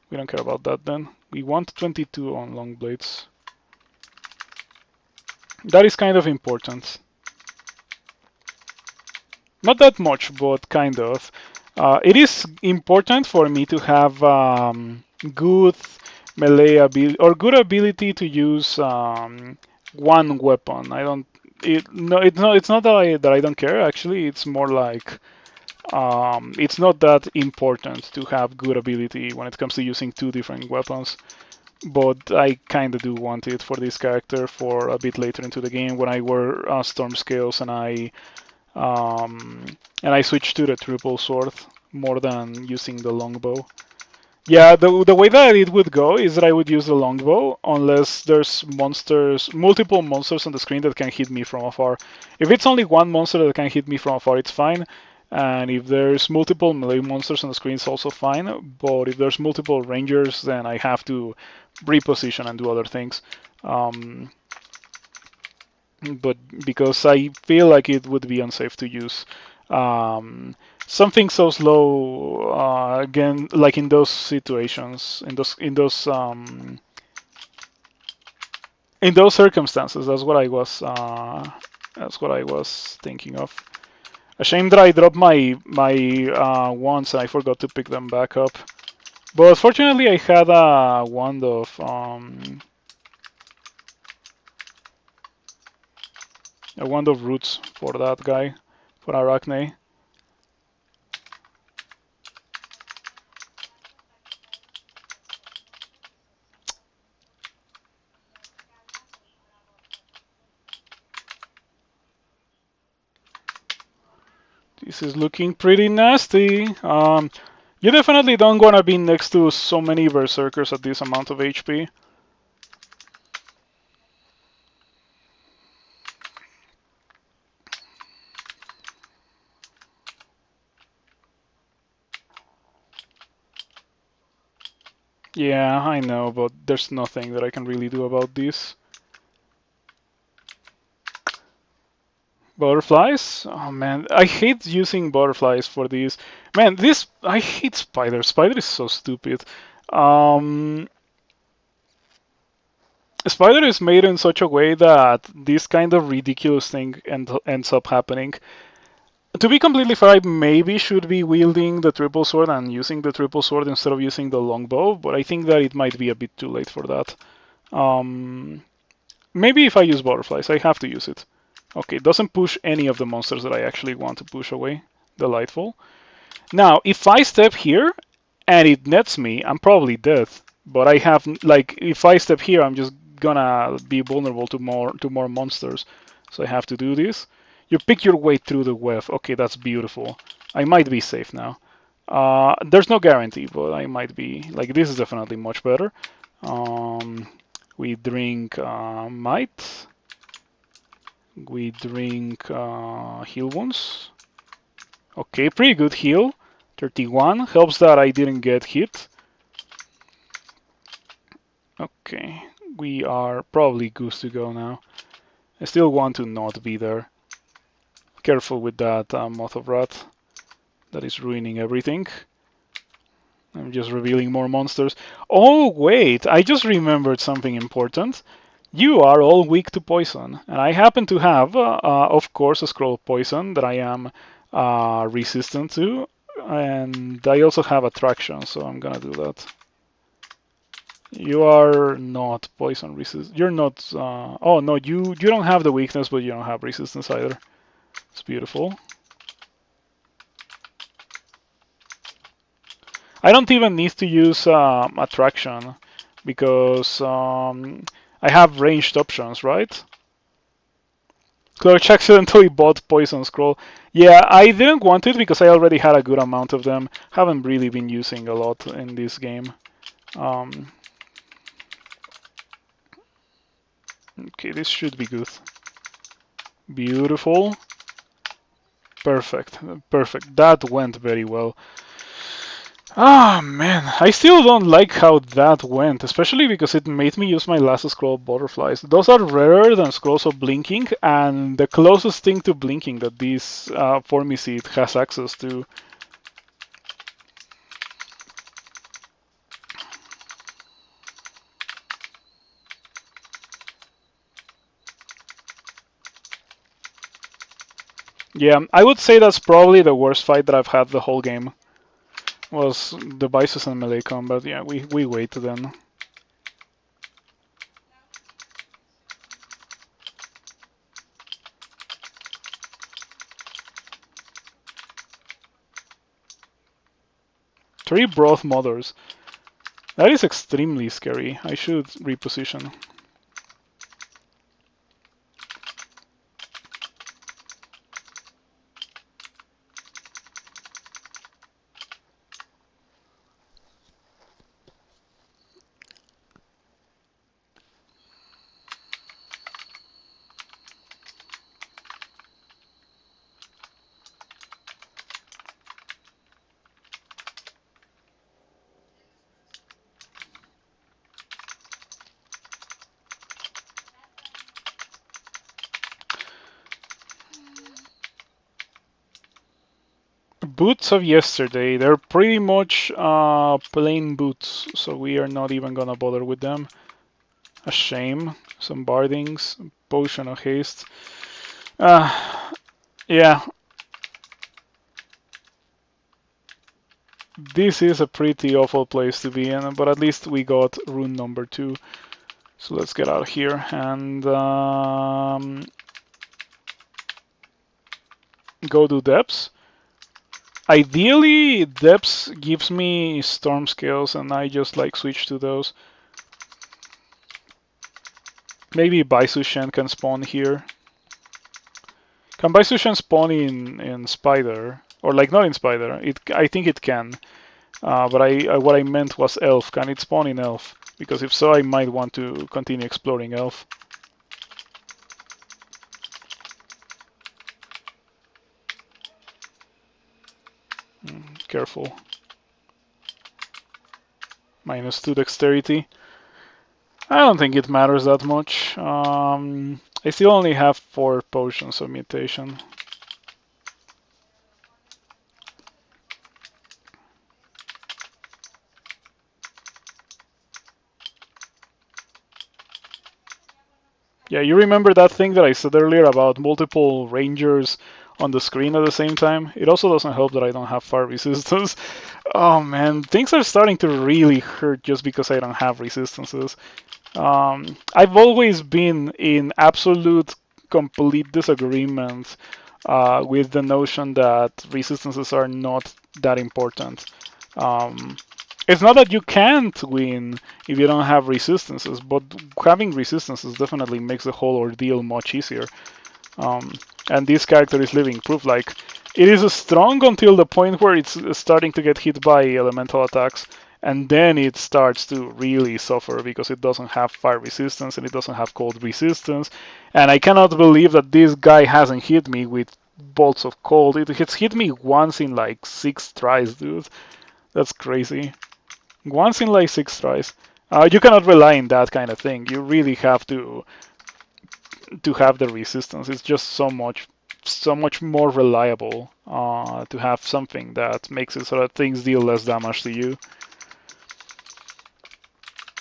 We don't care about that then. We want 22 on long blades. That is kind of important. Not that much, but kind of. It is important for me to have good melee ability or good ability to use one weapon. I don't. It's not that I don't care. Actually, it's more like it's not that important to have good ability when it comes to using 2 different weapons. But I kind of do want it for this character for a bit later into the game when I wear Storm Scales and I switch to the triple sword. more than using the longbow. Yeah, the way that it would go is that I would use the longbow unless there's multiple monsters on the screen that can hit me from afar. If it's only one monster that can hit me from afar, it's fine. And if there's multiple melee monsters on the screen, it's also fine. But if there's multiple rangers, then I have to reposition and do other things. But because I feel like it would be unsafe to use something so slow again, like in those situations, in those circumstances. That's what I was thinking of. A shame that I dropped my wands and I forgot to pick them back up. But fortunately, I had a wand of roots for that guy, for Arachne. This is looking pretty nasty. You definitely don't want to be next to so many berserkers at this amount of HP. Yeah, I know, but there's nothing that I can really do about this. Butterflies? Oh man, I hate using butterflies for these. Man, I hate spider. Spider is so stupid. Um, Spider is made in such a way that this kind of ridiculous thing ends up happening. To be completely fair, I maybe should be wielding the triple sword and using the triple sword instead of using the longbow, but I think that it might be a bit too late for that. Maybe if I use butterflies, I have to use it. Okay, it doesn't push any of the monsters that I actually want to push away. Delightful. Now, if I step here and it nets me, I'm probably dead. But I have, like, if I step here, I'm just gonna be vulnerable to more monsters. So I have to do this. You pick your way through the web. Okay, that's beautiful. I might be safe now. There's no guarantee, but I might be. Like, this is definitely much better. We drink might. We drink heal wounds. Okay, pretty good heal. 31. Helps that I didn't get hit. Okay, we are probably good to go now. I still want to not be there. Careful with that Moth of Wrath. That is ruining everything. I'm just revealing more monsters. Oh, wait, I just remembered something important. You are all weak to poison, and I happen to have, of course, a scroll of poison that I am resistant to, and I also have attraction, so I'm gonna do that. You are not poison resistant. You're not. Oh no, you don't have the weakness, but you don't have resistance either. It's beautiful. I don't even need to use attraction because I have ranged options, right? Clutch accidentally bought Poison Scroll. Yeah, I didn't want it because I already had a good amount of them. Haven't really been using a lot in this game. Okay, this should be good. Beautiful. Perfect. Perfect. That went very well. Ah, man, I still don't like how that went, especially because it made me use my last scroll of butterflies. Those are rarer than scrolls of blinking, and the closest thing to blinking that this Formicid has access to. Yeah, I would say that's probably the worst fight that I've had the whole game. Was the Biceps and melee combat. Yeah, we wait then. Three broth mothers. That is extremely scary. I should reposition. boots of yesterday. They're pretty much plain boots, so we are not even gonna bother with them. A shame. Some bardings, potion of haste. Yeah, this is a pretty awful place to be in, but at least we got rune number 2. So let's get out of here and go do depths. Ideally, depths gives me storm scales, and I just like switch to those. Maybe Baisushen can spawn here. Can Baisushen spawn in Spider? Or like not in Spider? I think it can. But what I meant was Elf. Can it spawn in Elf? Because if so, I might want to continue exploring Elf. Careful. -2 dexterity. I don't think it matters that much. I still only have 4 potions of mutation. Yeah, you remember that thing that I said earlier about multiple rangers on the screen at the same time? It also doesn't help that I don't have fire resistance. Oh man, things are starting to really hurt just because I don't have resistances. I've always been in absolute complete disagreement with the notion that resistances are not that important. Um, it's not that you can't win if you don't have resistances, but having resistances definitely makes the whole ordeal much easier. And this character is living proof. Like, it is strong until the point where it's starting to get hit by elemental attacks, and then it starts to really suffer because it doesn't have fire resistance and it doesn't have cold resistance. And I cannot believe that this guy hasn't hit me with bolts of cold. It's hit me once in like 6 tries, dude. That's crazy. Once in like 6 tries. You cannot rely on that kind of thing. You really have to have the resistance. It's just so much more reliable to have something that makes it so that things deal less damage to you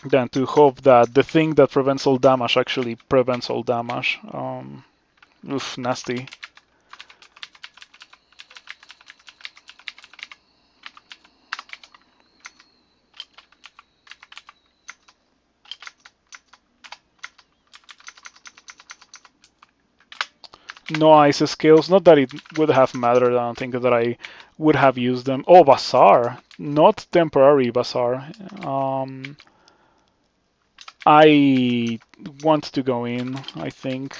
than to hope that the thing that prevents all damage actually prevents all damage. Oof, nasty. No ice scales. Not that it would have mattered. I don't think that I would have used them. Oh, Bazaar. Not temporary Bazaar. I want to go in, I think.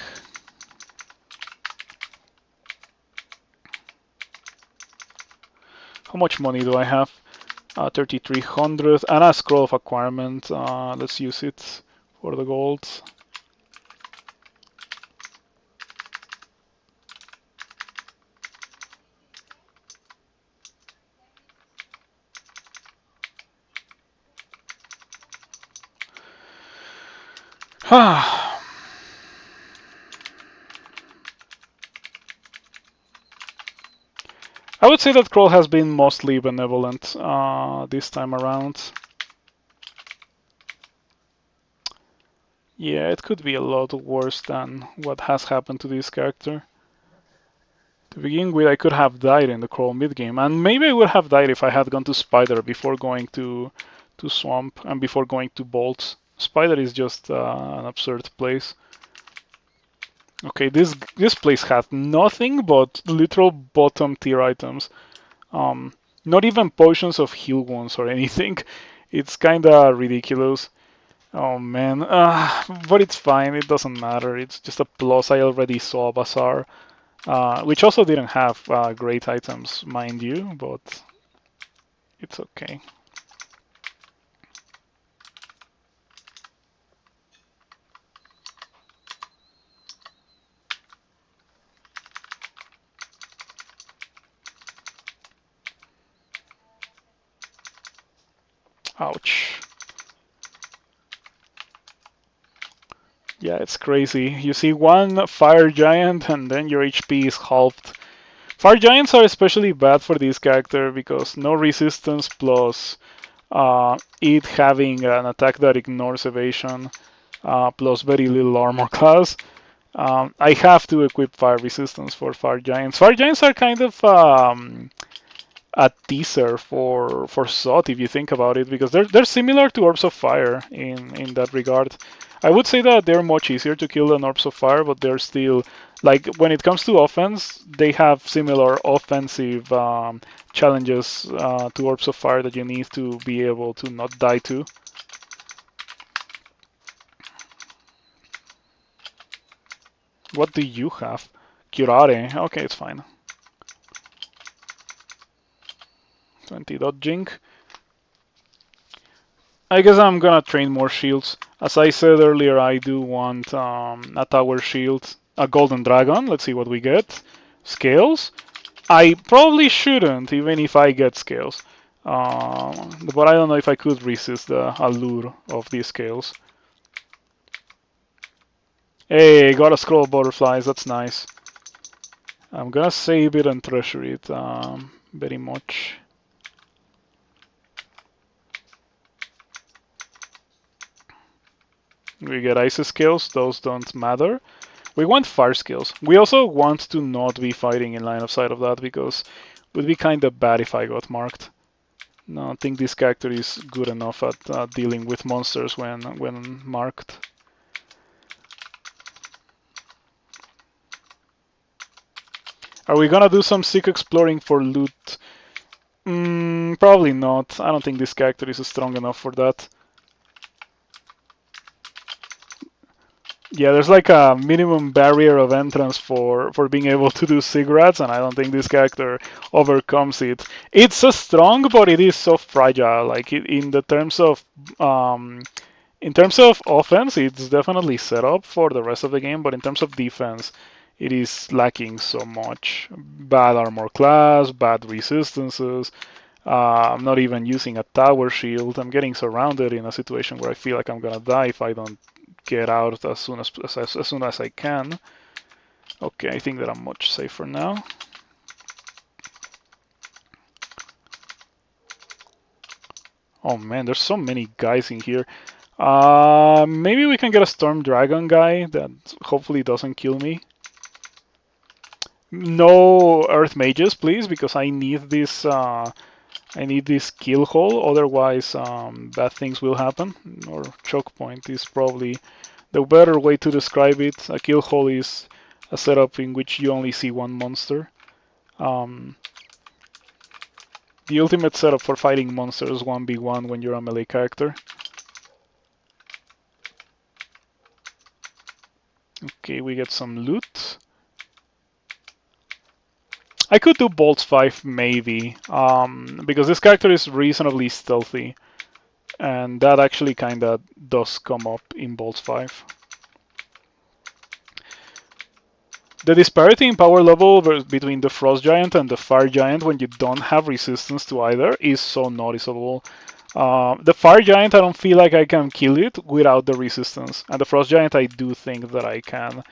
How much money do I have? 3,300 and a scroll of acquirement. Let's use it for the gold. I would say that Kroll has been mostly benevolent this time around. Yeah, it could be a lot worse than what has happened to this character. To begin with, I could have died in the Kroll mid-game, and maybe I would have died if I had gone to Spider before going to Swamp and before going to Bolts. Spider is just an absurd place. Okay, this place had nothing but literal bottom tier items. Not even potions of heal wounds or anything. It's kinda ridiculous. Oh man, but it's fine. It doesn't matter. It's just a plus. I already saw Bazaar, which also didn't have great items, mind you, but it's okay. Ouch. Yeah, it's crazy. You see one fire giant and then your HP is halved Fire Giants are especially bad for this character because no resistance plus it having an attack that ignores evasion plus very little armor class. I have to equip fire resistance for Fire Giants. Fire Giants are kind of a teaser for SOT if you think about it, because they're similar to Orbs of Fire in that regard. I would say that they're much easier to kill than Orbs of Fire, but they're still, like, when it comes to offense, they have similar offensive challenges to Orbs of Fire that you need to be able to not die to. What do you have? Curare. Okay, it's fine. 20 dodging. I guess I'm gonna train more shields. As I said earlier, I do want a tower shield, a golden dragon. Let's see what we get. Scales. I probably shouldn't, even if I get scales. But I don't know if I could resist the allure of these scales. Hey, got a scroll of butterflies. That's nice. I'm gonna save it and treasure it very much. We get ice skills, those don't matter. We want fire skills. We also want to not be fighting in line of sight of that, because it would be kind of bad if I got marked. No, I think this character is good enough at dealing with monsters when marked. Are we gonna do some sick exploring for loot? Probably not. I don't think this character is strong enough for that. Yeah, there's like a minimum barrier of entrance for being able to do cigarettes, and I don't think this character overcomes it. It's so strong, but it is so fragile. Like in the terms of in terms of offense, it's definitely set up for the rest of the game, but in terms of defense, it is lacking so much. Bad armor class, bad resistances. I'm not even using a tower shield. I'm getting surrounded in a situation where I feel like I'm gonna die if I don't get out as soon as I can. Okay, I think that I'm much safer now. Oh man, there's so many guys in here. Maybe we can get a Storm Dragon guy that hopefully doesn't kill me. No Earth Mages, please, because I need this. I need this kill hole, otherwise bad things will happen. Or choke point is probably the better way to describe it. A kill hole is a setup in which you only see one monster. The ultimate setup for fighting monsters 1v1 when you're a melee character. Okay, we get some loot. I could do Bolts 5 maybe, because this character is reasonably stealthy, and that actually kinda does come up in Bolts 5. The disparity in power level between the Frost Giant and the Fire Giant when you don't have resistance to either is so noticeable. The Fire Giant, I don't feel like I can kill it without the resistance, and the Frost Giant, I do think that I can.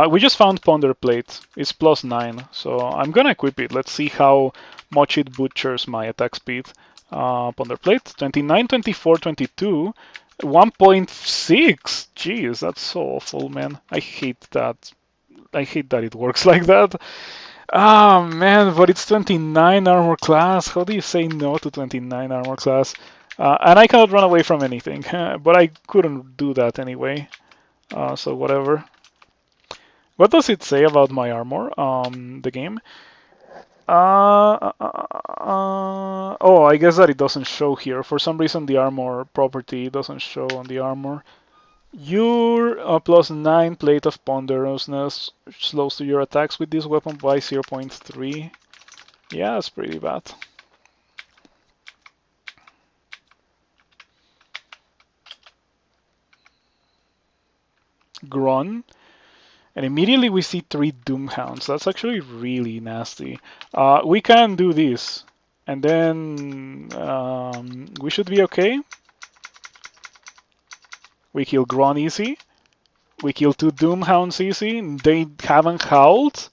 We just found Ponder Plate. It's +9, so I'm gonna equip it. Let's see how much it butchers my attack speed. Ponder Plate, 29, 24, 22, 1.6. Jeez, that's so awful, man. I hate that. I hate that it works like that. Ah, man, but it's 29 armor class. How do you say no to 29 armor class? And I cannot run away from anything, but I couldn't do that anyway. So whatever. What does it say about my armor, the game? Oh, I guess that it doesn't show here. For some reason, the armor property doesn't show on the armor. Your +9 plate of ponderousness slows to your attacks with this weapon by 0.3. Yeah, that's pretty bad. Gron. And immediately we see 3 Doomhounds. That's actually really nasty. We can do this. And then we should be okay. We kill Gron easy. We kill 2 Doomhounds easy. They haven't howled.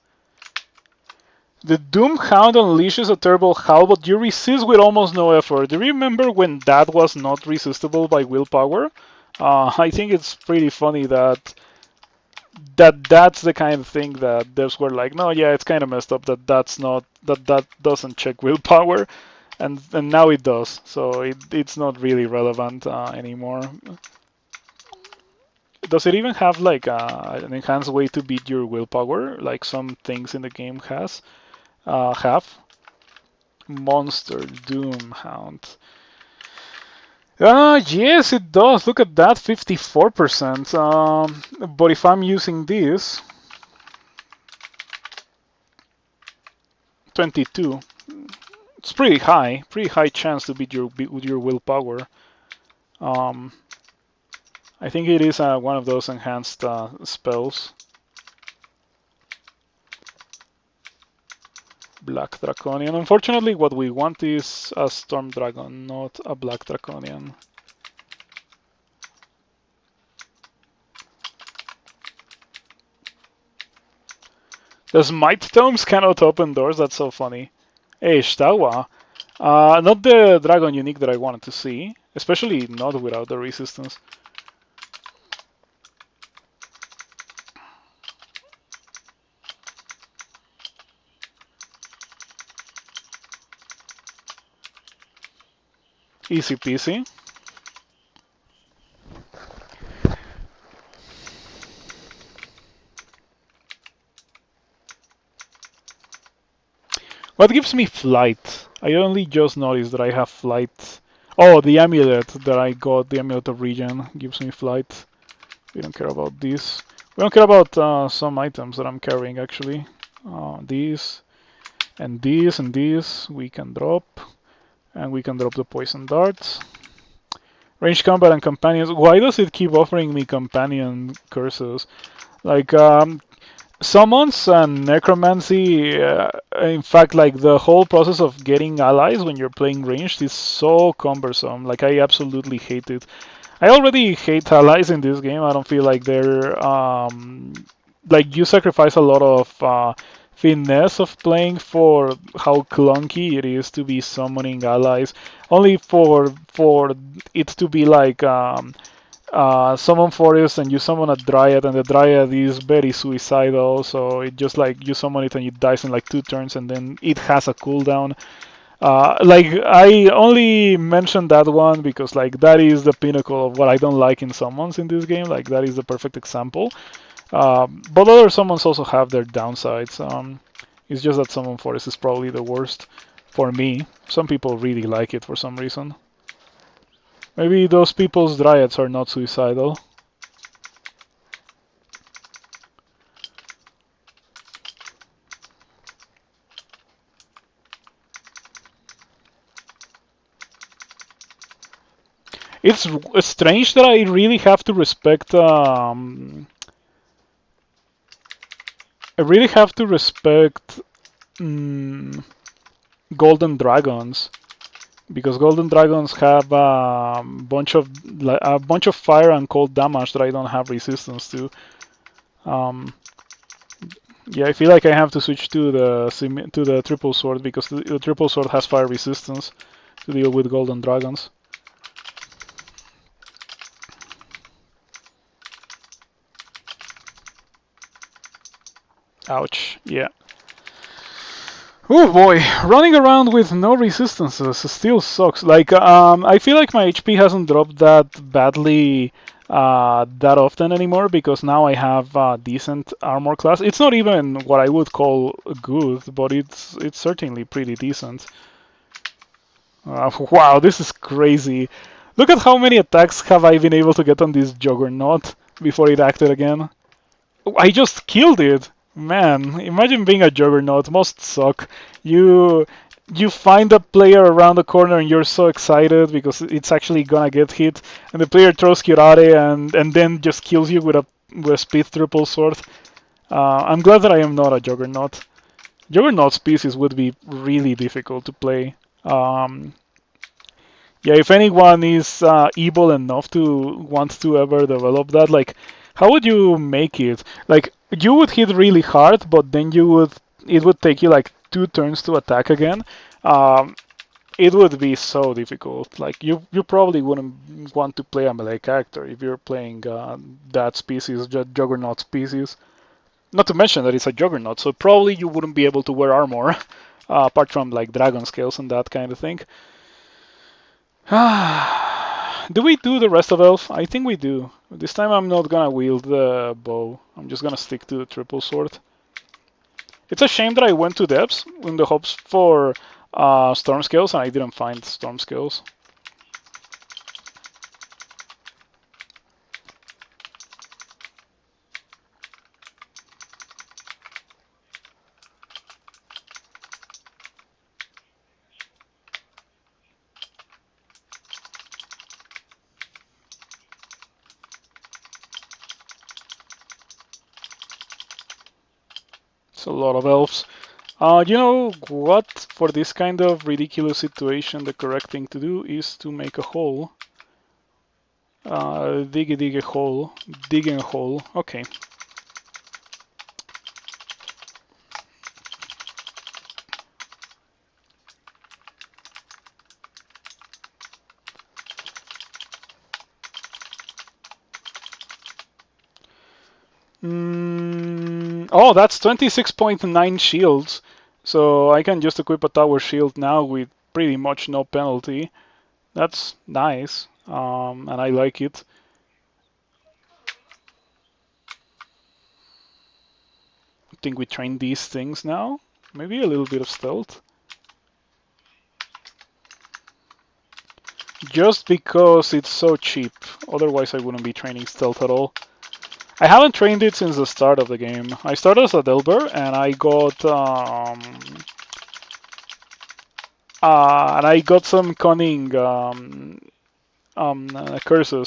The Doom Hound unleashes a terrible howl, but you resist with almost no effort. Do you remember when that was not resistible by willpower? I think it's pretty funny that's the kind of thing that devs were like, no, yeah, it's kind of messed up that doesn't check willpower, and now it does. So it's not really relevant anymore. Does it even have like an enhanced way to beat your willpower, like some things in the game have? Monster Doom Hound. Yes, it does. Look at that, 54%. But if I'm using this, 22. It's pretty high chance to beat with your willpower. Um, I think it is one of those enhanced spells. Black Draconian. Unfortunately, what we want is a Storm Dragon, not a Black Draconian. The Smite Tomes cannot open doors. That's so funny. Hey, Shtawa. Not the dragon unique that I wanted to see, especially not without the resistance. Easy peasy. What gives me flight? I only just noticed that I have flight. Oh, the amulet that I got, the amulet of regen, gives me flight. We don't care about this. We don't care about some items that I'm carrying actually. These and these and these we can drop. And we can drop the poison darts. Range combat and companions. Why does it keep offering me companion curses? Like, summons and necromancy, in fact, like the whole process of getting allies when you're playing ranged is so cumbersome. Like, I absolutely hate it. I already hate allies in this game. I don't feel like they're like you sacrifice a lot of finesse of playing for how clunky it is to be summoning allies, only for it to be like summon forest and you summon a dryad and the dryad is very suicidal, so it just like you summon it and it dies in like 2 turns and then it has a cooldown. Like I only mentioned that one because like that is the pinnacle of what I don't like in summons in this game. Like that is the perfect example. But other summons also have their downsides. It's just that summon forest is probably the worst for me. Some people really like it for some reason. Maybe those people's dryads are not suicidal. It's strange that I really have to respect. I really have to respect golden dragons because golden dragons have a bunch of fire and cold damage that I don't have resistance to. Yeah, I feel like I have to switch to the triple sword because the triple sword has fire resistance to deal with golden dragons. Ouch. Yeah. Oh boy, running around with no resistances still sucks. Like, I feel like my HP hasn't dropped that badly that often anymore because now I have decent armor class. It's not even what I would call good, but it's certainly pretty decent. Wow, this is crazy. Look at how many attacks have I been able to get on this Juggernaut before it acted again. I just killed it. Man, imagine being a Juggernaut. Must suck. You you find a player around the corner and you're so excited because it's actually gonna get hit, and the player throws Curare and then just kills you with a speed triple sword. I'm glad that I am not a Juggernaut. Juggernaut species would be really difficult to play. Yeah, if anyone is evil enough to want to ever develop that, like, how would you make it? Like, you would hit really hard, but then it would take you like 2 turns to attack again, um, it would be so difficult. Like you probably wouldn't want to play a melee character if you're playing that species, Juggernaut species. Not to mention that it's a Juggernaut, so probably you wouldn't be able to wear armor, apart from like dragon scales and that kind of thing. Do we do the rest of Elf? I think we do. This time I'm not gonna wield the bow. I'm just gonna stick to the triple sword. It's a shame that I went to depths in the hopes for storm scales and I didn't find storm scales. It's a lot of elves. You know what? For this kind of ridiculous situation, the correct thing to do is to make a hole. Dig a hole. Digging a hole. Okay. Oh, that's 26.9 shields. So I can just equip a tower shield now with pretty much no penalty. That's nice, and I like it. I think we train these things now. Maybe a little bit of stealth. Just because it's so cheap. Otherwise I wouldn't be training stealth at all. I haven't trained it since the start of the game. I started as a Delver and I got some cunning curses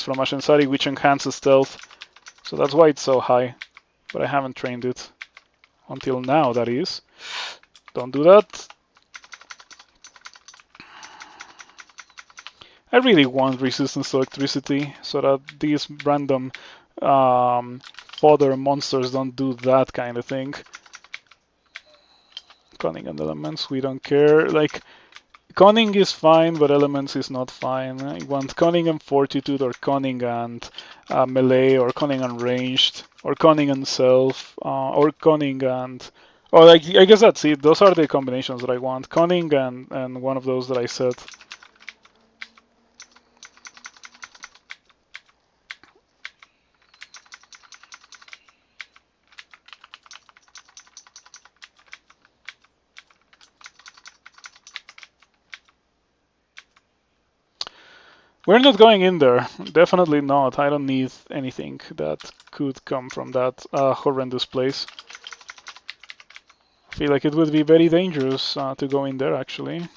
from Ashenzari which enhances stealth. So that's why it's so high. But I haven't trained it. Until now, that is. Don't do that. I really want resistance to electricity so that these random fodder monsters don't do that kind of thing. Cunning and elements, we don't care. Like, cunning is fine, but elements is not fine. I want cunning and fortitude, or cunning and melee, or cunning and ranged, or cunning and self, or cunning and... Oh, like, I guess that's it. Those are the combinations that I want. Cunning and one of those that I said. We're not going in there. Definitely not. I don't need anything that could come from that horrendous place. I feel like it would be very dangerous to go in there, actually.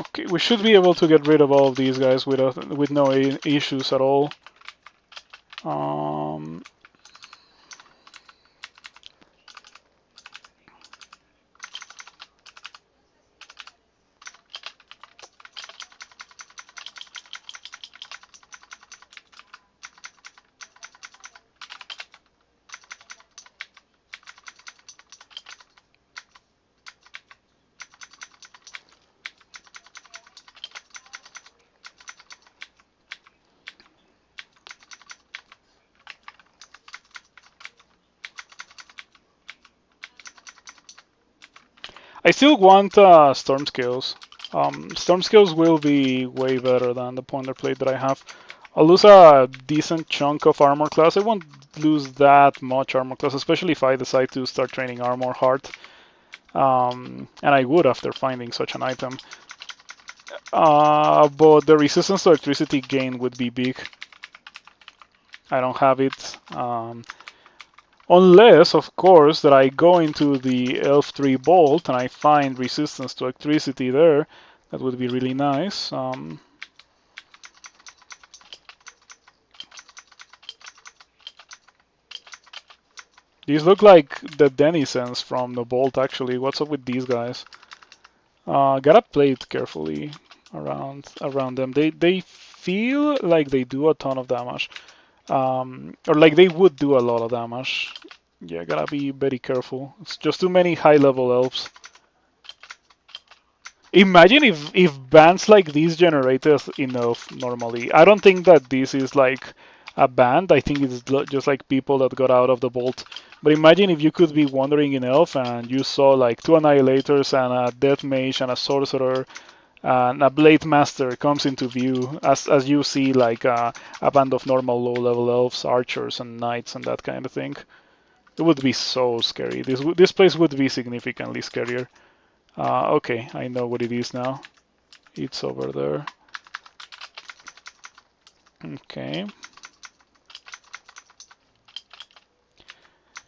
Okay, we should be able to get rid of all of these guys with no issues at all. I still want Storm Scales. Storm Scales will be way better than the Ponder Plate that I have. I'll lose a decent chunk of armor class. I won't lose that much armor class, especially if I decide to start training armor hard. And I would after finding such an item. But the resistance to electricity gain would be big. I don't have it. Unless, of course, that I go into the Elf 3 Bolt and I find resistance to electricity there, That would be really nice. These look like the denizens from the Bolt, actually. What's up with these guys? Gotta play it carefully around them. They feel like they do a ton of damage, or like they would do a lot of damage. Yeah, gotta be very careful. It's just too many high-level elves. Imagine if bands like these generated enough normally. I don't think that this is like a band. I think it's just like people that got out of the Bolt. But imagine if you could be wandering in Elf and you saw like two Annihilators and a Death Mage and a Sorcerer and a Blade Master comes into view as you see like a band of normal low-level Elves, Archers and Knights and that kind of thing. It would be so scary. This place would be significantly scarier. Okay, I know what it is now. It's over there. Okay.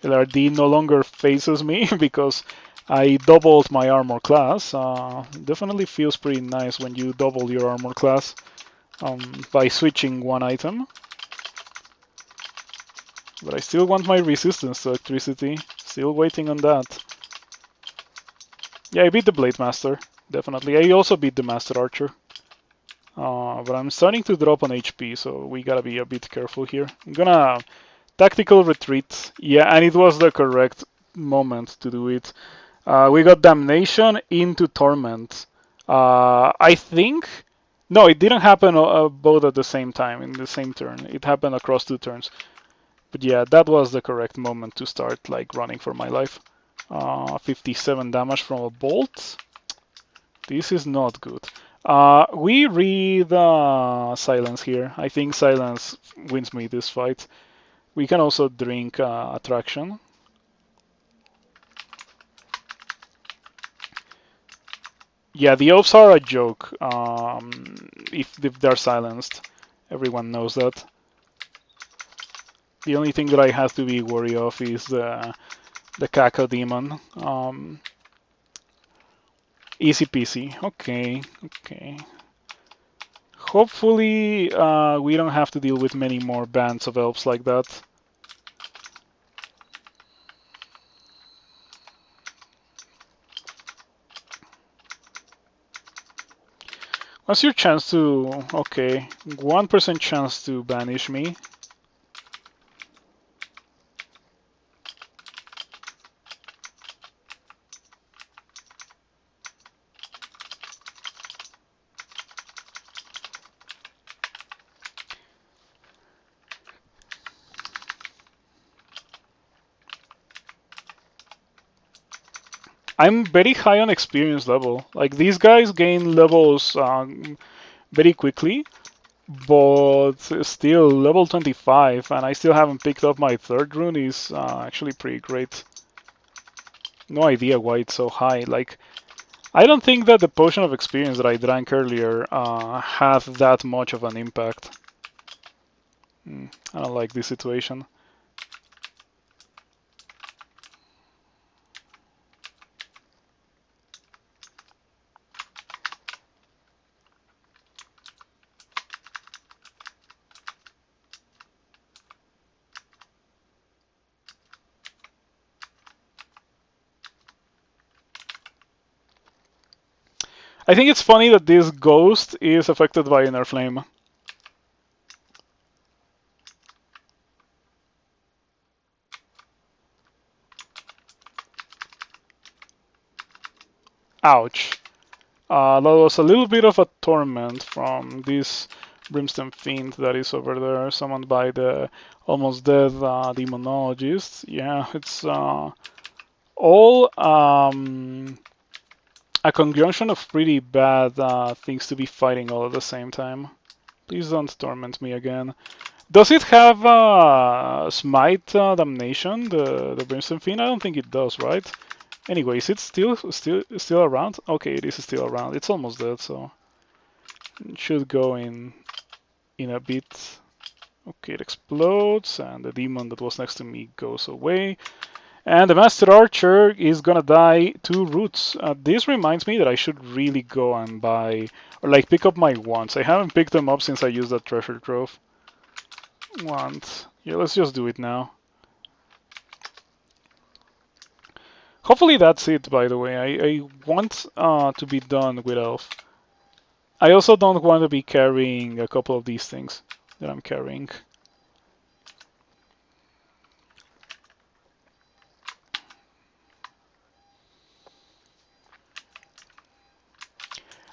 LRD no longer faces me because I doubled my armor class. Definitely feels pretty nice when you double your armor class by switching one item. But I still want my resistance to electricity. Still waiting on that. Yeah, I beat the Blade Master, definitely. I also beat the Master Archer. But I'm starting to drop on HP, so we gotta be a bit careful here. I'm gonna tactical retreat. Yeah, and it was the correct moment to do it. We got Damnation into Torment. I think... No, it didn't happen both at the same time, in the same turn. It happened across 2 turns. But yeah, that was the correct moment to start like running for my life. 57 damage from a bolt. This is not good. We read Silence here. I think Silence wins me this fight. We can also drink Attraction. Yeah, the elves are a joke if they're silenced. Everyone knows that. The only thing that I have to be worried of is the Caco Demon. Easy peasy. Okay, okay. Hopefully we don't have to deal with many more bands of elves like that. What's your chance to... Okay, 1% chance to banish me. I'm very high on experience level. Like, these guys gain levels very quickly, but still, level 25, and I still haven't picked up my 3rd rune is actually pretty great. No idea why it's so high. Like, I don't think that the potion of experience that I drank earlier had that much of an impact. I don't like this situation. I think it's funny that this ghost is affected by inner flame. Ouch. That was a little bit of a torment from this Brimstone Fiend that is over there, summoned by the almost dead Demonologist. Yeah, it's all a conjunction of pretty bad things to be fighting all at the same time. Please don't torment me again. Does it have Smite Damnation, the Brimstone Fiend? I don't think it does, right? Anyway, is it still around? Okay, it is still around. It's almost dead, so it should go in a bit. Okay, it explodes, and the demon that was next to me goes away. And the Master Archer is gonna die to roots. This reminds me that I should really go and buy, or like pick up my wands. I haven't picked them up since I used that treasure trove. Wand. Yeah, let's just do it now. Hopefully that's it, by the way. I want to be done with elf. I also don't want to be carrying a couple of these things that I'm carrying.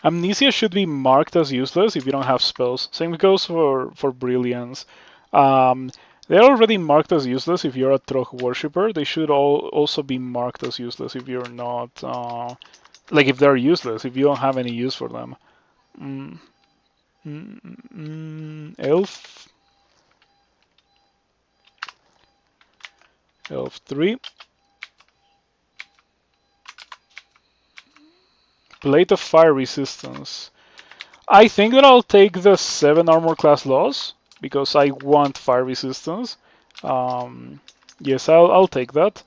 Amnesia should be marked as useless if you don't have spells. Same goes for Brilliance. Um, they're already marked as useless if you're a Trog worshipper. They should also be marked as useless if you're not, like if they're useless, if you don't have any use for them. Mm, Elf. Elf 3. Plate of Fire Resistance. I think that I'll take the 7 armor class loss because I want fire resistance. Yes, I'll take that.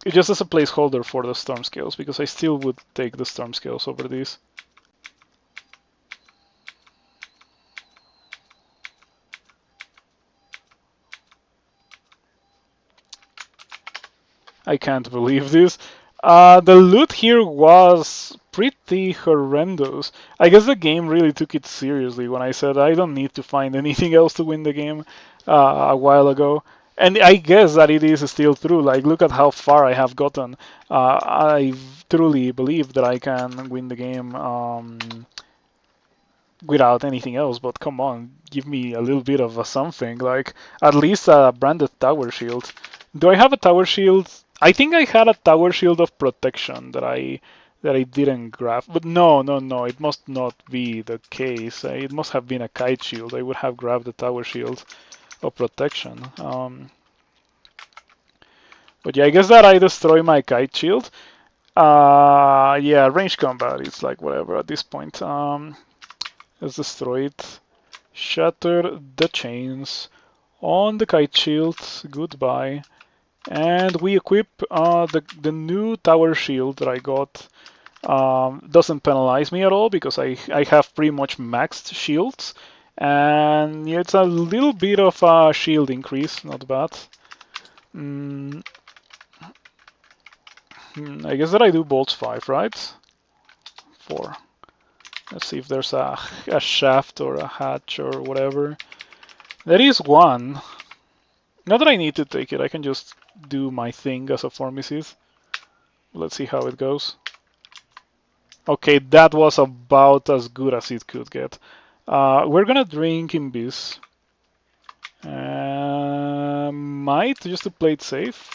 It just as a placeholder for the storm scales because I still would take the storm scales over these. I can't believe this. The loot here was pretty horrendous. I guess the game really took it seriously when I said I don't need to find anything else to win the game a while ago. And I guess that it is still true. Like, look at how far I have gotten. I truly believe that I can win the game without anything else. But come on, give me a little bit of a something. Like, at least a branded tower shield. Do I have a tower shield? I think I had a tower shield of protection that I didn't grab. But no, no, no, it must not be the case. It must have been a kite shield. I would have grabbed the tower shield of protection. But yeah, I guess that I destroy my kite shield. Yeah, range combat is like whatever at this point. Let's destroy it. Shatter the chains on the kite shield. Goodbye. And we equip the new tower shield that I got. Doesn't penalize me at all because I have pretty much maxed shields. And yeah, it's a little bit of a shield increase, not bad. I guess that I do bolts 5, right? 4. Let's see if there's a shaft or a hatch or whatever. There is one. Not that I need to take it, I can just do my thing as a Formicid. Let's see how it goes. Okay, that was about as good as it could get. We're gonna drink Imbis. Might, just to play it safe.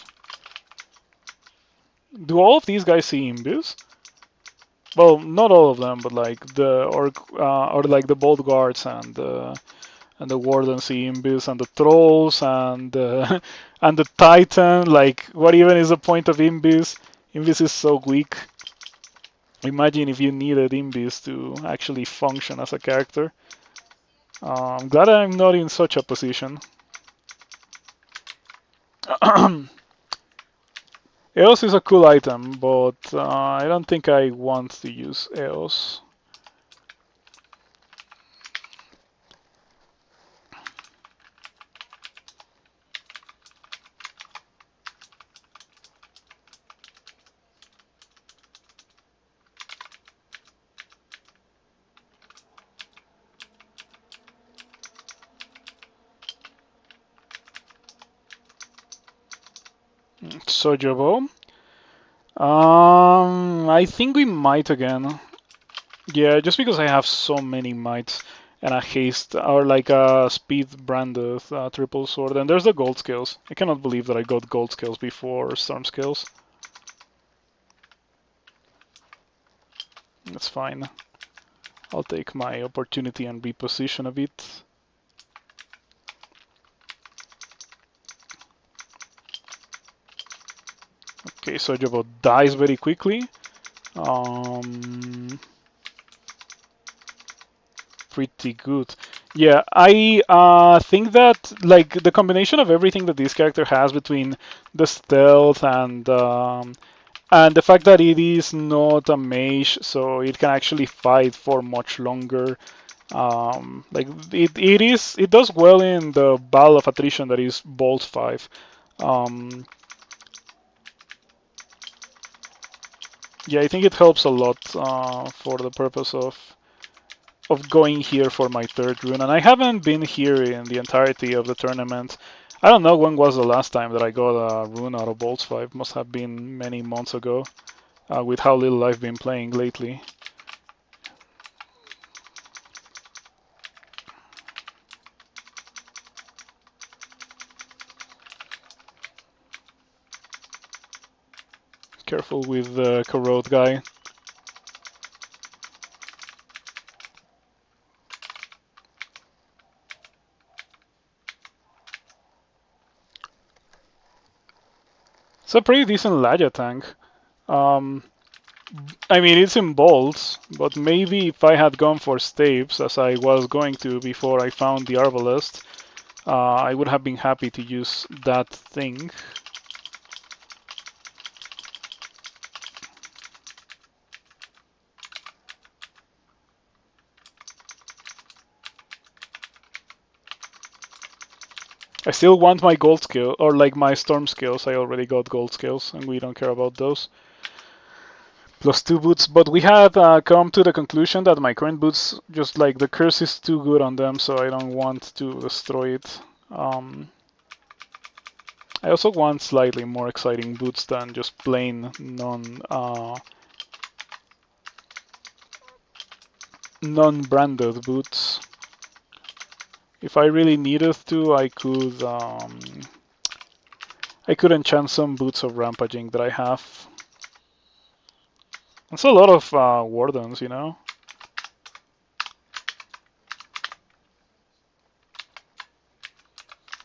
Do all of these guys see Imbis? Well, not all of them, but like the or like the bolt guards and the warden see Imbis and the trolls and and the titan. Like, what even is the point of Imbis? Imbis is so weak. Imagine if you needed Imbis to actually function as a character. I'm glad I'm not in such a position. EOS is a cool item, but I don't think I want to use EOS. Sojobo. I think we might again. Yeah, just because I have so many mites and a haste or like a speed branded triple sword. And there's the gold scales. I cannot believe that I got gold scales before storm scales. That's fine. I'll take my opportunity and reposition a bit. Okay, so Jobo dies very quickly. Pretty good. Yeah, I think that like the combination of everything that this character has between the stealth and the fact that it is not a mage, so it can actually fight for much longer. Like it does well in the battle of attrition that is Bolt 5. Um, yeah, I think it helps a lot for the purpose of going here for my third rune, and I haven't been here in the entirety of the tournament. I don't know when was the last time that I got a rune out of Bolts 5. Must have been many months ago, with how little I've been playing lately. Careful with the corrode guy. It's a pretty decent Laja tank. Um, I mean, it's in bolts, but maybe if I had gone for staves, as I was going to before I found the arbalest, I would have been happy to use that thing. I still want my gold skill, or like my storm skills. I already got gold skills, and we don't care about those. Plus 2 boots, but we had come to the conclusion that my current boots, just like the curse is too good on them, so I don't want to destroy it. I also want slightly more exciting boots than just plain non-branded boots. If I really needed to, I could enchant some boots of rampaging that I have. It's a lot of wardens, you know.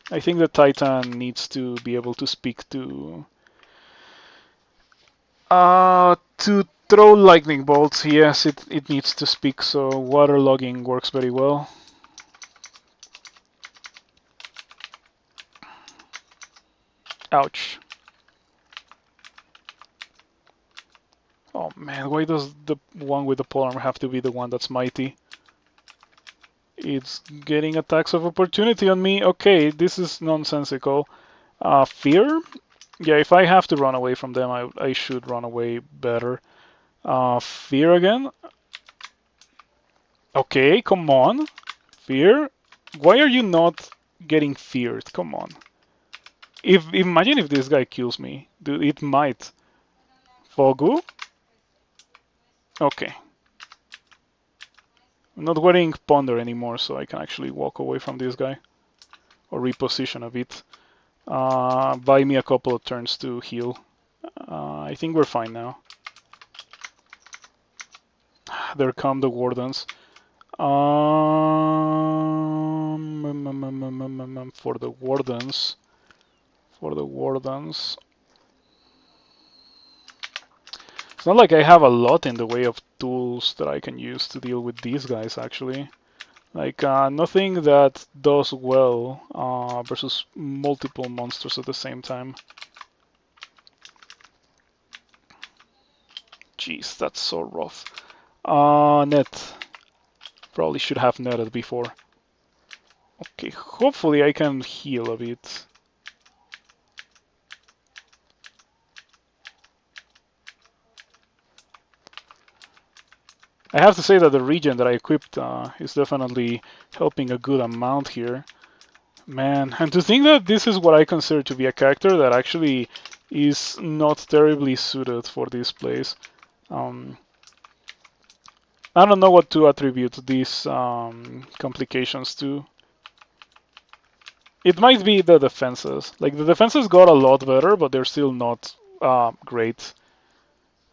I think the Titan needs to be able to speak to throw lightning bolts. Yes, it needs to speak, so waterlogging works very well. Ouch. Oh man, why does the one with the polearm have to be the one that's mighty? It's getting attacks of opportunity on me. Okay, this is nonsensical. Fear? Yeah, if I have to run away from them, I should run away better. Fear again? Okay, come on. Fear? Why are you not getting feared? Come on. Imagine if this guy kills me. Dude, it might. Fogu? Okay. I'm not wearing Ponder anymore, so I can actually walk away from this guy. Or reposition a bit. Buy me a couple of turns to heal. I think we're fine now. There come the wardens. For the wardens. It's not like I have a lot in the way of tools that I can use to deal with these guys, actually. Like, nothing that does well versus multiple monsters at the same time. Jeez, that's so rough. Net. Probably should have netted before. Okay, hopefully I can heal a bit. I have to say that the regen that I equipped is definitely helping a good amount here. Man, and to think that this is what I consider to be a character that actually is not terribly suited for this place. I don't know what to attribute these complications to. It might be the defenses. Like, the defenses got a lot better, but they're still not great.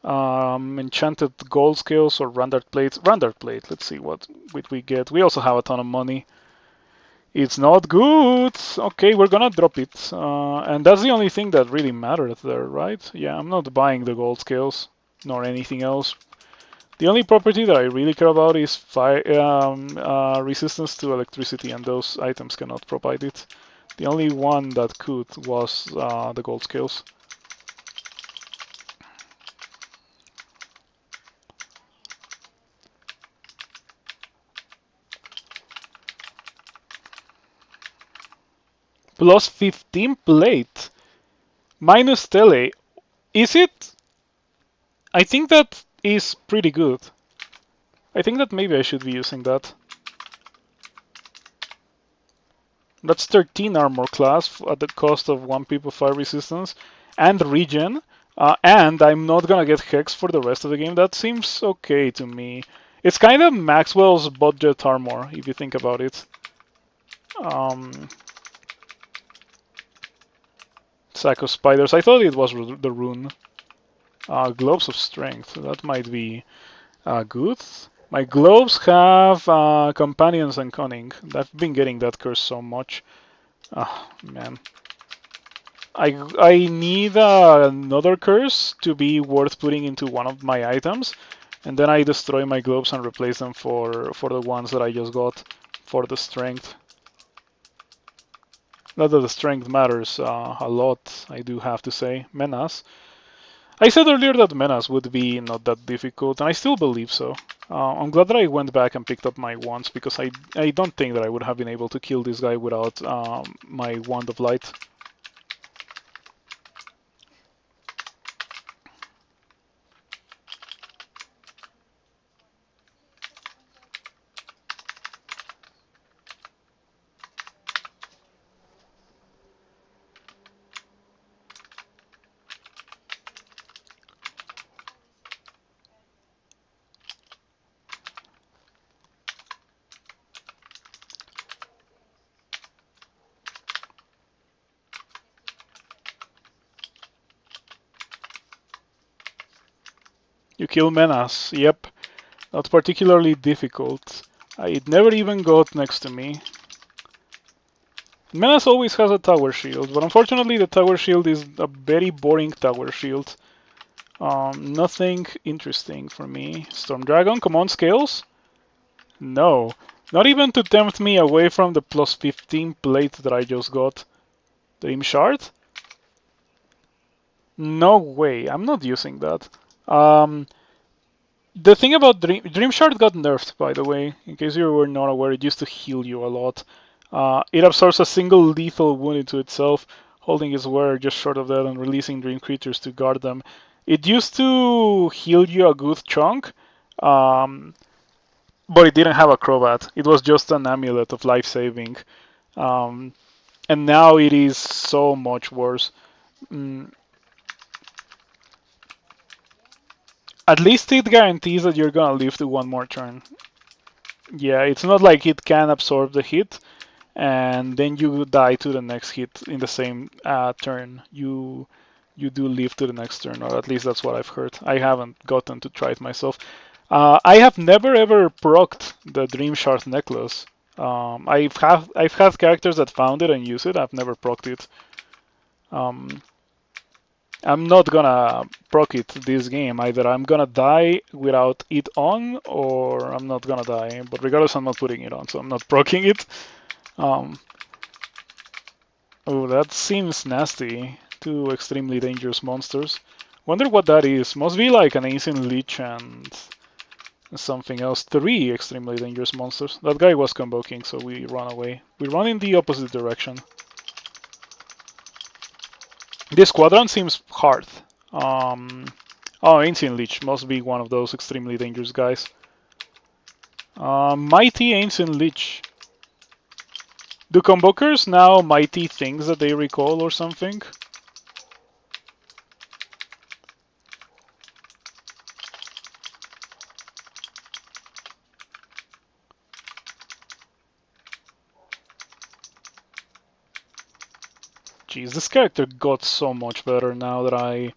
Enchanted gold skills or rendered plates. Rendered plate, let's see what we get. We also have a ton of money. It's not good. Okay, we're gonna drop it. And that's the only thing that really mattered there, right? Yeah, I'm not buying the gold scales nor anything else. The only property that I really care about is fire resistance to electricity, and those items cannot provide it. The only one that could was the gold scales. Plus 15 plate. Minus tele. Is it? I think that is pretty good. I think that maybe I should be using that. That's 13 armor class at the cost of 1 pip of fire resistance and regen. And I'm not gonna get hex for the rest of the game. That seems okay to me. It's kind of Maxwell's budget armor, if you think about it. Sack of spiders. I thought it was the rune. Gloves of strength. That might be good. My gloves have companions and cunning. I've been getting that curse so much. Ah, man. I need another curse to be worth putting into one of my items, and then I destroy my gloves and replace them for the ones that I just got for the strength. Not that the strength matters a lot, I do have to say. Menace. I said earlier that Menace would be not that difficult, and I still believe so. I'm glad that I went back and picked up my wands, because I don't think that I would have been able to kill this guy without my Wand of Light. You kill Menace, yep. Not particularly difficult. It never even got next to me. Menace always has a tower shield, but unfortunately the tower shield is a very boring tower shield. Nothing interesting for me. Storm Dragon, come on, scales? No. Not even to tempt me away from the plus 15 plate that I just got. Dream Shard? No way, I'm not using that. The thing about Dream Shard got nerfed, by the way, in case you were not aware. It used to heal you a lot. It absorbs a single lethal wound into itself, holding its wearer just short of that and releasing dream creatures to guard them. It used to heal you a good chunk, but it didn't have Acrobat. It was just an amulet of life saving. And now it is so much worse. At least it guarantees that you're gonna live to one more turn. Yeah, it's not like it can absorb the hit and then you die to the next hit in the same turn. You do live to the next turn, or at least that's what I've heard. I haven't gotten to try it myself. I have never ever procced the Dream Shard necklace. I've had characters that found it and use it. I've never procced it. I'm not gonna proc it this game. Either I'm gonna die without it on, or I'm not gonna die. But regardless, I'm not putting it on, so I'm not proccing it. Oh, that seems nasty. Two extremely dangerous monsters. Wonder what that is. Must be like an ancient lich and something else. 3 extremely dangerous monsters. That guy was combo king, so we run away. We run in the opposite direction. This quadrant seems hard. Oh, Ancient Lich must be one of those extremely dangerous guys. Mighty Ancient Lich. Do Convokers now mighty things that they recall or something? Jeez, this character got so much better now that I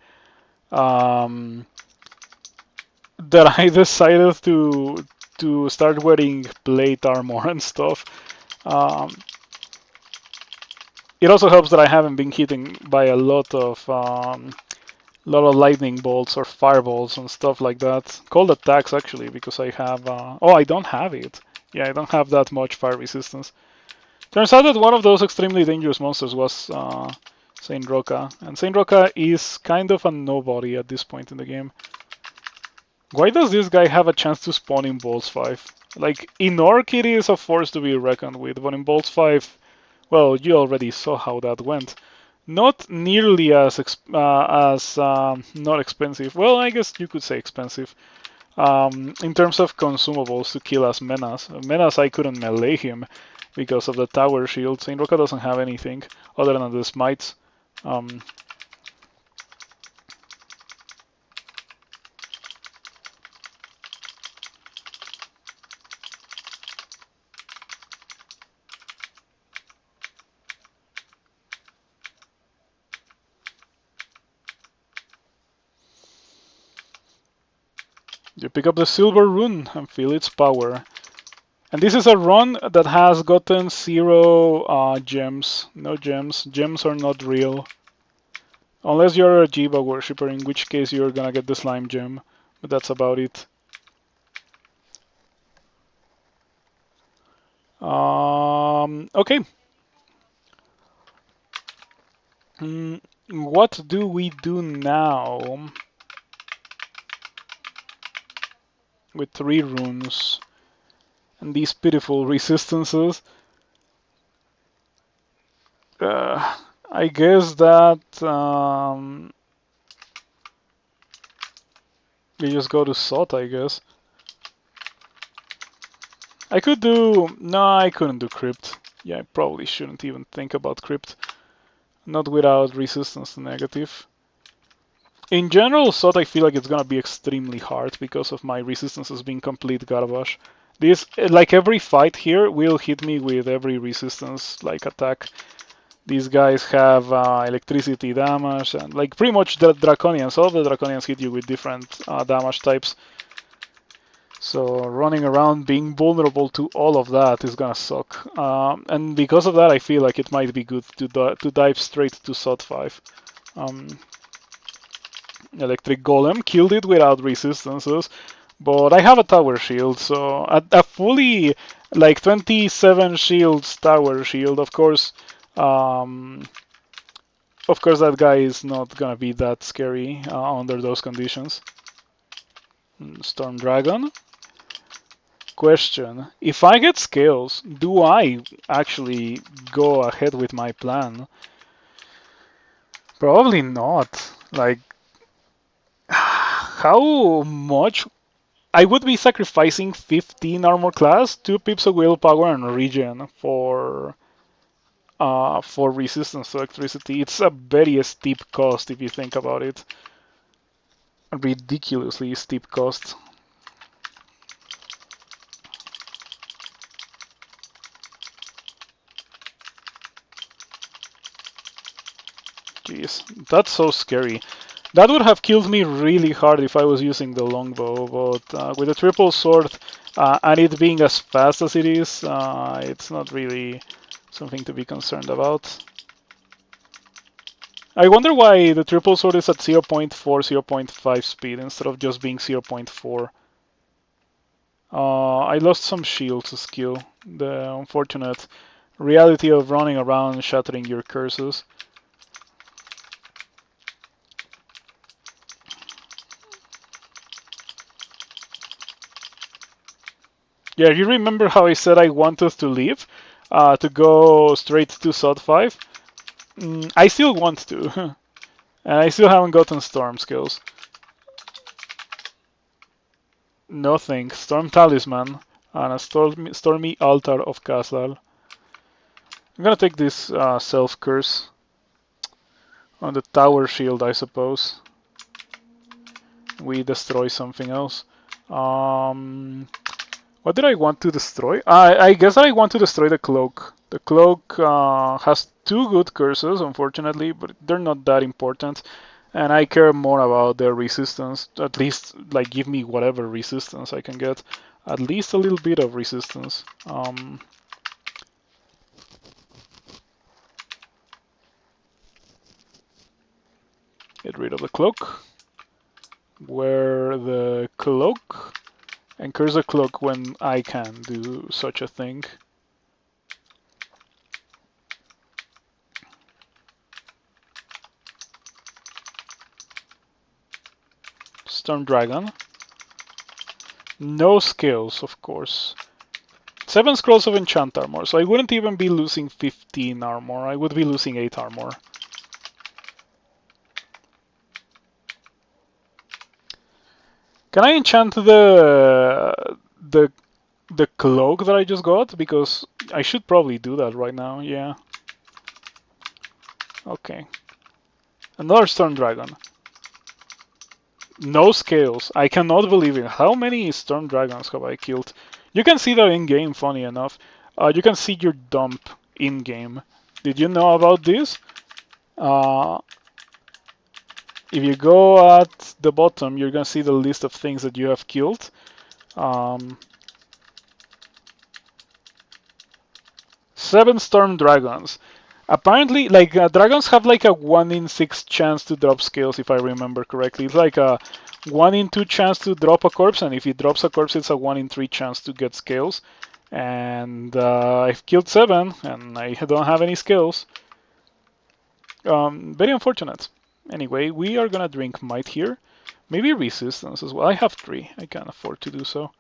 decided to start wearing plate armor and stuff. It also helps that I haven't been hitting by a lot of A lot of lightning bolts or fireballs and stuff like that. Cold attacks actually, because I have. Oh, I don't have it. Yeah, I don't have that much fire resistance. Turns out that one of those extremely dangerous monsters was Saint Roca, and Saint Roca is kind of a nobody at this point in the game. Why does this guy have a chance to spawn in Balls 5? Like, in Orc it is a force to be reckoned with, but in Balls 5, well, you already saw how that went. Not nearly as not expensive. Well, I guess you could say expensive. In terms of consumables to kill as Menace. Menace, I couldn't melee him because of the tower shield. Saint Roca doesn't have anything other than the smites. You pick up the silver rune and feel its power. And this is a run that has gotten 0 gems. No gems. Gems are not real. Unless you're a Jiva worshipper, in which case you're gonna get the slime gem. But that's about it. Okay. What do we do now? With 3 runes and these pitiful resistances. I guess that we just go to Sot, I guess. I could do... No, I couldn't do Crypt. Yeah, I probably shouldn't even think about Crypt. Not without resistance to negative. In general, Sot I feel like it's gonna be extremely hard because of my resistances being complete garbage. This, like every fight here, will hit me with every resistance, like attack. These guys have electricity damage and like pretty much the Draconians. All of the Draconians hit you with different damage types. So running around being vulnerable to all of that is gonna suck. And because of that, I feel like it might be good to dive straight to Sot 5. Electric Golem killed it without resistances, but I have a tower shield, so a fully like 27 shields tower shield, of course. Of course, that guy is not gonna be that scary under those conditions. Storm Dragon. Question: if I get scales, do I actually go ahead with my plan? Probably not. Like, how much? I would be sacrificing 15 armor class, 2 pips of willpower, and regen for resistance to electricity. It's a very steep cost if you think about it. A ridiculously steep cost. Jeez, that's so scary. That would have killed me really hard if I was using the longbow, but with the triple sword and it being as fast as it is, it's not really something to be concerned about. I wonder why the triple sword is at 0.4, 0.5 speed instead of just being 0.4. I lost some shields skill. The unfortunate reality of running around and shattering your curses. Yeah, you remember how I said I wanted to leave? To go straight to Sot 5? I still want to. And I still haven't gotten Storm skills. Nothing. Storm Talisman and a Stormy Altar of Castle. I'm gonna take this Self Curse on the Tower Shield, I suppose. We destroy something else. What did I want to destroy? I guess I want to destroy the Cloak. The Cloak has 2 good curses, unfortunately, but they're not that important. And I care more about their resistance. At least, like, give me whatever resistance I can get. At least a little bit of resistance. Get rid of the cloak. Wear the cloak. And curse the cloak when I can do such a thing. Storm Dragon. No skills, of course. 7 scrolls of enchant armor, so I wouldn't even be losing 15 armor. I would be losing 8 armor. Can I enchant the cloak that I just got? Because I should probably do that right now. Yeah. Okay. Another Storm Dragon. No scales. I cannot believe it. How many Storm Dragons have I killed? You can see that in game, funny enough. You can see your dump in game. Did you know about this? Uh, if you go at the bottom, you're gonna see the list of things that you have killed. Um, 7 Storm Dragons. Apparently, like dragons have like a 1 in 6 chance to drop scales, if I remember correctly. It's like a 1 in 2 chance to drop a corpse, and if it drops a corpse, it's a 1 in 3 chance to get scales. And I've killed 7, and I don't have any scales. Very unfortunate. Anyway, we are gonna drink might here. Maybe resistance as well. I have 3. I can afford to do so.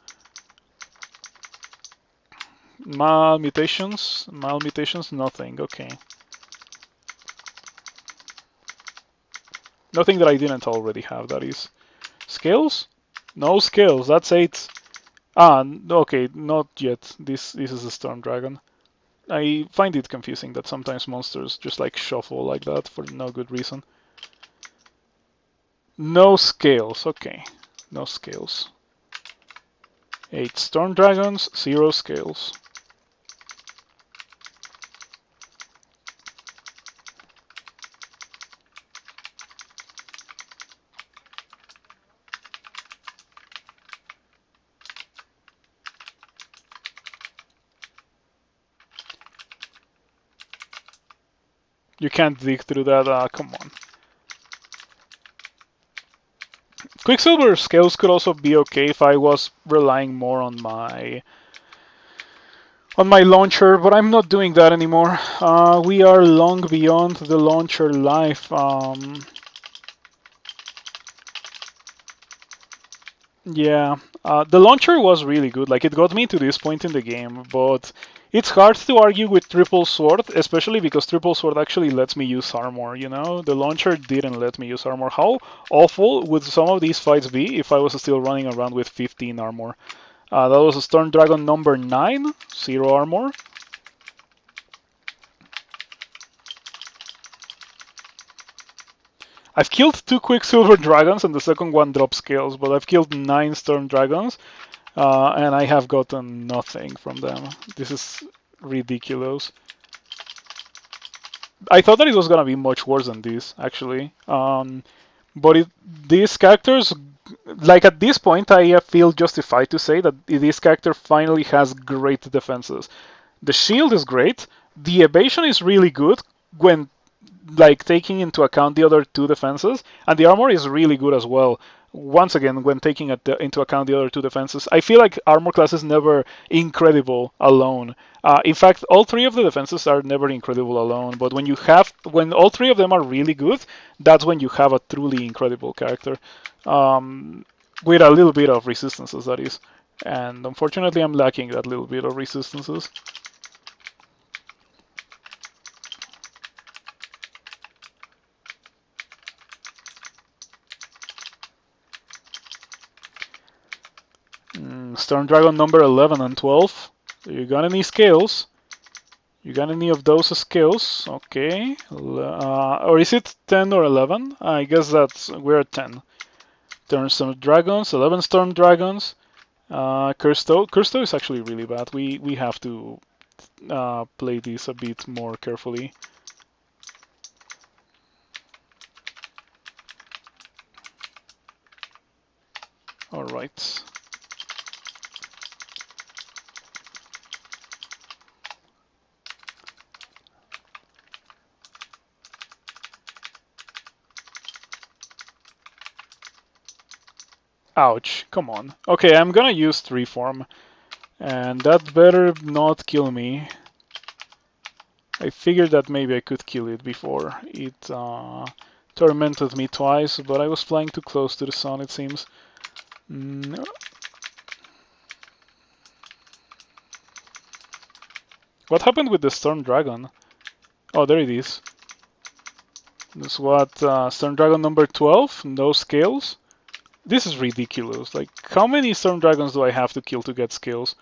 Malmutations? Malmutations? Nothing. Okay. Nothing that I didn't already have, that is. Scales? No scales. That's 8. Ah, okay, not yet. This is a Storm Dragon. I find it confusing that sometimes monsters just like shuffle like that for no good reason. No scales. Okay. No scales. 8 Storm Dragons, 0 scales. You can't dig through that. Come on. Quicksilver scales could also be okay if I was relying more on my launcher, but I'm not doing that anymore. We are long beyond the launcher life. Yeah, the launcher was really good. Like, it got me to this point in the game, but it's hard to argue with triple sword, especially because triple sword actually lets me use armor, you know? The launcher didn't let me use armor. How awful would some of these fights be if I was still running around with 15 armor? That was a Storm Dragon number 9, 0 armor. I've killed 2 Quicksilver Dragons and the second one dropped scales, but I've killed 9 Storm Dragons. And I have gotten nothing from them. This is ridiculous. I thought that it was gonna be much worse than this, actually. But these characters, like at this point, I feel justified to say that this character finally has great defenses. The shield is great. The evasion is really good when like taking into account the other 2 defenses, and the armor is really good as well. Once again, when taking into account the other 2 defenses, I feel like armor class is never incredible alone. In fact, all 3 of the defenses are never incredible alone. But when all 3 of them are really good, that's when you have a truly incredible character, with a little bit of resistances, that is. And unfortunately, I'm lacking that little bit of resistances. Storm Dragon number 11 and 12. So you got any scales? You got any of those scales? Okay. Or is it 10 or 11? I guess we're at 10. Turn Storm Dragons, 11 Storm Dragons. Cursto is actually really bad. We have to play this a bit more carefully. All right. Ouch, come on. Okay, I'm gonna use 3 form, and that better not kill me. I figured that maybe I could kill it before it tormented me twice, but I was flying too close to the sun, it seems. Mm. What happened with the Storm Dragon? Oh, there it is. This is what, Storm Dragon number 12? No scales? This is ridiculous. Like, how many Storm Dragons do I have to kill to get skills?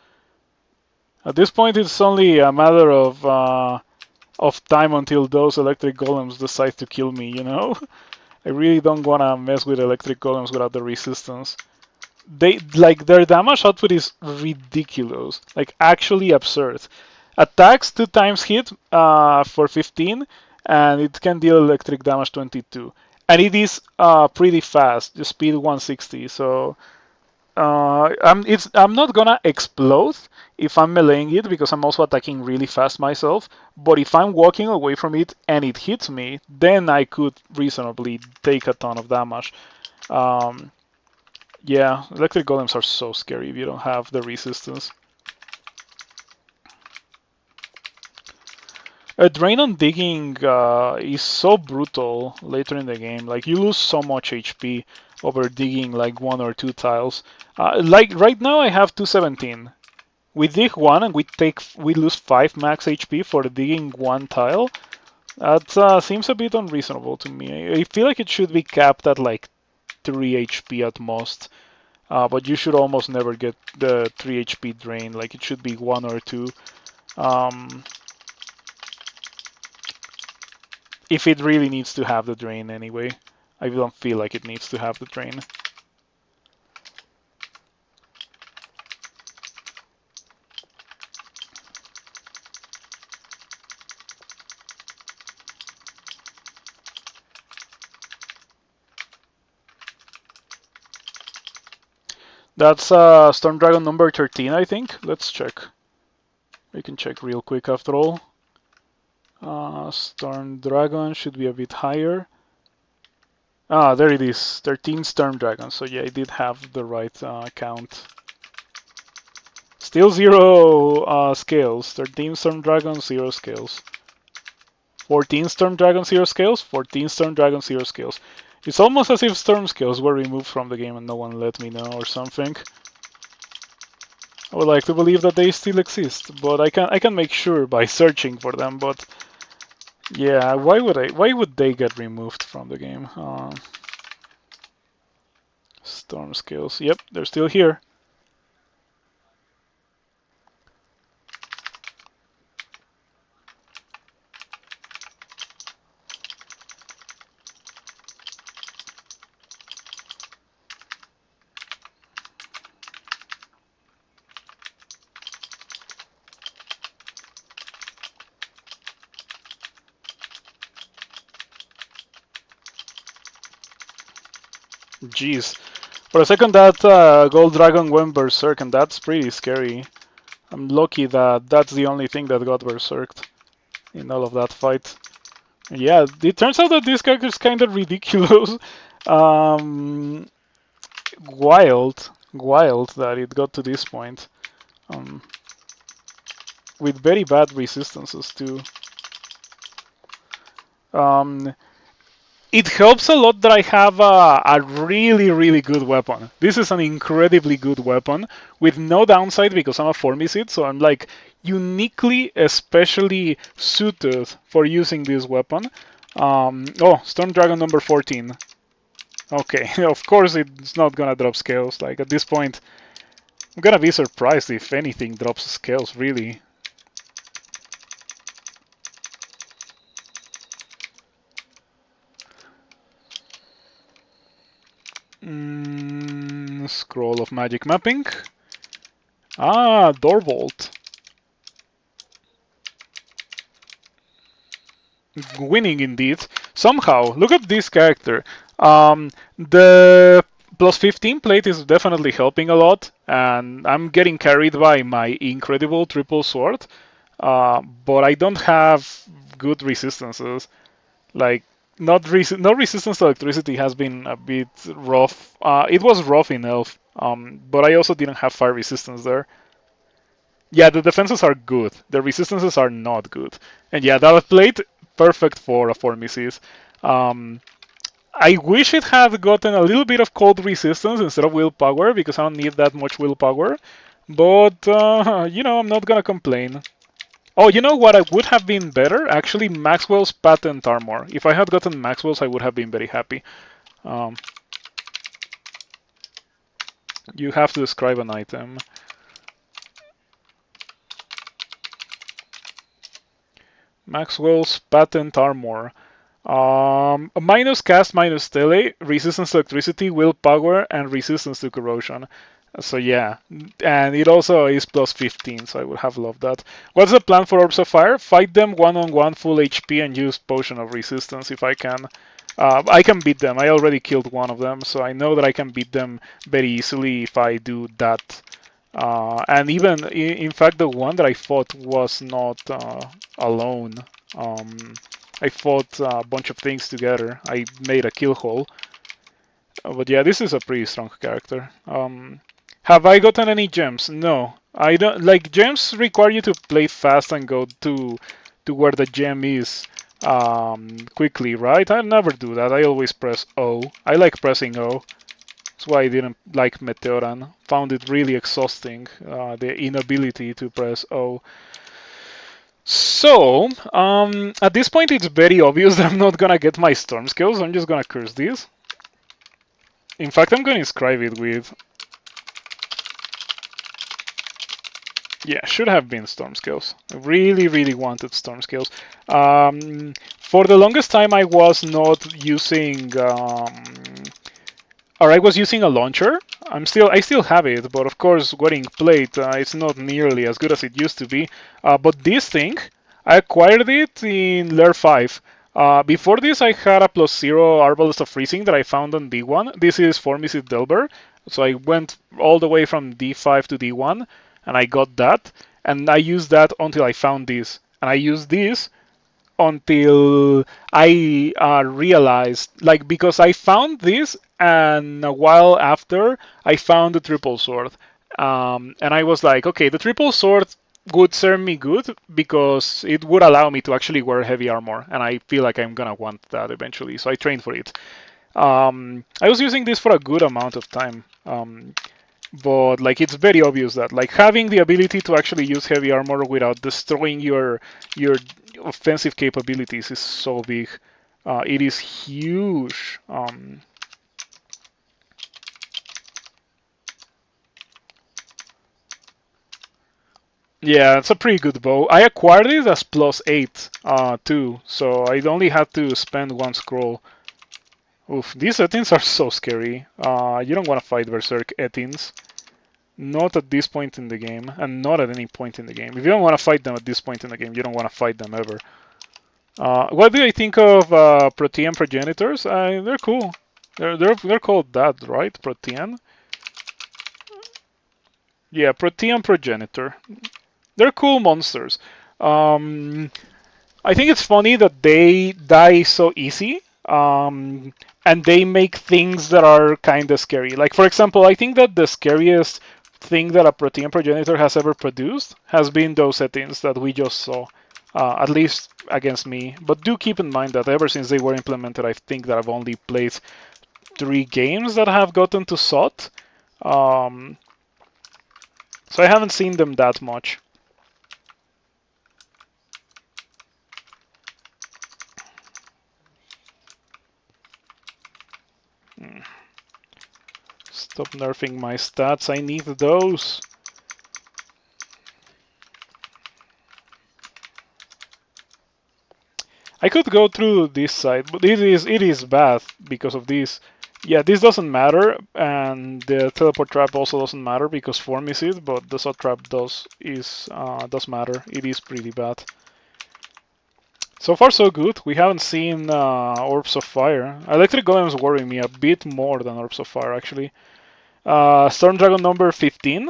At this point, it's only a matter of time until those electric golems decide to kill me, you know? I really don't wanna mess with electric golems without the resistance. They like their damage output is ridiculous, like actually absurd. Attacks 2 times hit for 15, and it can deal electric damage 22. And it is pretty fast, the speed 160. So I'm not gonna explode if I'm meleeing it because I'm also attacking really fast myself. But if I'm walking away from it and it hits me, then I could reasonably take a ton of damage. Um, yeah, electric golems are so scary if you don't have the resistance. A drain on digging is so brutal later in the game. Like you lose so much HP over digging like 1 or 2 tiles. Like right now I have 217. We dig 1 and we lose 5 max HP for digging 1 tile. That seems a bit unreasonable to me. I feel like it should be capped at like 3 HP at most. But you should almost never get the 3 HP drain. Like it should be 1 or 2. If it really needs to have the drain anyway. I don't feel like it needs to have the drain. That's Storm Dragon number 13, I think. Let's check. We can check real quick after all. Storm Dragon should be a bit higher. Ah, there it is. 13 Storm Dragons. So yeah, I did have the right count. Still 0 scales. 13 Storm Dragons, 0 scales. 14 Storm Dragons, 0 scales. 14 Storm Dragons, 0 scales. It's almost as if Storm scales were removed from the game and no one let me know or something. I would like to believe that they still exist, but I can make sure by searching for them. But yeah, why would they get removed from the game? Storm scales. Yep, they're still here. Jeez. For a second, that Gold Dragon went berserk, and that's pretty scary. I'm lucky that that's the only thing that got berserked in all of that fight. Yeah, it turns out that this character is kind of ridiculous. Wild that it got to this point. With very bad resistances, too. It helps a lot that I have a really, really good weapon. This is an incredibly good weapon with no downside because I'm a Formicid, so I'm like uniquely, especially suited for using this weapon. Oh, Storm Dragon number 14. Okay, of course it's not gonna drop scales. Like at this point, I'm gonna be surprised if anything drops scales, really. Scroll of Magic Mapping. Ah, Doorbolt. Winning indeed. Somehow, look at this character. The plus 15 plate is definitely helping a lot, and I'm getting carried by my incredible triple sword. But I don't have good resistances. Like, No resistance to electricity has been a bit rough. It was rough in Elf, but I also didn't have fire resistance there. Yeah, the defenses are good. The resistances are not good. And yeah, that plate perfect for a Formicid. Um, I wish it had gotten a little bit of cold resistance instead of willpower because I don't need that much willpower. But I'm not gonna complain. Oh, you know what? I would have been better actually. Maxwell's patent armor. If I had gotten Maxwell's, I would have been very happy. Um, you have to describe an item. Maxwell's patent armor. Minus cast, minus tele, resistance to electricity, willpower, and resistance to corrosion. So yeah, and it also is plus 15, so I would have loved that. What's the plan for Orbs of Fire? Fight them one-on-one full HP and use Potion of Resistance if I can. I can beat them. I already killed one of them, so I know that I can beat them very easily if I do that. And even, in fact, the one that I fought was not alone. I fought a bunch of things together. I made a kill hole. But yeah, this is a pretty strong character. Have I gotten any gems? No. I don't like gems require you to play fast and go to where the gem is quickly, right? I never do that. I always press O. I like pressing O. That's why I didn't like Meteoran. Found it really exhausting, the inability to press O. So, at this point it's very obvious that I'm not gonna get my storm skills. I'm just gonna curse this. In fact, I'm gonna inscribe it with... Yeah, should have been storm skills. I really, really wanted storm skills. For the longest time I was not using... or I was using a launcher. I still have it, but of course, wearing plate, it's not nearly as good as it used to be. But this thing, I acquired it in Lair 5. Before this, I had a +0 arbalest of freezing that I found on D1. This is Formicid Delver, so I went all the way from D5 to D1, and I got that. And I used that until I found this. And I used this until I realized, like, because I found this, and a while after I found the triple sword, and I was like, okay, the triple sword would serve me good because it would allow me to actually wear heavy armor, and I feel like I'm gonna want that eventually, so I trained for it. I was using this for a good amount of time. But like it's very obvious that like having the ability to actually use heavy armor without destroying your offensive capabilities is so big. It is huge. Yeah, it's a pretty good bow. I acquired it as +8 too, so I only had to spend one scroll. Oof, these Etins are so scary. You don't want to fight Berserk Etins. Not at this point in the game, and not at any point in the game. If you don't want to fight them at this point in the game, you don't want to fight them ever. What do I think of Protean progenitors? They're cool. They're called that, right? Protean. Yeah, Protean progenitor. They're cool monsters. I think it's funny that they die so easy, and they make things that are kind of scary. Like, for example, I think that the scariest thing that a protein progenitor has ever produced has been those settings that we just saw, at least against me. But do keep in mind that ever since they were implemented, I think that I've only played 3 games that have gotten to SOT. So I haven't seen them that much. Stop nerfing my stats, I need those. I could go through this side, but it is bad because of this. Yeah, this doesn't matter, and the teleport trap also doesn't matter because Formicid, but the SOT trap does matter. It is pretty bad. So far so good. We haven't seen Orbs of Fire. Electric Golems worry me a bit more than Orbs of Fire actually. Storm Dragon number 15.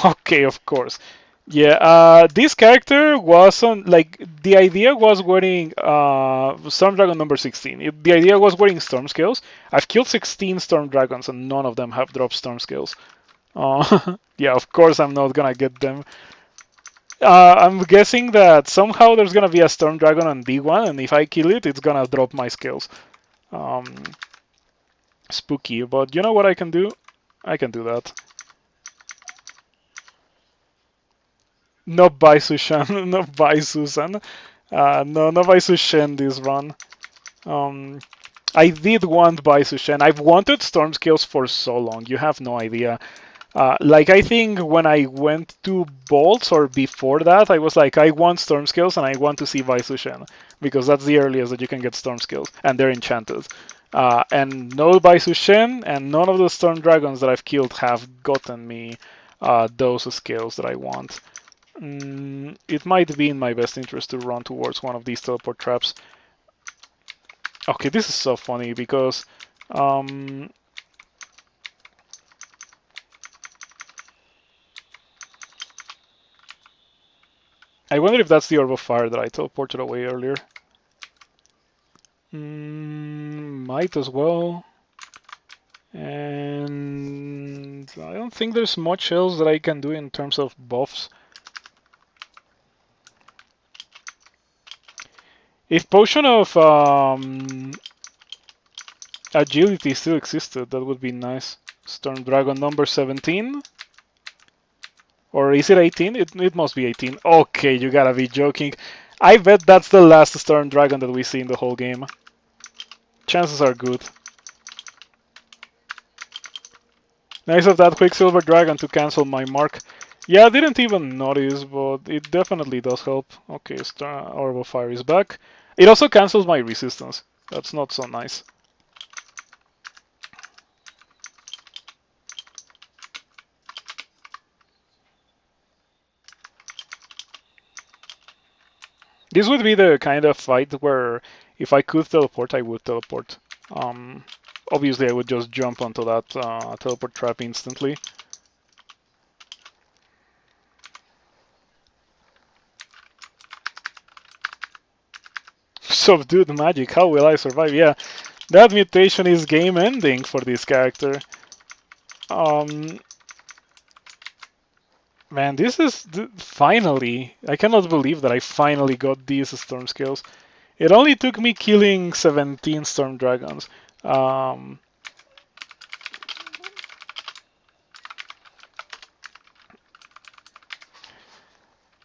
Okay, of course. Yeah, this character wasn't like the idea was wearing Storm Dragon number 16. The idea was wearing Storm Scales. I've killed 16 Storm Dragons and none of them have dropped Storm Scales. Yeah, of course I'm not gonna get them. I'm guessing that somehow there's gonna be a Storm Dragon on D1, and if I kill it, it's gonna drop my scales. Um, Spooky, but you know what I can do? I can do that. No buy Sushan, no buy Susan. No buy Sushan this run. Um, I did want buy Sushan. I've wanted Storm Scales for so long. You have no idea. Like I think when I went to Bolts or before that, I was like, I want Storm Scales and I want to see Baisushen because that's the earliest that you can get Storm Scales and they're enchanted. And no Baisushen and none of the Storm Dragons that I've killed have gotten me those scales that I want. It might be in my best interest to run towards one of these teleport traps. Okay, this is so funny because I wonder if that's the Orb of Fire that I teleported away earlier. Might as well. And I don't think there's much else that I can do in terms of buffs. If Potion of Agility still existed, that would be nice. Storm Dragon number 17? Or is it 18? It must be 18. Okay, you gotta be joking. I bet that's the last Storm Dragon that we see in the whole game. Chances are good. Nice of that Quicksilver Dragon to cancel my mark. Yeah, I didn't even notice, but it definitely does help. Okay, Orb of Fire is back. It also cancels my resistance. That's not so nice. This would be the kind of fight where if I could teleport, I would teleport. Obviously, I would just jump onto that teleport trap instantly. Subdued magic, how will I survive? Yeah, that mutation is game ending for this character. Man, this is finally. I cannot believe that I finally got these storm scales. It only took me killing 17 storm dragons.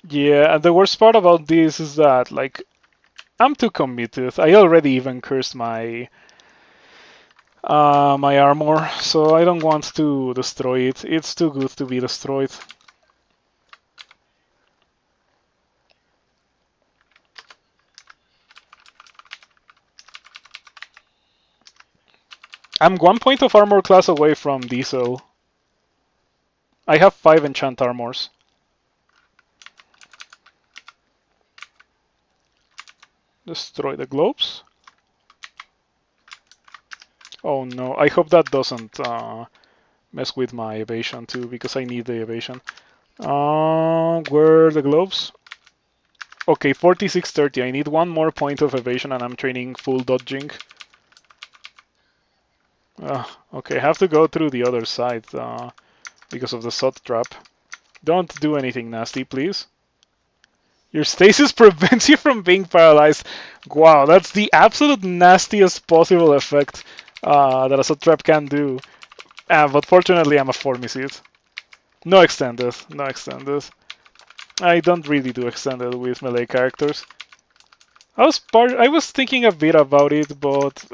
Yeah, and the worst part about this is that, like, I'm too committed. I already even cursed my my armor, so I don't want to destroy it. It's too good to be destroyed. I'm 1 point of armor class away from diesel. I have 5 enchant armors. Destroy the globes. Oh no, I hope that doesn't mess with my evasion too, because I need the evasion. Where are the globes? Okay, 4630. I need 1 more point of evasion and I'm training full dodging. Okay, I have to go through the other side because of the sod trap. Don't do anything nasty, please. Your stasis prevents you from being paralyzed. Wow, that's the absolute nastiest possible effect that a sod trap can do. But fortunately, I'm a Formicid. No extended, no extended. I don't really do extended with melee characters. I was thinking a bit about it, but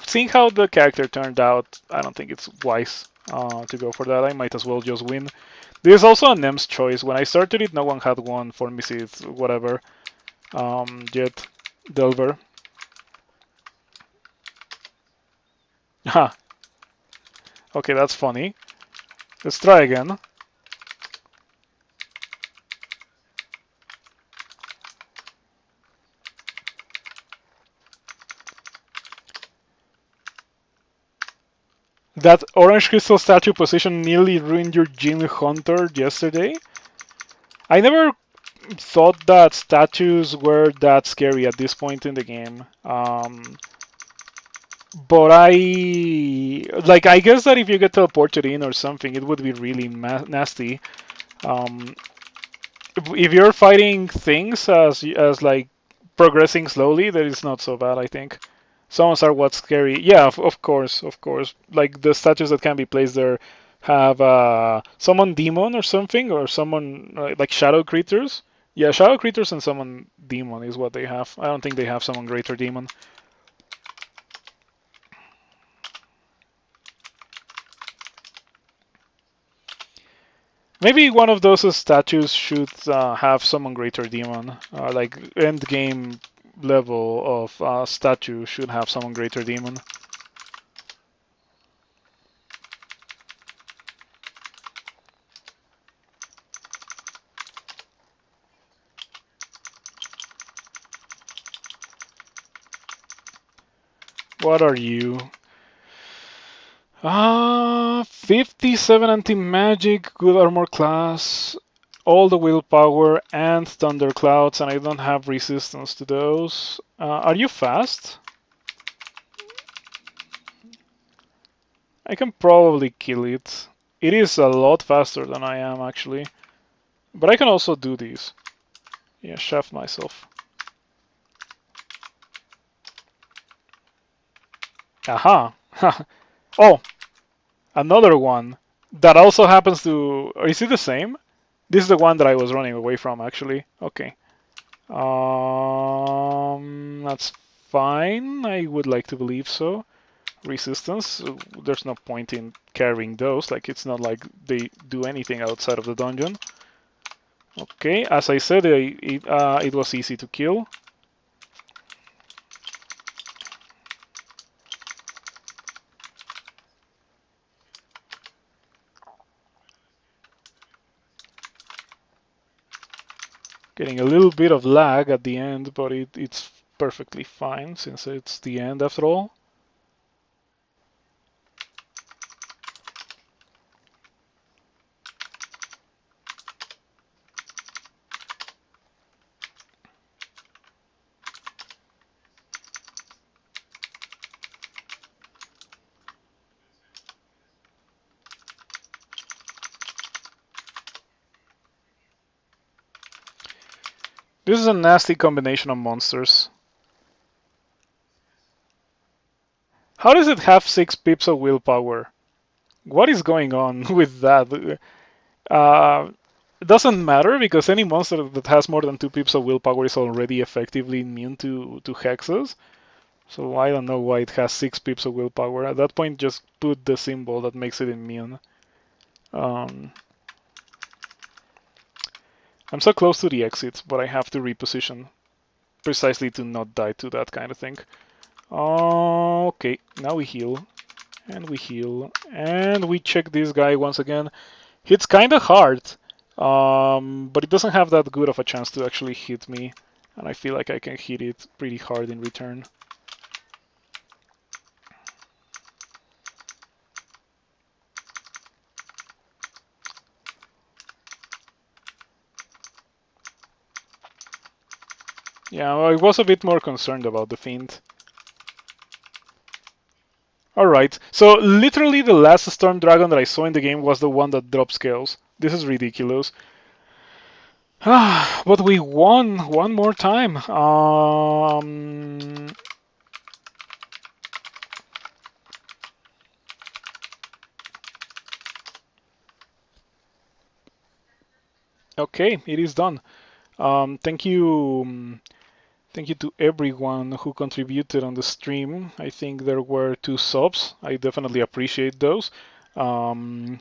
seeing how the character turned out, I don't think it's wise to go for that. I might as well just win. This is also a NEM's choice. When I started it, no one had one Formicid, whatever, yet. Delver. Ha. Okay, that's funny. Let's try again. That orange crystal statue position nearly ruined your Jin Hunter yesterday. I never thought that statues were that scary at this point in the game. But I guess that if you get teleported in or something, it would be really nasty. Um, if you're fighting things as like progressing slowly, that is not so bad, I think. Summons are what's scary. Yeah, of course, of course. Like the statues that can be placed there have summon demon or something, or summon like shadow creatures. Yeah, shadow creatures and summon demon is what they have. I don't think they have summon greater demon. Maybe one of those statues should have summon greater demon. Like end game level of statue should have summon greater demon. What are you? 57 anti-magic, good armor class, all the willpower and thunderclouds, and I don't have resistance to those. Are you fast? I can probably kill it. It is a lot faster than I am actually, but I can also do these. Yeah, shaft myself. Aha! Oh, another one that also happens to. Is it the same? This is the one that I was running away from, actually. Okay. That's fine. I would like to believe so. Resistance. There's no point in carrying those. Like, it's not like they do anything outside of the dungeon. Okay, as I said, it was easy to kill. Getting a little bit of lag at the end, but it's perfectly fine since it's the end after all. This is a nasty combination of monsters. How does it have 6 pips of willpower? What is going on with that? It doesn't matter because any monster that has more than 2 pips of willpower is already effectively immune to hexes. So I don't know why it has 6 pips of willpower. At that point, just put the symbol that makes it immune. I'm so close to the exit, but I have to reposition precisely to not die to that kind of thing. Okay, now we heal. And we heal. And we check this guy once again. Hits kind of hard, but it doesn't have that good of a chance to actually hit me. And I feel like I can hit it pretty hard in return. Yeah, I was a bit more concerned about the Fiend. Alright, so literally the last Storm Dragon that I saw in the game was the one that dropped scales. This is ridiculous. But we won one more time. Okay, it is done. Thank you. Thank you to everyone who contributed on the stream. I think there were 2 subs. I definitely appreciate those. And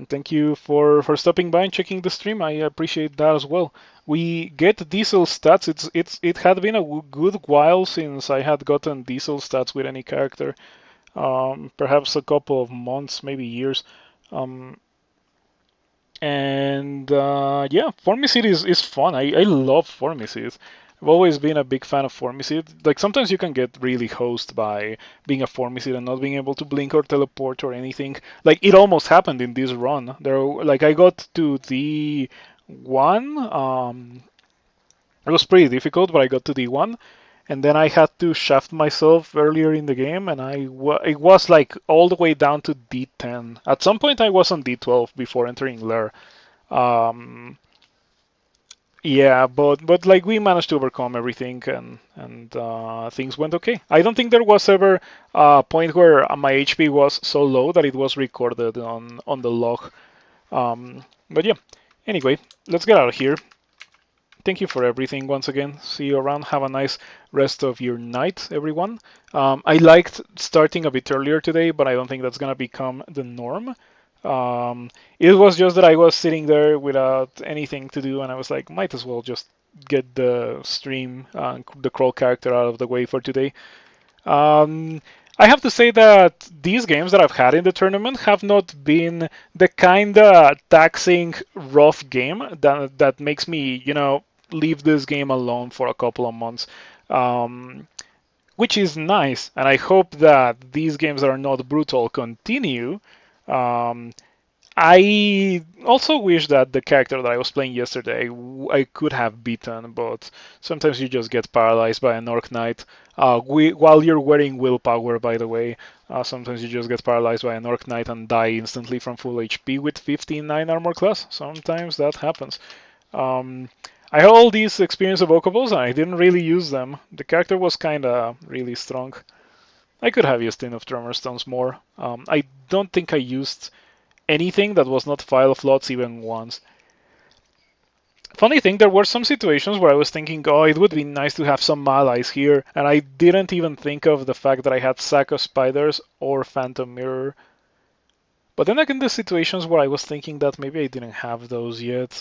thank you for stopping by and checking the stream. I appreciate that as well. We get diesel stats. It had been a good while since I had gotten diesel stats with any character. Perhaps a couple of months, maybe years. And yeah, Formicid is fun. I love Formicid. I've always been a big fan of Formicid. Like sometimes you can get really hosed by being a Formicid and not being able to blink or teleport or anything. Like it almost happened in this run. Like I got to D1. It was pretty difficult, but I got to D1, and then I had to shaft myself earlier in the game, and it was like all the way down to D10. At some point, I was on D12 before entering Lair. Um, yeah, but like we managed to overcome everything, and things went okay. I don't think there was ever a point where my HP was so low that it was recorded on the log. But yeah. Anyway, let's get out of here. Thank you for everything once again. See you around. Have a nice rest of your night, everyone. I liked starting a bit earlier today, but I don't think that's gonna become the norm. It was just that I was sitting there without anything to do, and I was like, might as well just get the stream, the crawl character out of the way for today. Um, I have to say that these games that I've had in the tournament have not been the kind of taxing, rough game that makes me, leave this game alone for a couple of months. Um, which is nice, and I hope that these games that are not brutal continue. Um, I also wish that the character that I was playing yesterday I could have beaten, but sometimes you just get paralyzed by an Orc Knight. While you're wearing willpower, by the way, sometimes you just get paralyzed by an Orc Knight and die instantly from full HP with 15-9 armor class. Sometimes that happens. Um, I had all these experience evocables and I didn't really use them. The character was kinda really strong. I could have used enough Tremor Stones more. I don't think I used anything that was not File of Lots even once. Funny thing, there were some situations where I was thinking, oh, it would be nice to have some allies here, and I didn't even think of the fact that I had Sack of Spiders or Phantom Mirror. But then again, the situations where I was thinking that maybe I didn't have those yet.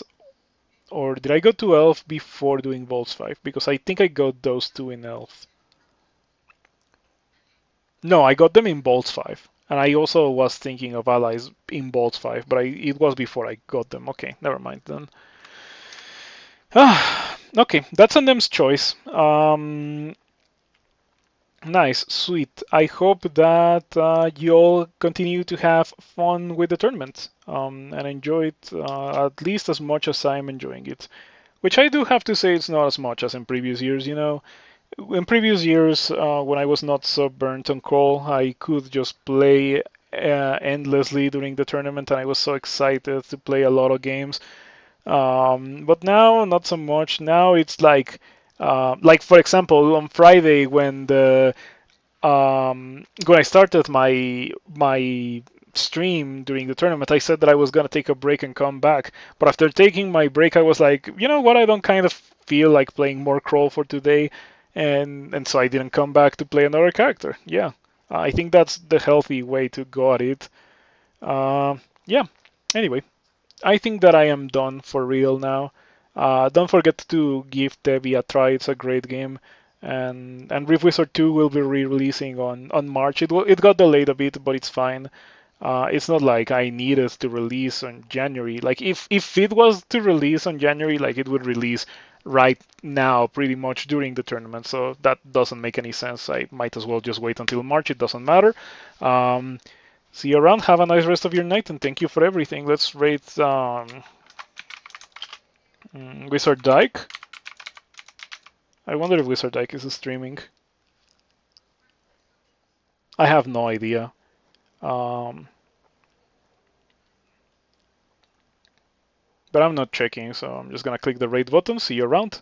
Or did I go to Elf before doing Volts 5? Because I think I got those two in Elf. No, I got them in Bolts 5. And I also was thinking of allies in Bolts 5, but it was before I got them. Okay, never mind then. Okay, that's them's choice. Nice, sweet. I hope that you all continue to have fun with the tournament and enjoy it at least as much as I'm enjoying it. Which I do have to say it's not as much as in previous years, In previous years, when I was not so burnt on crawl, I could just play endlessly during the tournament, and I was so excited to play a lot of games. But now, not so much. Now it's like for example, on Friday when I started my stream during the tournament, I said that I was gonna take a break and come back. But after taking my break, I was like, you know what? I don't kind of feel like playing more crawl for today, and so I didn't come back to play another character. Yeah, I think that's the healthy way to go at it. Yeah. Anyway. I think that I am done for real now. Don't forget to give Debbie a try. It's a great game. And Rift Wizard 2 will be re-releasing on March. It got delayed a bit, but it's fine. It's not like I needed to release on January. Like if it was to release on January, like it would release right now, pretty much during the tournament. So that doesn't make any sense. I might as well just wait until March. It doesn't matter. See you around. Have a nice rest of your night, and thank you for everything. Let's rate Wizard Dyke. I wonder if Wizard Dyke is streaming. I have no idea. But I'm not checking, so I'm just gonna click the rate button. See you around.